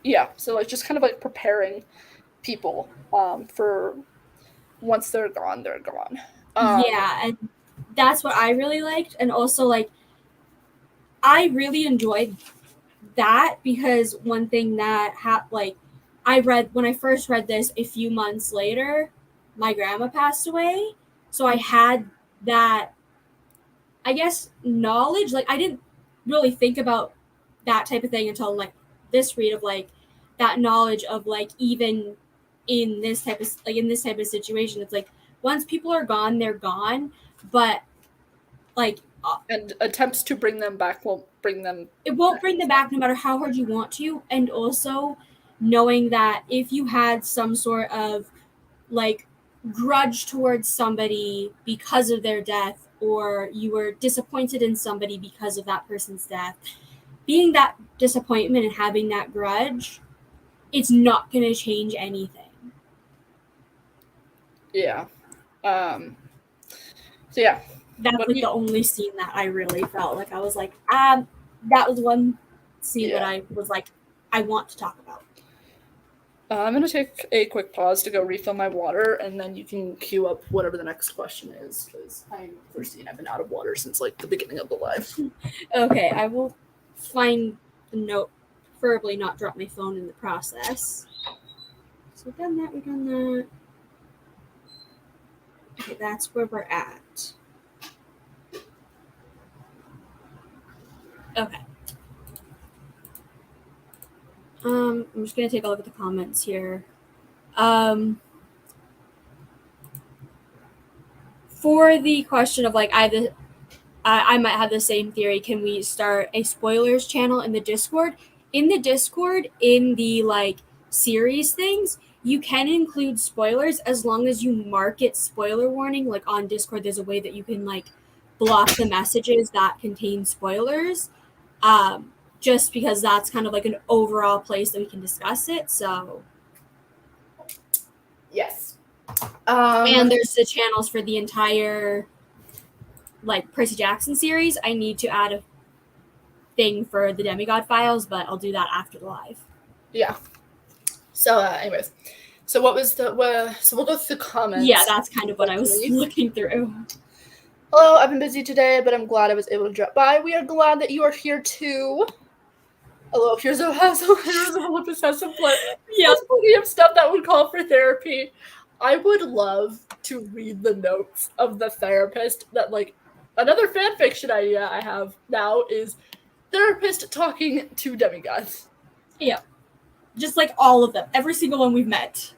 yeah, so like just kind of like preparing people for once they're gone, they're gone. Yeah, and that's what I really liked. And also like I really enjoyed that, because one thing that like I read when I first read this a few months later, my grandma passed away. So I had that, I guess, knowledge. Like I didn't really think about that type of thing until like this read of like that knowledge of like even in this type of situation, it's like once people are gone, they're gone. But like and attempts to bring them back won't bring them back no matter how hard you want to. And also knowing that if you had some sort of like grudge towards somebody because of their death, or you were disappointed in somebody because of that person's death, being that disappointment and having that grudge, it's not going to change anything. Yeah. So yeah, that's like the only scene that I really felt like I was like, that was one scene that I was like, I want to talk about. I'm going to take a quick pause to go refill my water, and then you can queue up whatever the next question is, because I'm thirsty and I've been out of water since like the beginning of the live. Okay, I will find the note, preferably not drop my phone in the process. So we've done that. Okay, that's where we're at. Okay. I'm just gonna take a look at the comments here. For the question of like I might have the same theory. Can we start a spoilers channel in the Discord? In the like series things, you can include spoilers as long as you mark it spoiler warning. Like on Discord, there's a way that you can like block the messages that contain spoilers. Just because that's kind of like an overall place that we can discuss it. So yes. And there's the channels for the entire like Percy Jackson series. I need to add a thing for the Demigod files, but I'll do that after the live. Yeah. So anyways, so what was the so we'll go through the comments. Yeah, that's kind of what I was looking through. Hello, I've been busy today, but I'm glad I was able to drop by. We are glad that you are here too. Hello, here's a possessive blood. Yeah, plenty of stuff that would call for therapy. I would love to read the notes of the therapist. That like another fan fiction idea I have now is therapist talking to demigods. Yeah, just like all of them, every single one we've met.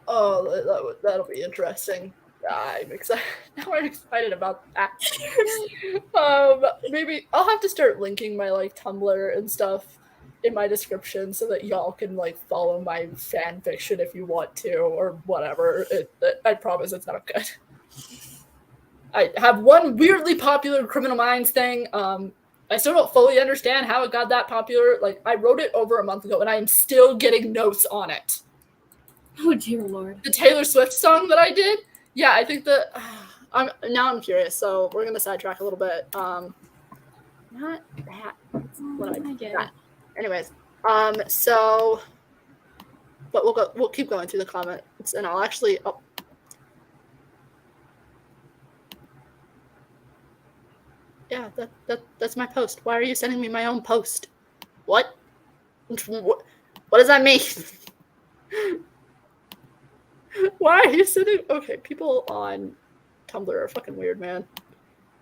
Oh, that'll be interesting. I'm excited. Now I'm excited about that. Maybe I'll have to start linking my like Tumblr and stuff in my description so that y'all can like follow my fan fiction if you want to, or whatever. I promise it's not good. I have one weirdly popular Criminal Minds thing. I still don't fully understand how it got that popular. Like I wrote it over a month ago and I am still getting notes on it. Oh dear Lord. The Taylor Swift song that I did. Yeah, I think that I'm curious, so we're gonna sidetrack a little bit. Not that. That's what I get. Anyways, so, but we'll keep going through the comments, and I'll actually. Oh. Yeah, that's my post. Why are you sending me my own post? What? What does that mean? Why are you sitting? Okay, people on Tumblr are fucking weird, man.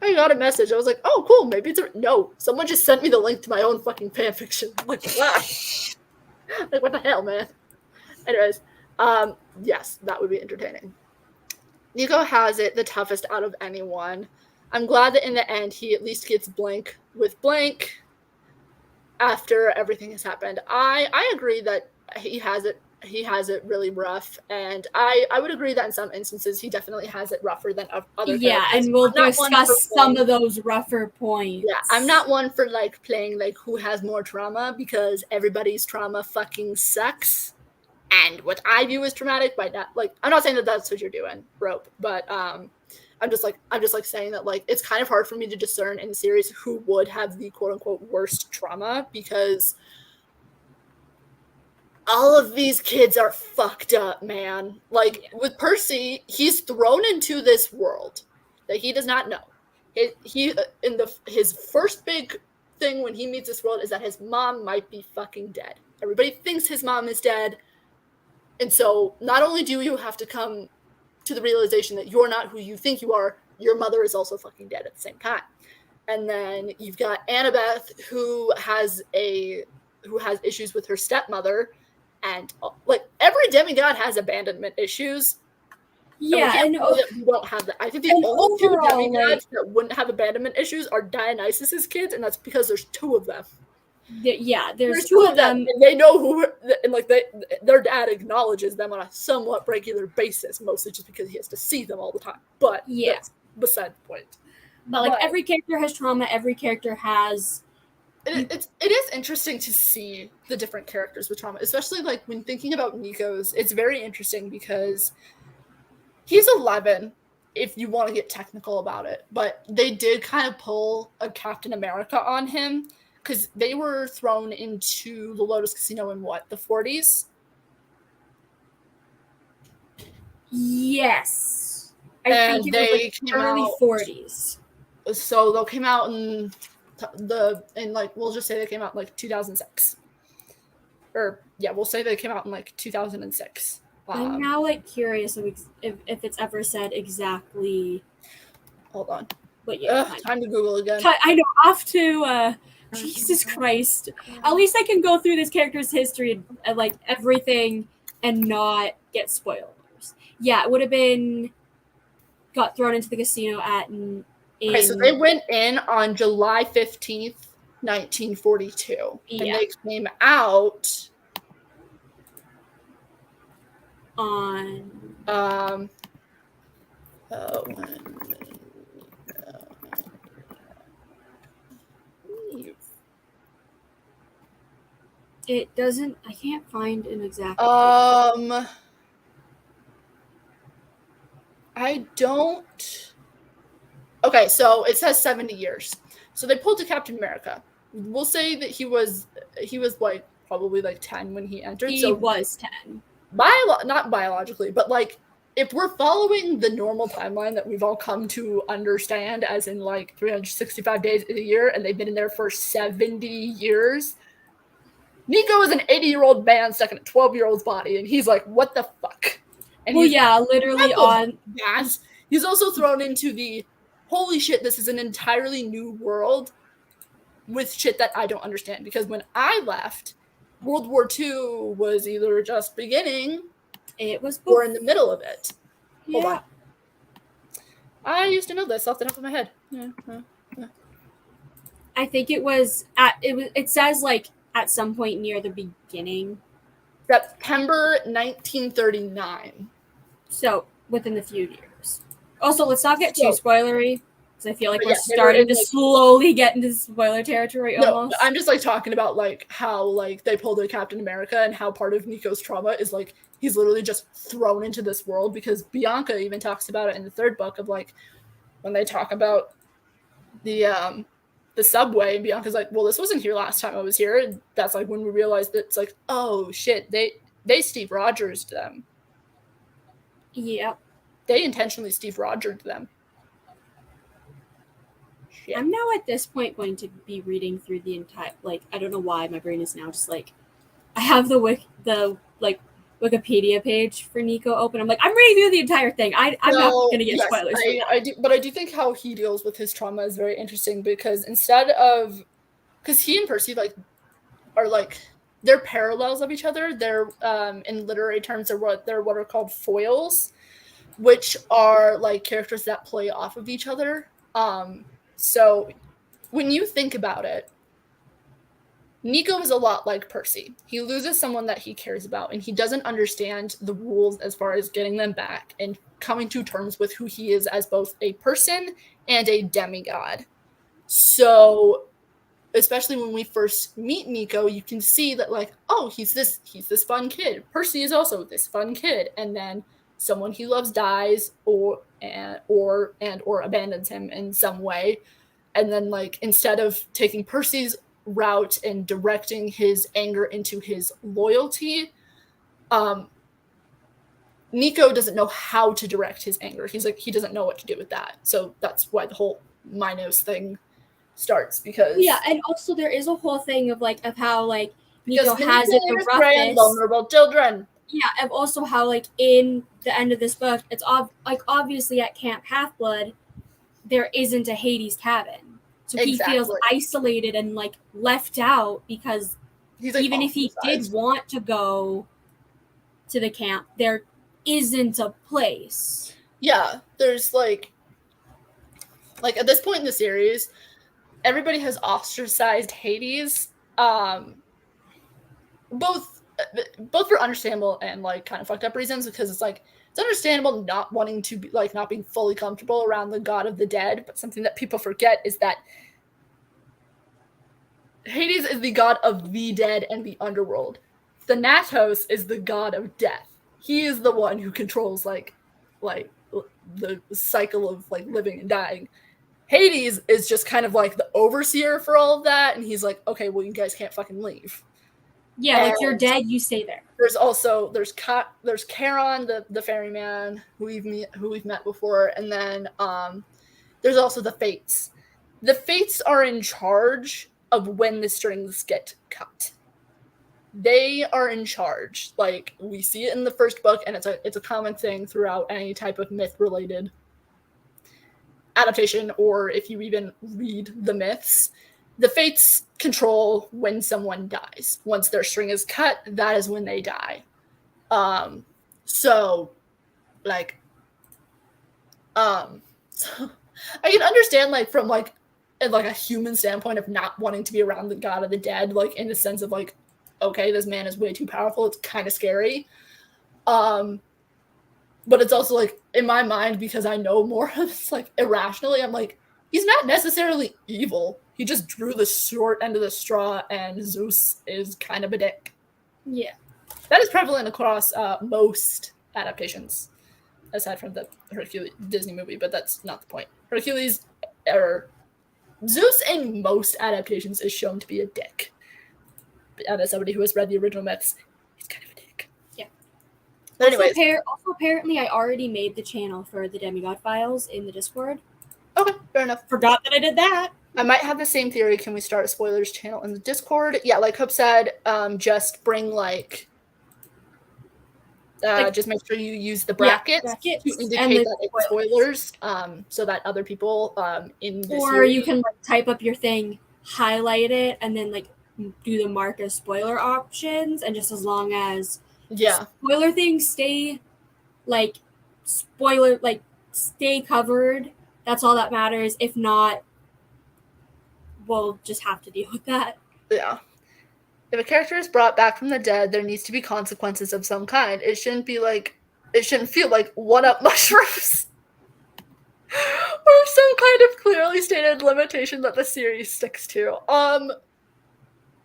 I got a message. I was like, oh, cool. Maybe it's no. Someone just sent me the link to my own fucking fanfiction. I'm like, why? Like, what the hell, man? Anyways, yes, that would be entertaining. Nico has it the toughest out of anyone. I'm glad that in the end he at least gets blank with blank after everything has happened. I agree that he has it really rough, and I would agree that in some instances he definitely has it rougher than other characters. And we'll discuss some of those rougher points. Yeah, I'm not one for like playing like who has more trauma, because everybody's trauma fucking sucks. And what I view as traumatic by not like, I'm not saying that that's what you're doing, Rope, but I'm just like saying that like it's kind of hard for me to discern in the series who would have the quote unquote worst trauma, because all of these kids are fucked up, man. Like with Percy, he's thrown into this world that he does not know. His first big thing when he meets this world is that his mom might be fucking dead. Everybody thinks his mom is dead. And so not only do you have to come to the realization that you're not who you think you are, your mother is also fucking dead at the same time. And then you've got Annabeth, who has issues with her stepmother, and like every demigod has abandonment issues. Yeah, and we don't have that. I think the only two demigods that wouldn't have abandonment issues are Dionysus's kids, and that's because there's two of them. There's two of them. And they know who, and like their dad acknowledges them on a somewhat regular basis, mostly just because he has to see them all the time. But yeah, that's beside the point. But like every character has trauma. Every character has. It is interesting to see the different characters with trauma, especially like when thinking about Nico's. It's very interesting because he's 11, if you want to get technical about it, but they did kind of pull a Captain America on him, because they were thrown into the Lotus Casino in what, the 40s? Yes. I think it was like early 40s. So they came out in we'll just say they came out in like 2006. Or yeah, we'll say they came out in like 2006. I'm now like curious if it's ever said exactly. Hold on. But yeah, time to Google again. I know, off to Jesus Christ. At least I can go through this character's history and like everything and not get spoilers. Yeah, it would have been got thrown into the casino okay, so they went in on July 15th, 1942. Yeah. And they came out on it doesn't, I can't find an exact I don't. Okay, so it says 70 years. So they pulled to Captain America. We'll say that he was like probably like 10 when he entered. He was 10. Not biologically, but like if we're following the normal timeline that we've all come to understand, as in like 365 days a year, and they've been in there for 70 years. Nico is an 80-year-old man stuck in a 12-year-old's body, and he's like, what the fuck? And literally on gas. He's also thrown into the holy shit, this is an entirely new world with shit that I don't understand. Because when I left, World War II was either just beginning, or in the middle of it. Yeah. Hold on. I used to know this off the top of my head. Yeah. I think it says like at some point near the beginning. September 1939. So within a few years. Also, let's not get too spoilery, because I feel like we're starting to slowly get into spoiler territory almost. No, I'm just like talking about like how like they pulled a Captain America, and how part of Nico's trauma is like he's literally just thrown into this world, because Bianca even talks about it in the third book of like when they talk about the subway, and Bianca's like, well, this wasn't here last time I was here, and that's like when we realized that it's like, oh shit, they Steve Rogers them. Yep. They intentionally Steve Rogers them. Shit. I'm now at this point going to be reading through the entire, like, I don't know why my brain is now just like, I have the Wikipedia page for Nico open. I'm like, I'm reading through the entire thing. I'm not going to get spoilers. I do think how he deals with his trauma is very interesting because because he and Percy are they're parallels of each other. They're in literary terms they're what are called foils, which are like characters that play off of each other. So when you think about it, Nico is a lot like Percy. He loses someone that he cares about, and he doesn't understand the rules as far as getting them back and coming to terms with who he is as both a person and a demigod. So, especially when we first meet Nico, you can see that he's this fun kid. Percy is also this fun kid, and then someone he loves dies or abandons him in some way, and then instead of taking Percy's route and directing his anger into his loyalty, Nico doesn't know how to direct his anger. He doesn't know what to do with that. So that's why the whole Minos thing starts, because and also there is a whole thing of how Nico has it the roughest, vulnerable children. Yeah, and also how in the end of this book, it's obviously at Camp Half-Blood, there isn't a Hades cabin. So he feels isolated and left out because even if he did want to go to the camp, there isn't a place. Yeah, there's at this point in the series, everybody has ostracized Hades, both for understandable and kind of fucked up reasons, because it's understandable not wanting to be not being fully comfortable around the god of the dead, but something that people forget is that Hades is the god of the dead and the underworld. Thanatos is the god of death. He is the one who controls the cycle of living and dying. Hades is just kind of the overseer for all of that, and he's okay, well, you guys can't fucking leave. Yeah, you're dead, you stay there. There's Charon, the ferryman who we've met before, and then there's also the Fates. The Fates are in charge of when the strings get cut. They are in charge. We see it in the first book, and it's a common thing throughout any type of myth-related adaptation, or if you even read the myths. The Fates control when someone dies. Once their string is cut, that is when they die. So I can understand from a human standpoint of not wanting to be around the god of the dead, in the sense of okay, this man is way too powerful, it's kind of scary. But it's also in my mind, because I know more of this irrationally, I'm he's not necessarily evil. He just drew the short end of the straw, and Zeus is kind of a dick. Yeah. That is prevalent across most adaptations, aside from the Hercules Disney movie, but that's not the point. Zeus in most adaptations is shown to be a dick. And as somebody who has read the original myths, he's kind of a dick. Yeah. But anyways. Also, apparently, I already made the channel for the Demigod files in the Discord. Okay, fair enough. Forgot that I did that. I might have the same theory. Can we start a spoilers channel in the Discord? Yeah, like Hope said, just bring just make sure you use the brackets to indicate that it's spoilers, so that other people in the series, you can type up your thing, highlight it, and then do the mark as spoiler options, and just as long as spoiler things stay stay covered, that's all that matters. If not, we'll just have to deal with that. Yeah. If a character is brought back from the dead, there needs to be consequences of some kind. It shouldn't be it shouldn't feel like one-up mushrooms. Or some kind of clearly stated limitation that the series sticks to.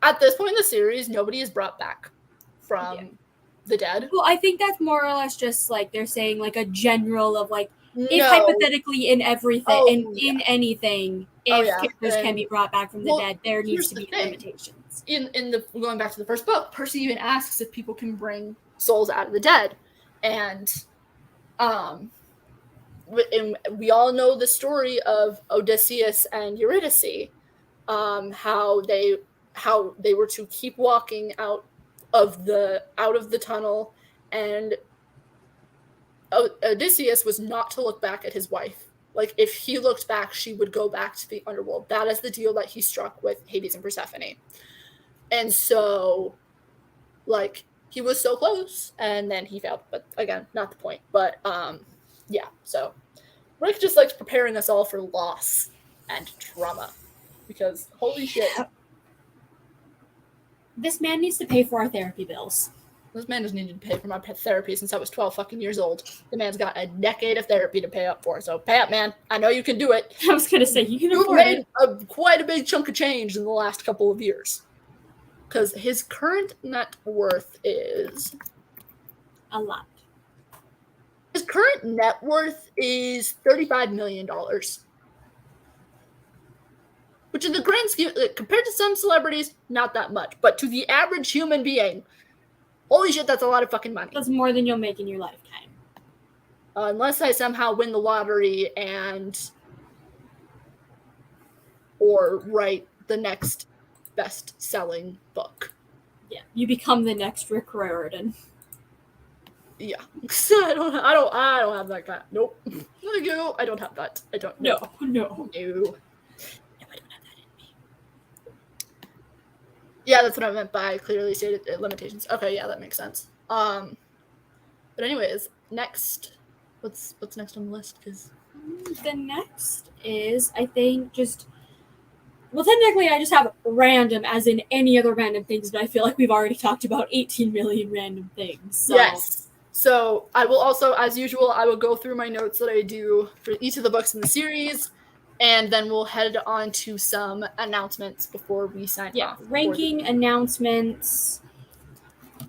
At this point in the series, nobody is brought back from the dead. Well, I think that's more or less just they're saying a general of if hypothetically in everything in anything, if characters can be brought back from the dead, there needs to be limitations. In the going back to the first book, Percy even asks if people can bring souls out of the dead, and we all know the story of Odysseus and Eurydice, how they were to keep walking out of the tunnel And Odysseus was not to look back at his wife. Like, if he looked back, she would go back to the underworld. That is the deal that he struck with Hades and Persephone. And so, like, he was so close, and then he failed. But again, not the point. But yeah. So Rick just likes preparing us all for loss and trauma, because holy shit, this man needs to pay for our therapy bills. This man has needed to pay for my therapy since I was 12 fucking years old. The man's got a decade of therapy to pay up for. So pay up, man. I know you can do it. I was going to say, you can afford it. You've made quite a big chunk of change in the last couple of years. Because his current net worth is... a lot. His current net worth is $35 million. Which in the grand scheme, compared to some celebrities, not that much. But to the average human being... holy shit, that's a lot of fucking money. That's more than you'll make in your lifetime. Unless I somehow win the lottery or write the next best-selling book. Yeah, you become the next Rick Riordan. Yeah, I don't have that kind. Nope. No, I don't have that. I don't. No. I don't have that in me. Yeah, that's what I meant by clearly stated limitations. Okay, yeah, that makes sense. But anyways, next, what's next on the list? Because the next is, I think, just. Well, technically, I just have random, as in any other random things, but I feel like we've already talked about 18 million random things. So. Yes. So I will also, as usual, I will go through my notes that I do for each of the books in the series, and then we'll head on to some announcements before we sign off. Yeah, ranking, announcements.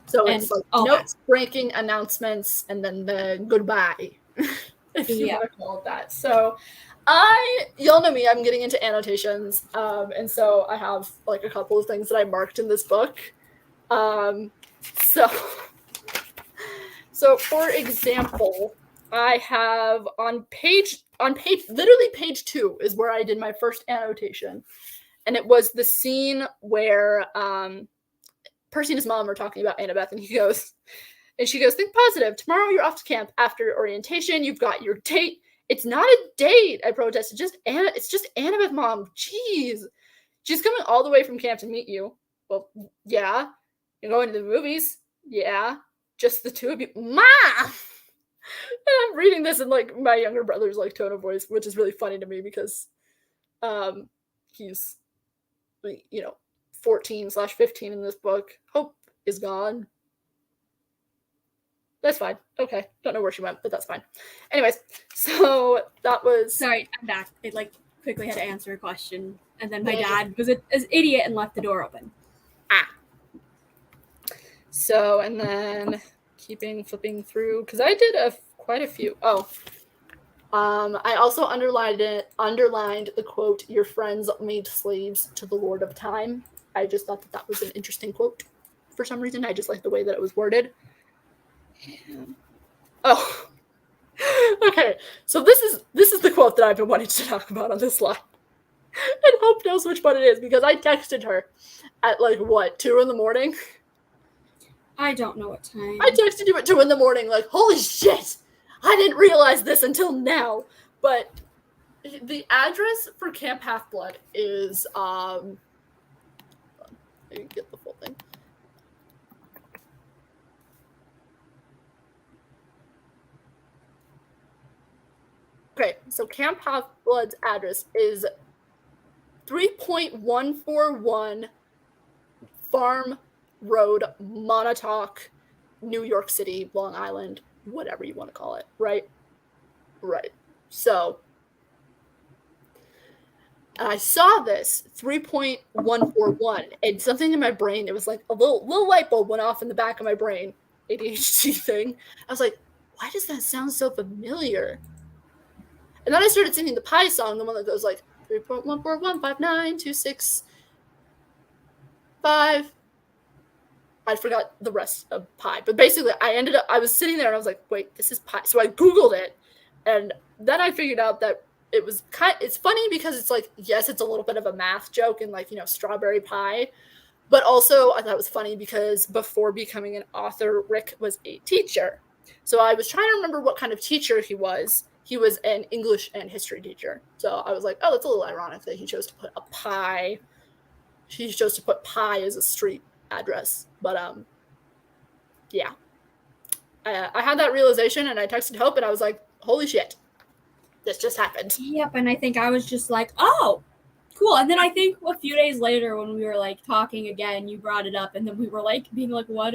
So it's like notes, ranking, announcements, and then the goodbye, if you want to call it that. So y'all know me, I'm getting into annotations, and so I have like a couple of things that I marked in this book. So for example, I have on page, literally page 2 is where I did my first annotation. And it was the scene where Percy and his mom are talking about Annabeth, and she goes, think positive. Tomorrow you're off to camp after orientation. You've got your date. It's not a date, I protested. It's just Annabeth, Mom. Jeez. She's coming all the way from camp to meet you. Well, yeah. You're going to the movies? Yeah. Just the two of you. Ma! And I'm reading this in like my younger brother's like tone of voice, which is really funny to me because he's 14/15 in this book. Hope is gone. That's fine. Okay. Don't know where she went, but that's fine. Anyways, so that was... Sorry, I'm back. I quickly had to answer a question, and then my dad was an idiot and left the door open. So, and then flipping through, because I did quite a few. I also underlined the quote, "Your friends made slaves to the Lord of Time." I just thought that was an interesting quote. For some reason, I just liked the way that it was worded. Oh, okay. So this is the quote that I've been wanting to talk about on this line. And Hope knows which one it is because I texted her at 2 a.m. I don't know what time. I texted you at 2 a.m. like, holy shit! I didn't realize this until now. But the address for Camp Half-Blood is let me get the full thing. Okay, so Camp Half-Blood's address is 3.141 Farm Road, Montauk, New York City, Long Island, whatever you want to call it, right? Right. So, I saw this 3.141, and something in my brain, it was like a little light bulb went off in the back of my brain, ADHD thing. I was like, why does that sound so familiar? And then I started singing the Pie song, the one that goes like 3.1415926. I forgot the rest of Pi, but basically I was sitting there and I was like, wait, this is Pi. So I Googled it, and then I figured out that it was it's funny because it's like, yes, it's a little bit of a math joke and strawberry pie, But also, I thought it was funny because before becoming an author, Rick was a teacher. So I was trying to remember what kind of teacher he was. He was an English and history teacher. So I was like, oh, that's a little ironic that he chose to put a pie. He chose to put pie as a street address. But yeah. I had that realization and I texted Hope and I was like, holy shit, this just happened. Yep, and I think I was just like, oh, cool. And then I think a few days later when we were like talking again, you brought it up and then we were like being like, what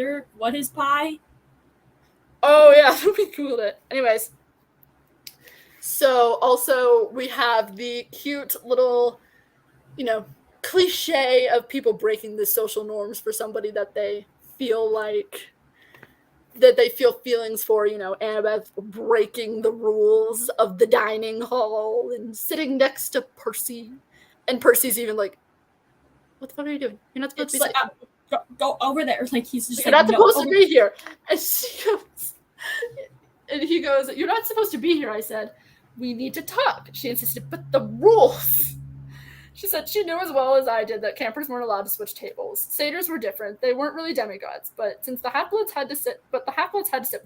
is pie? Oh yeah, we googled it. Anyways. So also we have the cute little, cliche of people breaking the social norms for somebody that they feel like that they feel feelings for, Annabeth breaking the rules of the dining hall and sitting next to Percy. And Percy's even like, what the fuck are you doing? You're not supposed to be go over there. Like he's just You're like, not supposed to be here. And she goes, and he goes, you're not supposed to be here, I said. We need to talk. She insisted, but the rules. She said she knew as well as I did that campers weren't allowed to switch tables. Satyrs were different. They weren't really demigods, but since the half-bloods had to sit with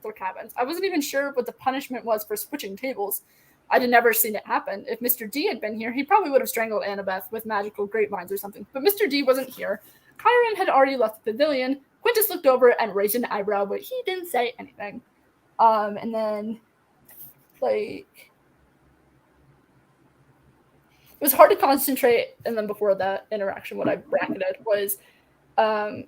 their cabins. I wasn't even sure what the punishment was for switching tables. I'd never seen it happen. If Mr. D had been here, he probably would have strangled Annabeth with magical grapevines or something. But Mr. D wasn't here. Chiron had already left the pavilion. Quintus looked over and raised an eyebrow, but he didn't say anything. And then, like, it was hard to concentrate. And then before that interaction, what I bracketed was, it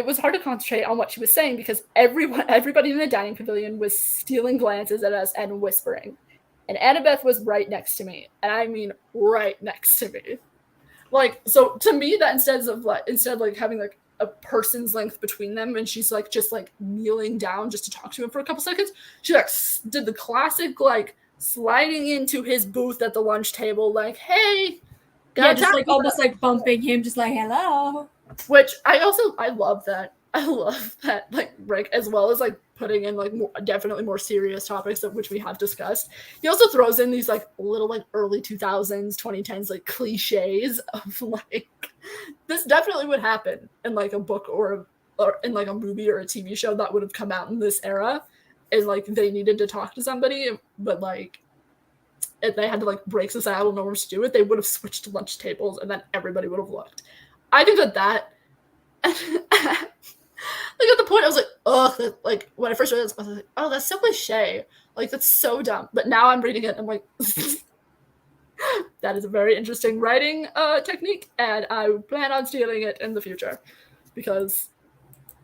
was hard to concentrate on what she was saying because everybody in the dining pavilion was stealing glances at us and whispering. And Annabeth was right next to me. And I mean right next to me. Like, so to me, that instead of like having like a person's length between them and she's like just like kneeling down just to talk to him for a couple seconds, she like did the classic like sliding into his booth at the lunch table like, hey, just like almost like bumping him, just like, hello. Which I love that. I love that, like, Rick, as well as like putting in like definitely more serious topics of which we have discussed. He also throws in these like little like early 2000s, 2010s like cliches of like this definitely would happen in like a book or in like a movie or a TV show that would have come out in this era. And like they needed to talk to somebody, but like if they had to like break societal norms to do it, they would have switched to lunch tables and then everybody would have looked. I think that like at the point I was like, ugh, like when I first read this, I was like, oh, that's so cliche. Like that's so dumb. But now I'm reading it and I'm like, that is a very interesting writing technique, and I plan on stealing it in the future because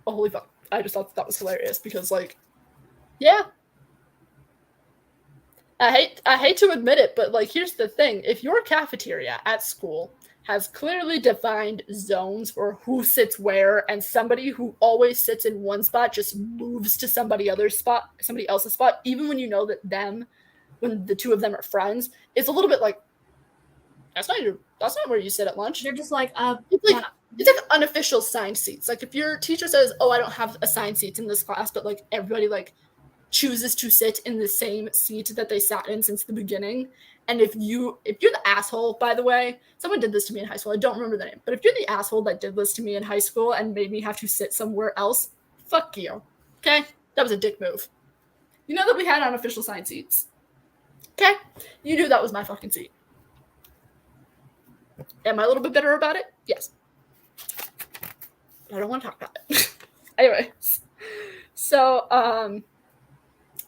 holy fuck, I just thought that was hilarious because like, yeah. I hate to admit it, but like here's the thing. If your cafeteria at school has clearly defined zones for who sits where, and somebody who always sits in one spot just moves to somebody else's spot, even when you know that when the two of them are friends, it's a little bit like that's not where you sit at lunch. They're just like, it's like unofficial signed seats. Like if your teacher says, oh, I don't have assigned seats in this class, but like everybody like chooses to sit in the same seat that they sat in since the beginning. And if you're the asshole, by the way, someone did this to me in high school. I don't remember the name, but if you're the asshole that did this to me in high school and made me have to sit somewhere else, fuck you. Okay? That was a dick move. You know that we had unofficial signed seats. Okay? You knew that was my fucking seat. Am I a little bit bitter about it? Yes. But I don't want to talk about it. Anyways. So,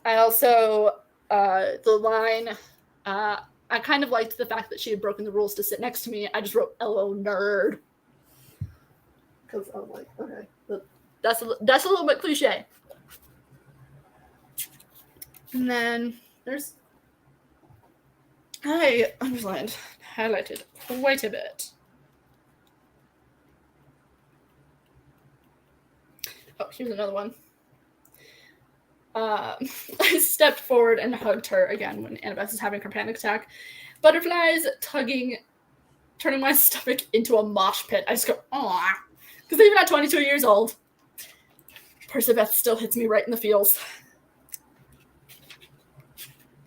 I also, the line, I kind of liked the fact that she had broken the rules to sit next to me. I just wrote, LO nerd. Because I was like, okay, that's a little bit cliche. And then there's, I underlined, highlighted quite a bit. Oh, here's another one. I stepped forward and hugged her again when Annabeth is having her panic attack. Butterflies turning my stomach into a mosh pit. I just go, aw. Because even at 22 years old, Perciveth still hits me right in the feels.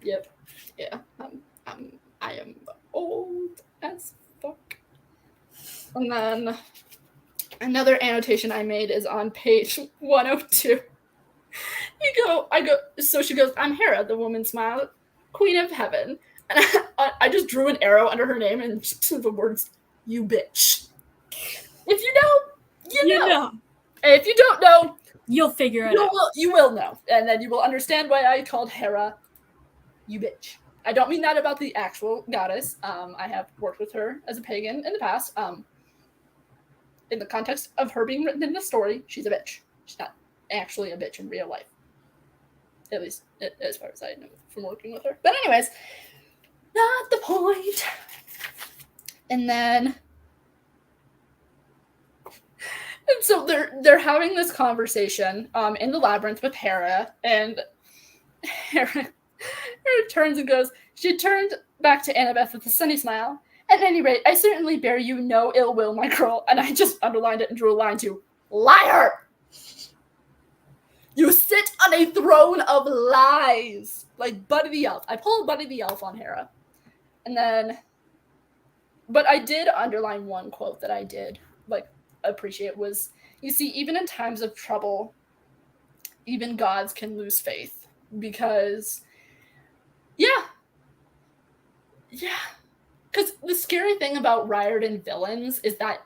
Yep. Yeah. I am old as fuck. And then Another annotation I made is on page 102. So she goes, I'm Hera, the woman smiled, queen of heaven. And I just drew an arrow under her name and the words, you bitch. If you know, you know. And if you don't know, you'll figure it out. You will know. And then you will understand why I called Hera, you bitch. I don't mean that about the actual goddess. I have worked with her as a pagan in the past. In the context of her being written in the story, she's a bitch. She's not actually a bitch in real life. At least as far as I know from working with her. But anyways, not the point. And so they're having this conversation in the labyrinth with Hera, and Hera turns and goes, she turned back to Annabeth with a sunny smile. At any rate, I certainly bear you no ill will, my girl. And I just underlined it and drew a line to liar. You sit on a throne of lies. Like Buddy the Elf. I pulled Buddy the Elf on Hera. And then, but I did underline one quote that I did like appreciate was, you see, even in times of trouble, even gods can lose faith. Because, yeah. Because the scary thing about Riordan villains is that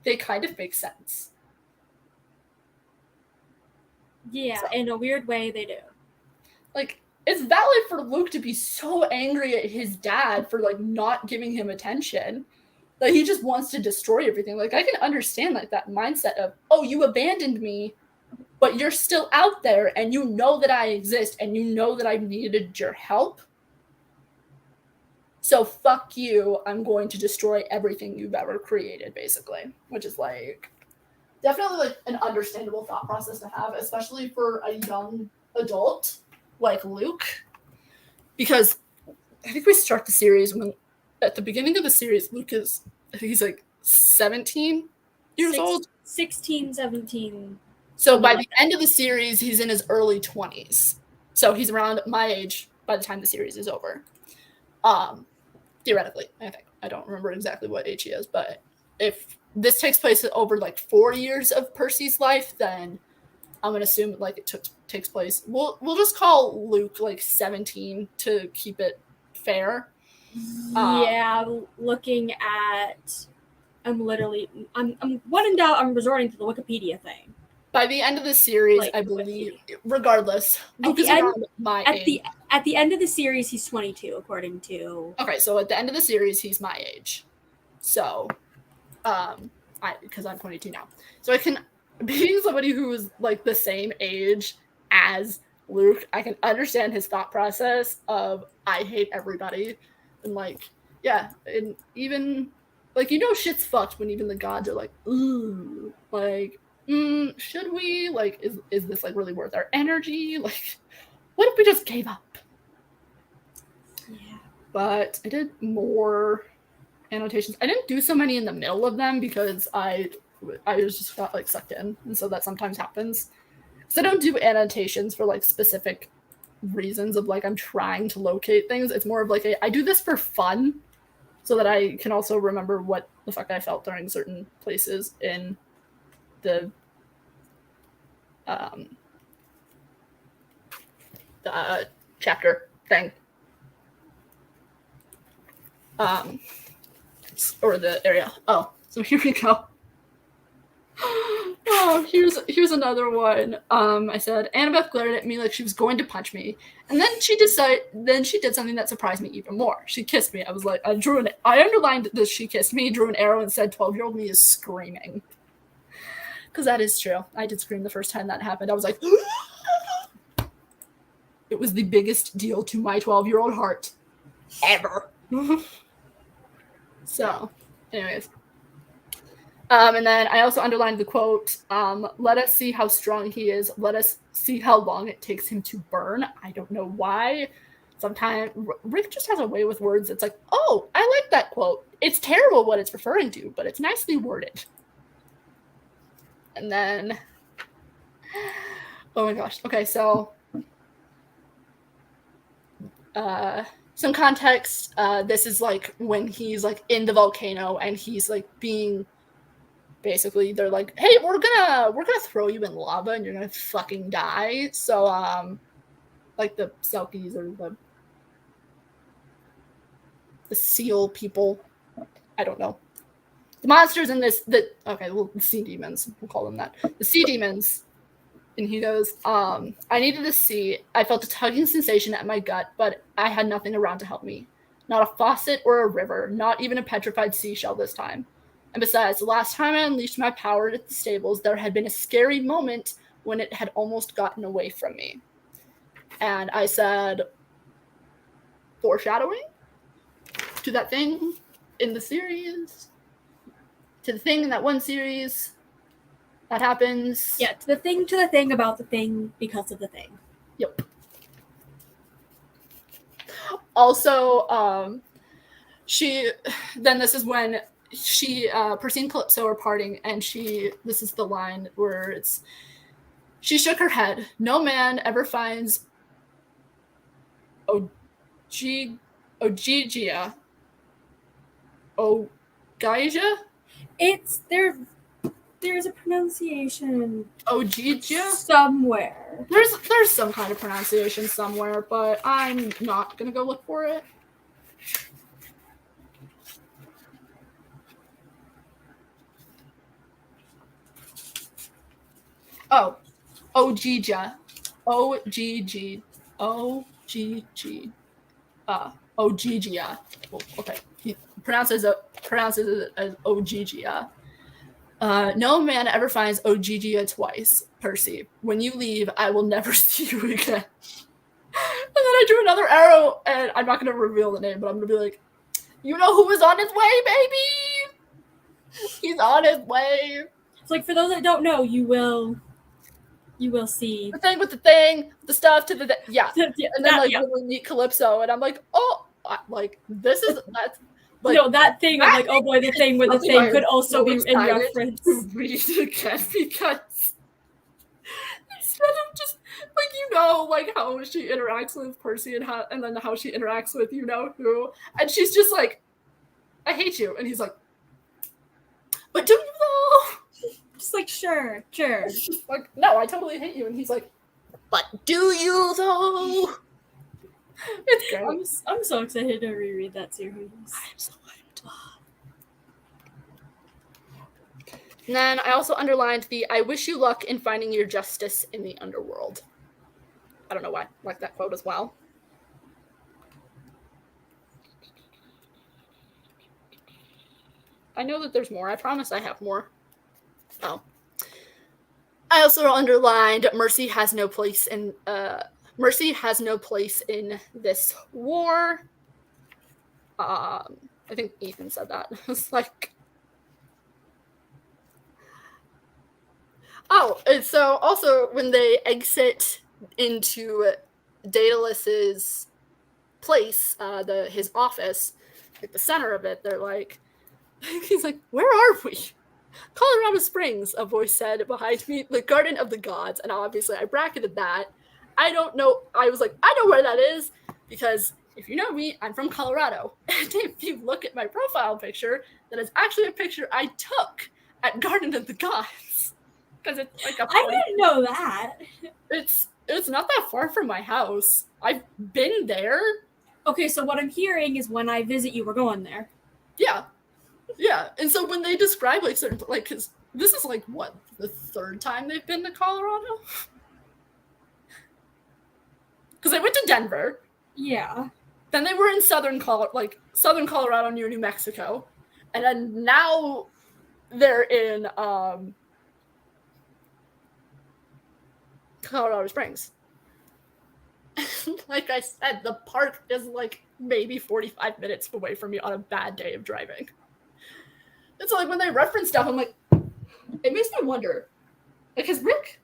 they kind of make sense. Yeah, so, in a weird way, they do. Like, it's valid for Luke to be so angry at his dad for, like, not giving him attention. Like, he just wants to destroy everything. Like, I can understand, like, that mindset of, oh, you abandoned me, but you're still out there, and you know that I exist, and you know that I needed your help. So fuck you, I'm going to destroy everything you've ever created, basically. Which is, like, definitely, like, an understandable thought process to have, especially for a young adult like Luke. Because I think we start the series when, at the beginning of the series, Luke is, I think he's, like, 17 years old? 16, 17. So by the end of the series, he's in his early 20s. So he's around my age by the time the series is over. Theoretically, I think. I don't remember exactly what age he is, but if this takes place over like 4 years of Percy's life, then I'm gonna assume like it takes place. We'll just call Luke like 17 to keep it fair. Yeah, looking at, I'm when in doubt, I'm resorting to the Wikipedia thing. By the end of the series, like, I believe, regardless, Luke is around my age. At the end of the series, he's 22, according to... Okay, so at the end of the series, he's my age. So, because I'm 22 now. So I can, being somebody who is, like, the same age as Luke, I can understand his thought process of, I hate everybody. And, like, yeah, and even, like, you know shit's fucked when even the gods are like, ooh, like... should we, like, is this, like, really worth our energy? Like, what if we just gave up? Yeah. But I did more annotations. I didn't do so many in the middle of them because I just got, like, sucked in. And so that sometimes happens. So I don't do annotations for, like, specific reasons of, like, I'm trying to locate things. It's more of, like, I do this for fun so that I can also remember what the fuck I felt during certain places in the chapter thing, or the area. Oh, so here we go. Oh, here's another one. I said Annabeth glared at me like she was going to punch me, and then she did something that surprised me even more. She kissed me. I was like, I underlined this. She kissed me, drew an arrow, and said, "12-year-old me is screaming." Because that is true. I did scream the first time that happened. I was like, it was the biggest deal to my 12-year-old heart ever. So, anyways. And then I also underlined the quote, let us see how strong he is. Let us see how long it takes him to burn. I don't know why. Sometimes Rick just has a way with words. It's like, oh, I like that quote. It's terrible what it's referring to, but it's nicely worded. And then, oh my gosh. Okay, so some context. This is like when he's like in the volcano and he's like being basically they're like, hey, we're gonna throw you in lava and you're gonna fucking die. So like the Selkies or the seal people, I don't know, the monsters in this, the sea demons, we'll call them that, the sea demons. And he goes, I needed to see. I felt a tugging sensation at my gut, but I had nothing around to help me. Not a faucet or a river, not even a petrified seashell this time. And besides, the last time I unleashed my power at the stables, there had been a scary moment when it had almost gotten away from me. And I said, foreshadowing to that thing in the series, to the thing in that one series that happens. Yeah, to the thing about the thing because of the thing. Yep. Also, this is when Percy and Calypso are parting, and this is the line where she shook her head. No man ever finds Ogygia. Ogygia? There's a pronunciation. Ogygia? Somewhere. There's some kind of pronunciation somewhere, but I'm not gonna go look for it. Oh, Ogygia. O-G-G. O-G-G. Ogygia. Well, okay. He pronounces it as Ogygia. No man ever finds Ogygia twice, Percy. When you leave, I will never see you again. And then I drew another arrow, and I'm not going to reveal the name, but I'm going to be like, you know who is on his way, baby? He's on his way. It's like, for those that don't know, you will see. The thing with the thing, the stuff to the... Yeah. And then, when we meet Calypso, and I'm like, oh, like, that's... Like, no, that thing, I'm like, oh boy, the thing where the thing could also be in reference. To read again, because instead of just, like, like, how she interacts with Percy and then how she interacts with you-know-who, and she's just like, I hate you, and he's like, but do you though? Just like, sure. Like, no, I totally hate you, and he's like, but do you though? It's great. I'm so excited to reread that series. I'm so hyped. And then I also underlined I wish you luck in finding your justice in the underworld. I don't know why I like that quote as well. I know that there's more. I promise I have more. Oh. I also underlined Mercy has no place in this war. I think Ethan said that. It's like, and so also when they exit into Daedalus's place, his office, like the center of it, they're like, he's like, where are we? Colorado Springs, a voice said behind me, the Garden of the Gods, and obviously I bracketed that. I don't know. I was like, I know where that is, because if you know me, I'm from Colorado. And if you look at my profile picture, that is actually a picture I took at Garden of the Gods. Because it's like I didn't know that. It's not that far from my house. I've been there. Okay, so what I'm hearing is when I visit you, we're going there. Yeah. Yeah. And so when they describe like certain, like, because this is like, what, the third time they've been to Colorado? Because they went to Denver. Yeah. Then they were in southern Colorado near New Mexico. And then now they're in Colorado Springs. Like I said, the park is like maybe 45 minutes away from me on a bad day of driving. And so like when they reference stuff, I'm like, it makes me wonder. Because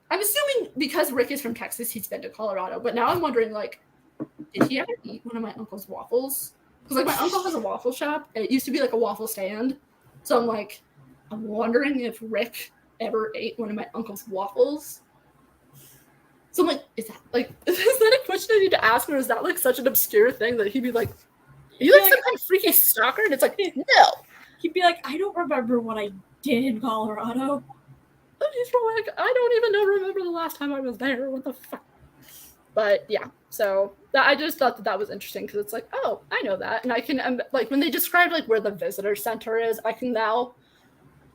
I'm assuming because Rick is from Texas, he's been to Colorado. But now I'm wondering, like, did he ever eat one of my uncle's waffles? Because, like, my uncle has a waffle shop. And it used to be, like, a waffle stand. So I'm, like, I'm wondering if Rick ever ate one of my uncle's waffles. So I'm like, is that a question I need to ask? Or is that, like, such an obscure thing that he'd be like, are you, like, some kind of freaky stalker? And it's like, no. He'd be like, I don't remember what I did in Colorado. He's from like, I don't even remember the last time I was there. What the fuck? But yeah, so I just thought that was interesting because it's like, oh, I know that, and I can like when they describe like where the visitor center is, I can now.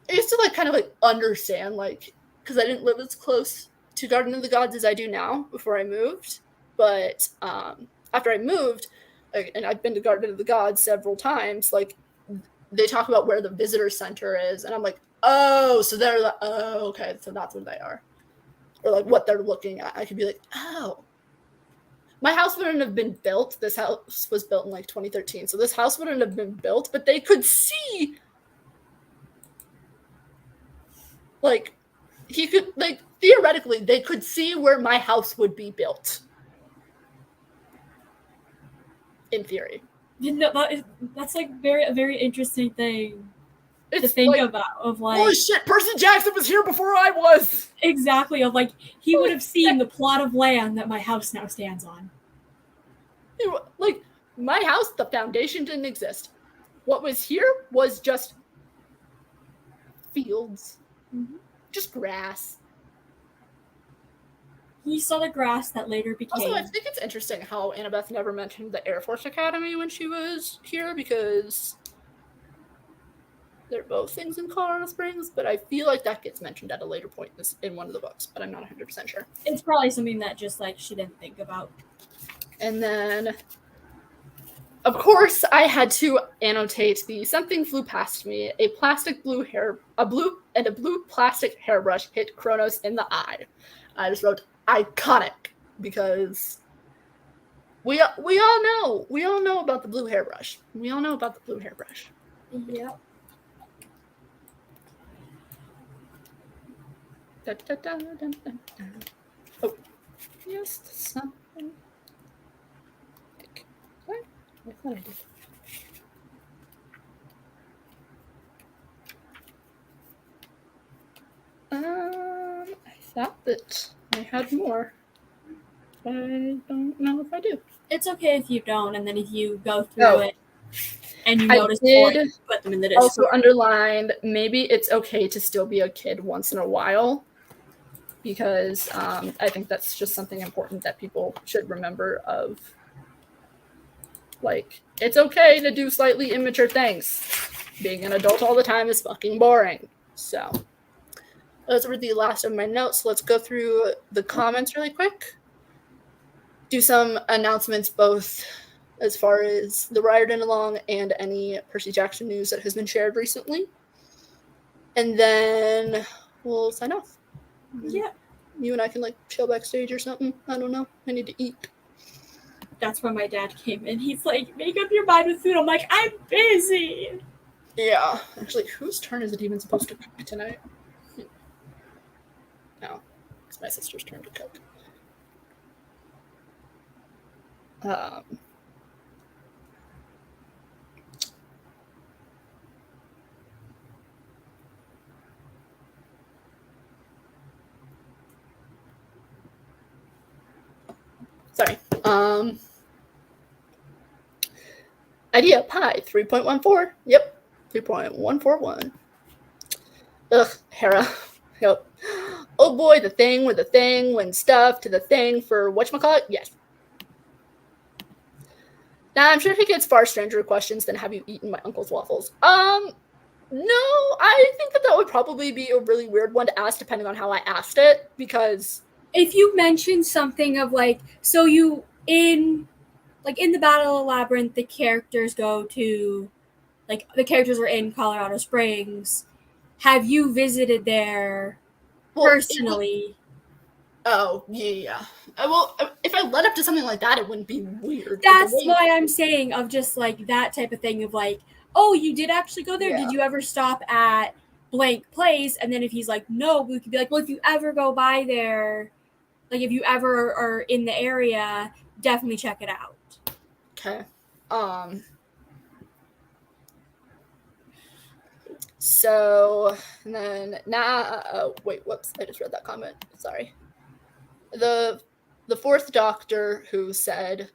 I used to like kind of like understand like because I didn't live as close to Garden of the Gods as I do now before I moved, but after I moved, like, and I've been to Garden of the Gods several times, like they talk about where the visitor center is, and I'm like, oh, so they're like, oh, okay, so that's where they are, or like what they're looking at. I could be like, oh. My house wouldn't have been built. This house was built in like 2013. So this house wouldn't have been built, but they could see like he could like theoretically they could see where my house would be built. In theory. No, that's like a very interesting thing to think like, about. Of like, holy shit, Percy Jackson was here before I was. Exactly. Of like, he would have seen the plot of land that my house now stands on. Like my house, the foundation didn't exist. What was here was just fields, just grass. He saw the grass that later became. Also, I think it's interesting how Annabeth never mentioned the Air Force Academy when she was here because they're both things in Colorado Springs, but I feel like that gets mentioned at a later point in one of the books, but I'm not 100% sure. It's probably something that just like she didn't think about. And then, of course, I had to annotate the something flew past me. A blue plastic hairbrush hit Kronos in the eye. I just wrote iconic because we all know about the blue hairbrush. We all know about the blue hairbrush. Yep. Oh, yes, something. What? I thought I did. I thought that I had more. But I don't know if I do. It's okay if you don't, and then if you go through it and you notice more, you put them in the Discord. Also underlined, maybe it's okay to still be a kid once in a while. Because I think that's just something important that people should remember of. Like, it's okay to do slightly immature things. Being an adult all the time is fucking boring. So, those were the last of my notes. Let's go through the comments really quick. Do some announcements both as far as the Riordanalong and any Percy Jackson news that has been shared recently. And then we'll sign off. Yeah. You and I can like chill backstage or something. I don't know. I need to eat. That's when my dad came in. He's like, make up your mind with food. I'm like, I'm busy. Yeah. Actually, whose turn is it even supposed to cook tonight? No. It's my sister's turn to cook. Sorry. Idea Pi 3.14. Yep. 3.141. Ugh, Hera. Yep. Oh boy, the thing with the thing when stuff to the thing for whatchamacallit? Yes. Now, I'm sure he gets far stranger questions than have you eaten my uncle's waffles. No, I think that would probably be a really weird one to ask depending on how I asked it, because if you mention something of like, so you in the Battle of Labyrinth, the characters go to, like, the characters are in Colorado Springs. Have you visited there personally? Oh, yeah. Well, if I led up to something like that, it wouldn't be weird. That's why I'm saying of just, like, that type of thing of, like, oh, you did actually go there? Yeah. Did you ever stop at blank place? And then if he's like, no, we could be like, well, if you ever go by there, like, if you ever are in the area, definitely check it out. Okay. So, and then now, wait, whoops, I just read that comment. Sorry. The fourth doctor who said,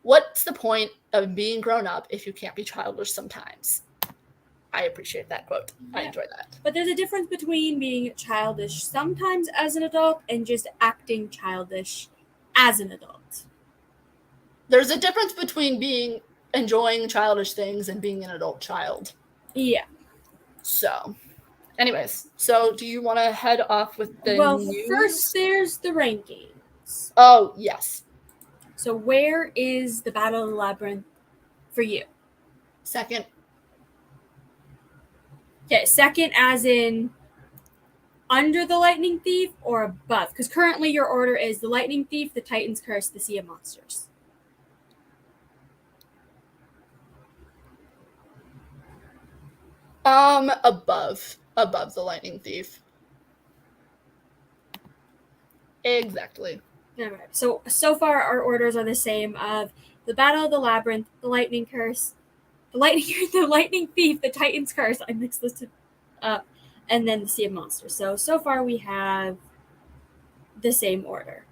what's the point of being grown up if you can't be childish sometimes? I appreciate that quote. Yeah. I enjoy that. But there's a difference between being childish sometimes as an adult and just acting childish as an adult. There's a difference between enjoying childish things and being an adult child. Yeah. So, anyways, so do you want to head off with the news? First there's the rankings. Oh, yes. So where is the Battle of the Labyrinth for you? Second. Okay, second as in under the Lightning Thief or above? Because currently your order is the Lightning Thief, the Titan's Curse, the Sea of Monsters. Above the Lightning Thief. Exactly. All right. So far our orders are the same of the Battle of the Labyrinth, the Lightning Curse, the Lightning Thief, the Titan's Curse. I mixed this up, and then the Sea of Monsters. So far we have the same order.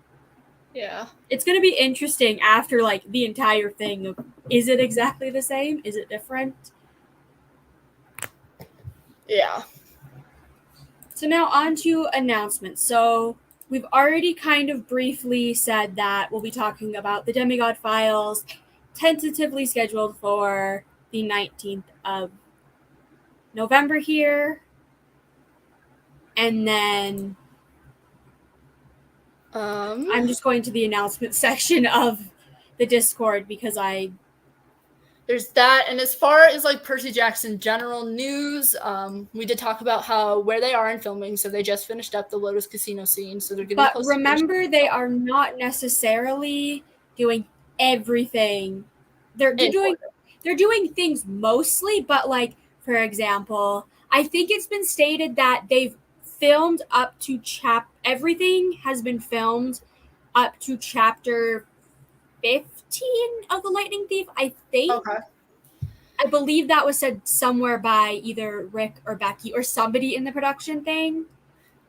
Yeah. It's going to be interesting after like the entire thing of, is it exactly the same? Is it different? Yeah. So now on to announcements. So we've already kind of briefly said that we'll be talking about the Demigod files, tentatively scheduled for the 19th of November here. And then I'm just going to the announcement section of the Discord because there's that. And as far as like Percy Jackson general news, we did talk about where they are in filming. So they just finished up the Lotus Casino scene. So they're getting close. But remember, they are not necessarily doing everything. They're doing things mostly, but like, for example, I think it's been stated that they've filmed up to everything has been filmed up to chapter 15 of the Lightning Thief, I think. Okay. I believe that was said somewhere by either Rick or Becky or somebody in the production thing.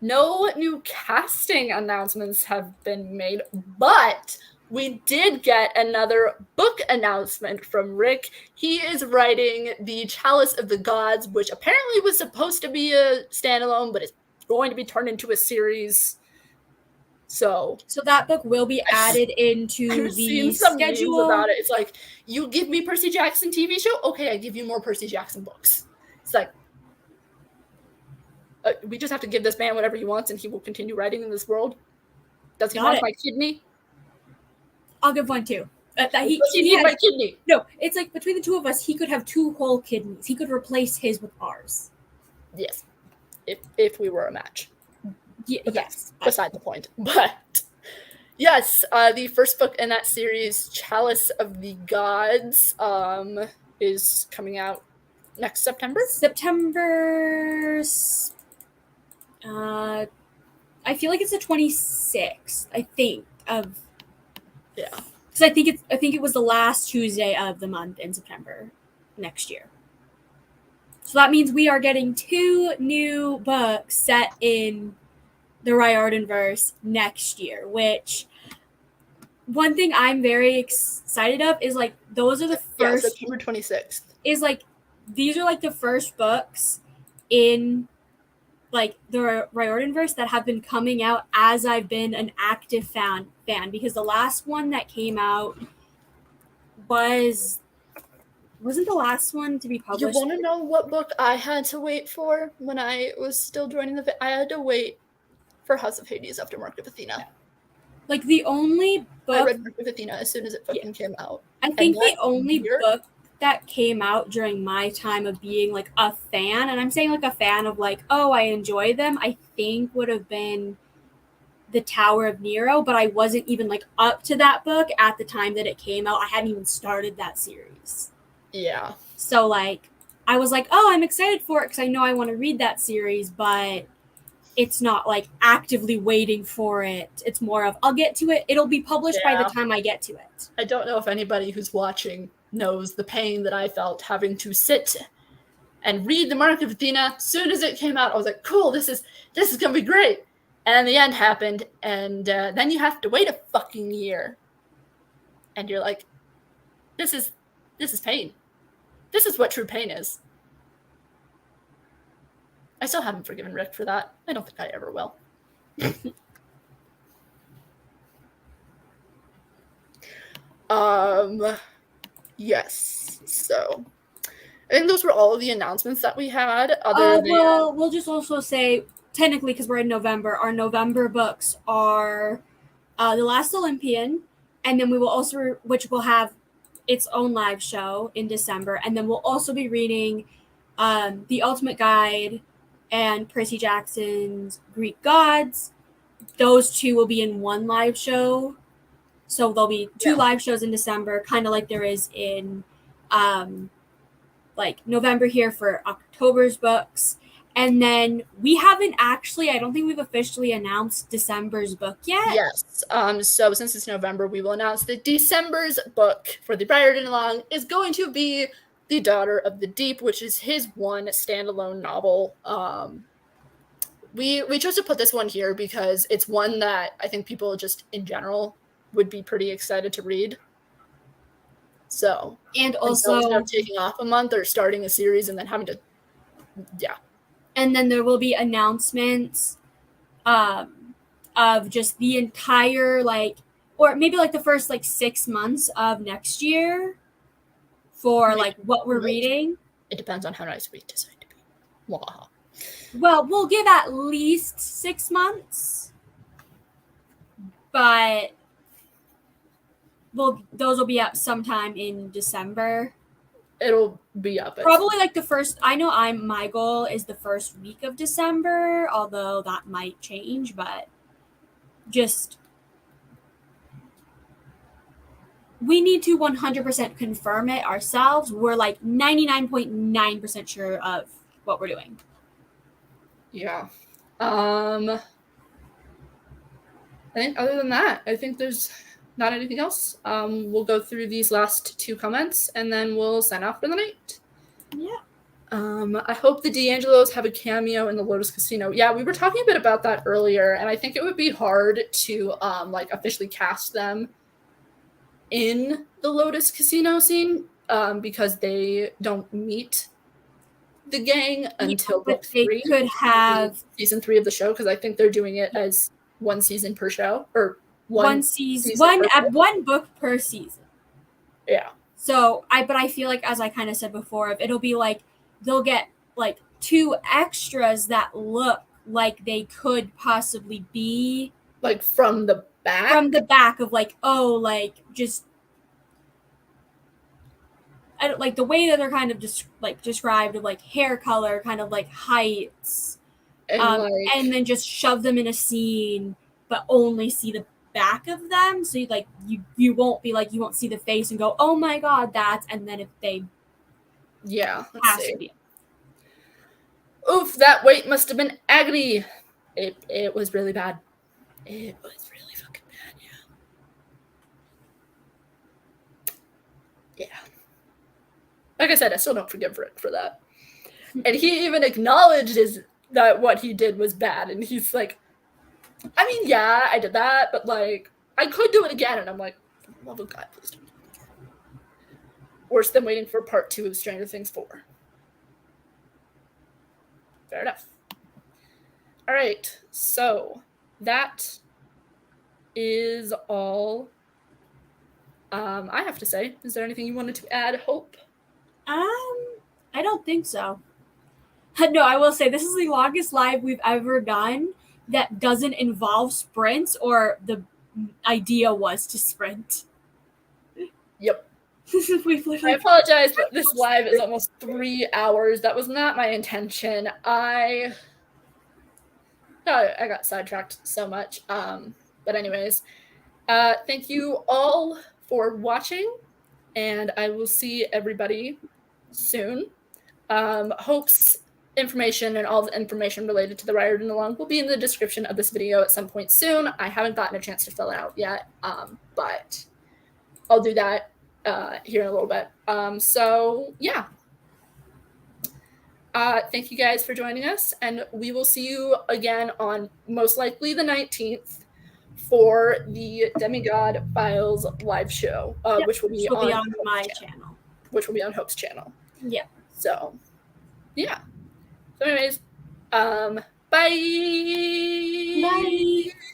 No new casting announcements have been made, but we did get another book announcement from Rick. He is writing the Chalice of the Gods, which apparently was supposed to be a standalone, but it's going to be turned into a series. So that book will be added into the schedule. About it. It's like, you give me Percy Jackson TV show? Okay, I give you more Percy Jackson books. It's like, we just have to give this man whatever he wants and he will continue writing in this world. Does he want my kidney? I'll give one too. He need my kidney? No, it's like between the two of us, he could have 2 whole kidneys. He could replace his with ours. Yes. If we were a match. Yes. Beside the point. But yes, the first book in that series, Chalice of the Gods, is coming out next September. I feel like it's the 26th. I think of. Yeah. Because I think it was the last Tuesday of the month in September next year. So that means we are getting 2 new books set in the Riordan verse next year, which one thing I'm very excited of is like those are the first September 26th. Is like these are like the first books in like the Riordan verse that have been coming out as I've been an active fan because the last one that came out wasn't the last one to be published. You want to know what book I had to wait for when I was still joining I had to wait for House of Hades after Mark of Athena. Like the only book I read Mark of Athena as soon as it fucking came out. I think the only book that came out during my time of being like a fan, and I'm saying like a fan of like, oh, I enjoy them, I think would have been The Tower of Nero, but I wasn't even like up to that book at the time that it came out. I hadn't even started that series. Yeah. So like I was like, oh, I'm excited for it because I know I want to read that series, but it's not like actively waiting for it. It's more of I'll get to it. It'll be published by the time I get to it. I don't know if anybody who's watching knows the pain that I felt having to sit and read the Mark of Athena. As soon as it came out, I was like, cool, this is gonna be great. And the end happened, and then you have to wait a fucking year. And you're like, this is pain. This is what true pain is. I still haven't forgiven Rick for that. I don't think I ever will. Yes. So I think those were all of the announcements that we had. Well, we'll just also say, technically, because we're in November, our November books are The Last Olympian, and then we will also, which will have its own live show in December, and then we'll also be reading The Ultimate Guide and Percy Jackson's Greek Gods. Those two will be in one live show. So there'll be two live shows in December, kind of like there is in like November here for October's books. And then we haven't actually, I don't think we've officially announced December's book yet. Yes. So since it's November, we will announce that December's book for the Riordanalong is going to be The Daughter of the Deep, which is his one standalone novel. We chose to put this one here because it's one that I think people just in general would be pretty excited to read. So, and also taking off a month or starting a series and then having to, and then there will be announcements of just the entire, like, or maybe like the first like 6 months of next year for like what we're reading. It depends on how nice we decide to be. Wow. Well, we'll give at least 6 months, but those will be up sometime in December. It'll be up. Probably like the first, I know my goal is the first week of December, although that might change, but just, we need to 100% confirm it ourselves. We're like 99.9% sure of what we're doing. Yeah. I think other than that, I think there's not anything else. We'll go through these last 2 comments and then we'll sign off for the night. Yeah. I hope the D'Angelos have a cameo in the Lotus Casino. Yeah, we were talking a bit about that earlier, and I think it would be hard to like officially cast them in the Lotus Casino scene because they don't meet the gang until book 3. Could have season 3 of the show because I think they're doing it as 1 season per show or one book per season. Yeah. So I feel like, as I kind of said before, it'll be like they'll get like 2 extras that look like they could possibly be like from the back of like, oh, like just, I don't like the way that they're kind of just like described of like hair color, kind of like heights, and then just shove them in a scene, but only see the back of them. So you won't be like, you won't see the face and go, oh my god, that's, and then if they let's see. Oof, that wait must have been agony. It was really bad. It was really fucking bad, yeah. Like I said, I still don't forgive Rick for that. And he even acknowledged that what he did was bad. And he's like, I mean, yeah, I did that, but like, I could do it again. And I'm like, for the love of God, please don't do it again. Worse than waiting for part 2 of Stranger Things 4. Fair enough. All right, so that is all I have to say. Is there anything you wanted to add, Hope? I don't think so. No, I will say this is the longest live we've ever done that doesn't involve sprints, or the idea was to sprint. Yep. I apologize, but this live is almost 3 hours. That was not my intention. I got sidetracked so much. But anyways, thank you all for watching, and I will see everybody soon. Hope's information and all the information related to the Riordanalong will be in the description of this video at some point soon. I haven't gotten a chance to fill it out yet, but I'll do that here in a little bit. So yeah. Thank you guys for joining us, and we will see you again on most likely the 19th for the Demigod Files live show, which will be on my channel. Which will be on Hope's channel. Yeah. So, yeah. So anyways, Bye. Bye.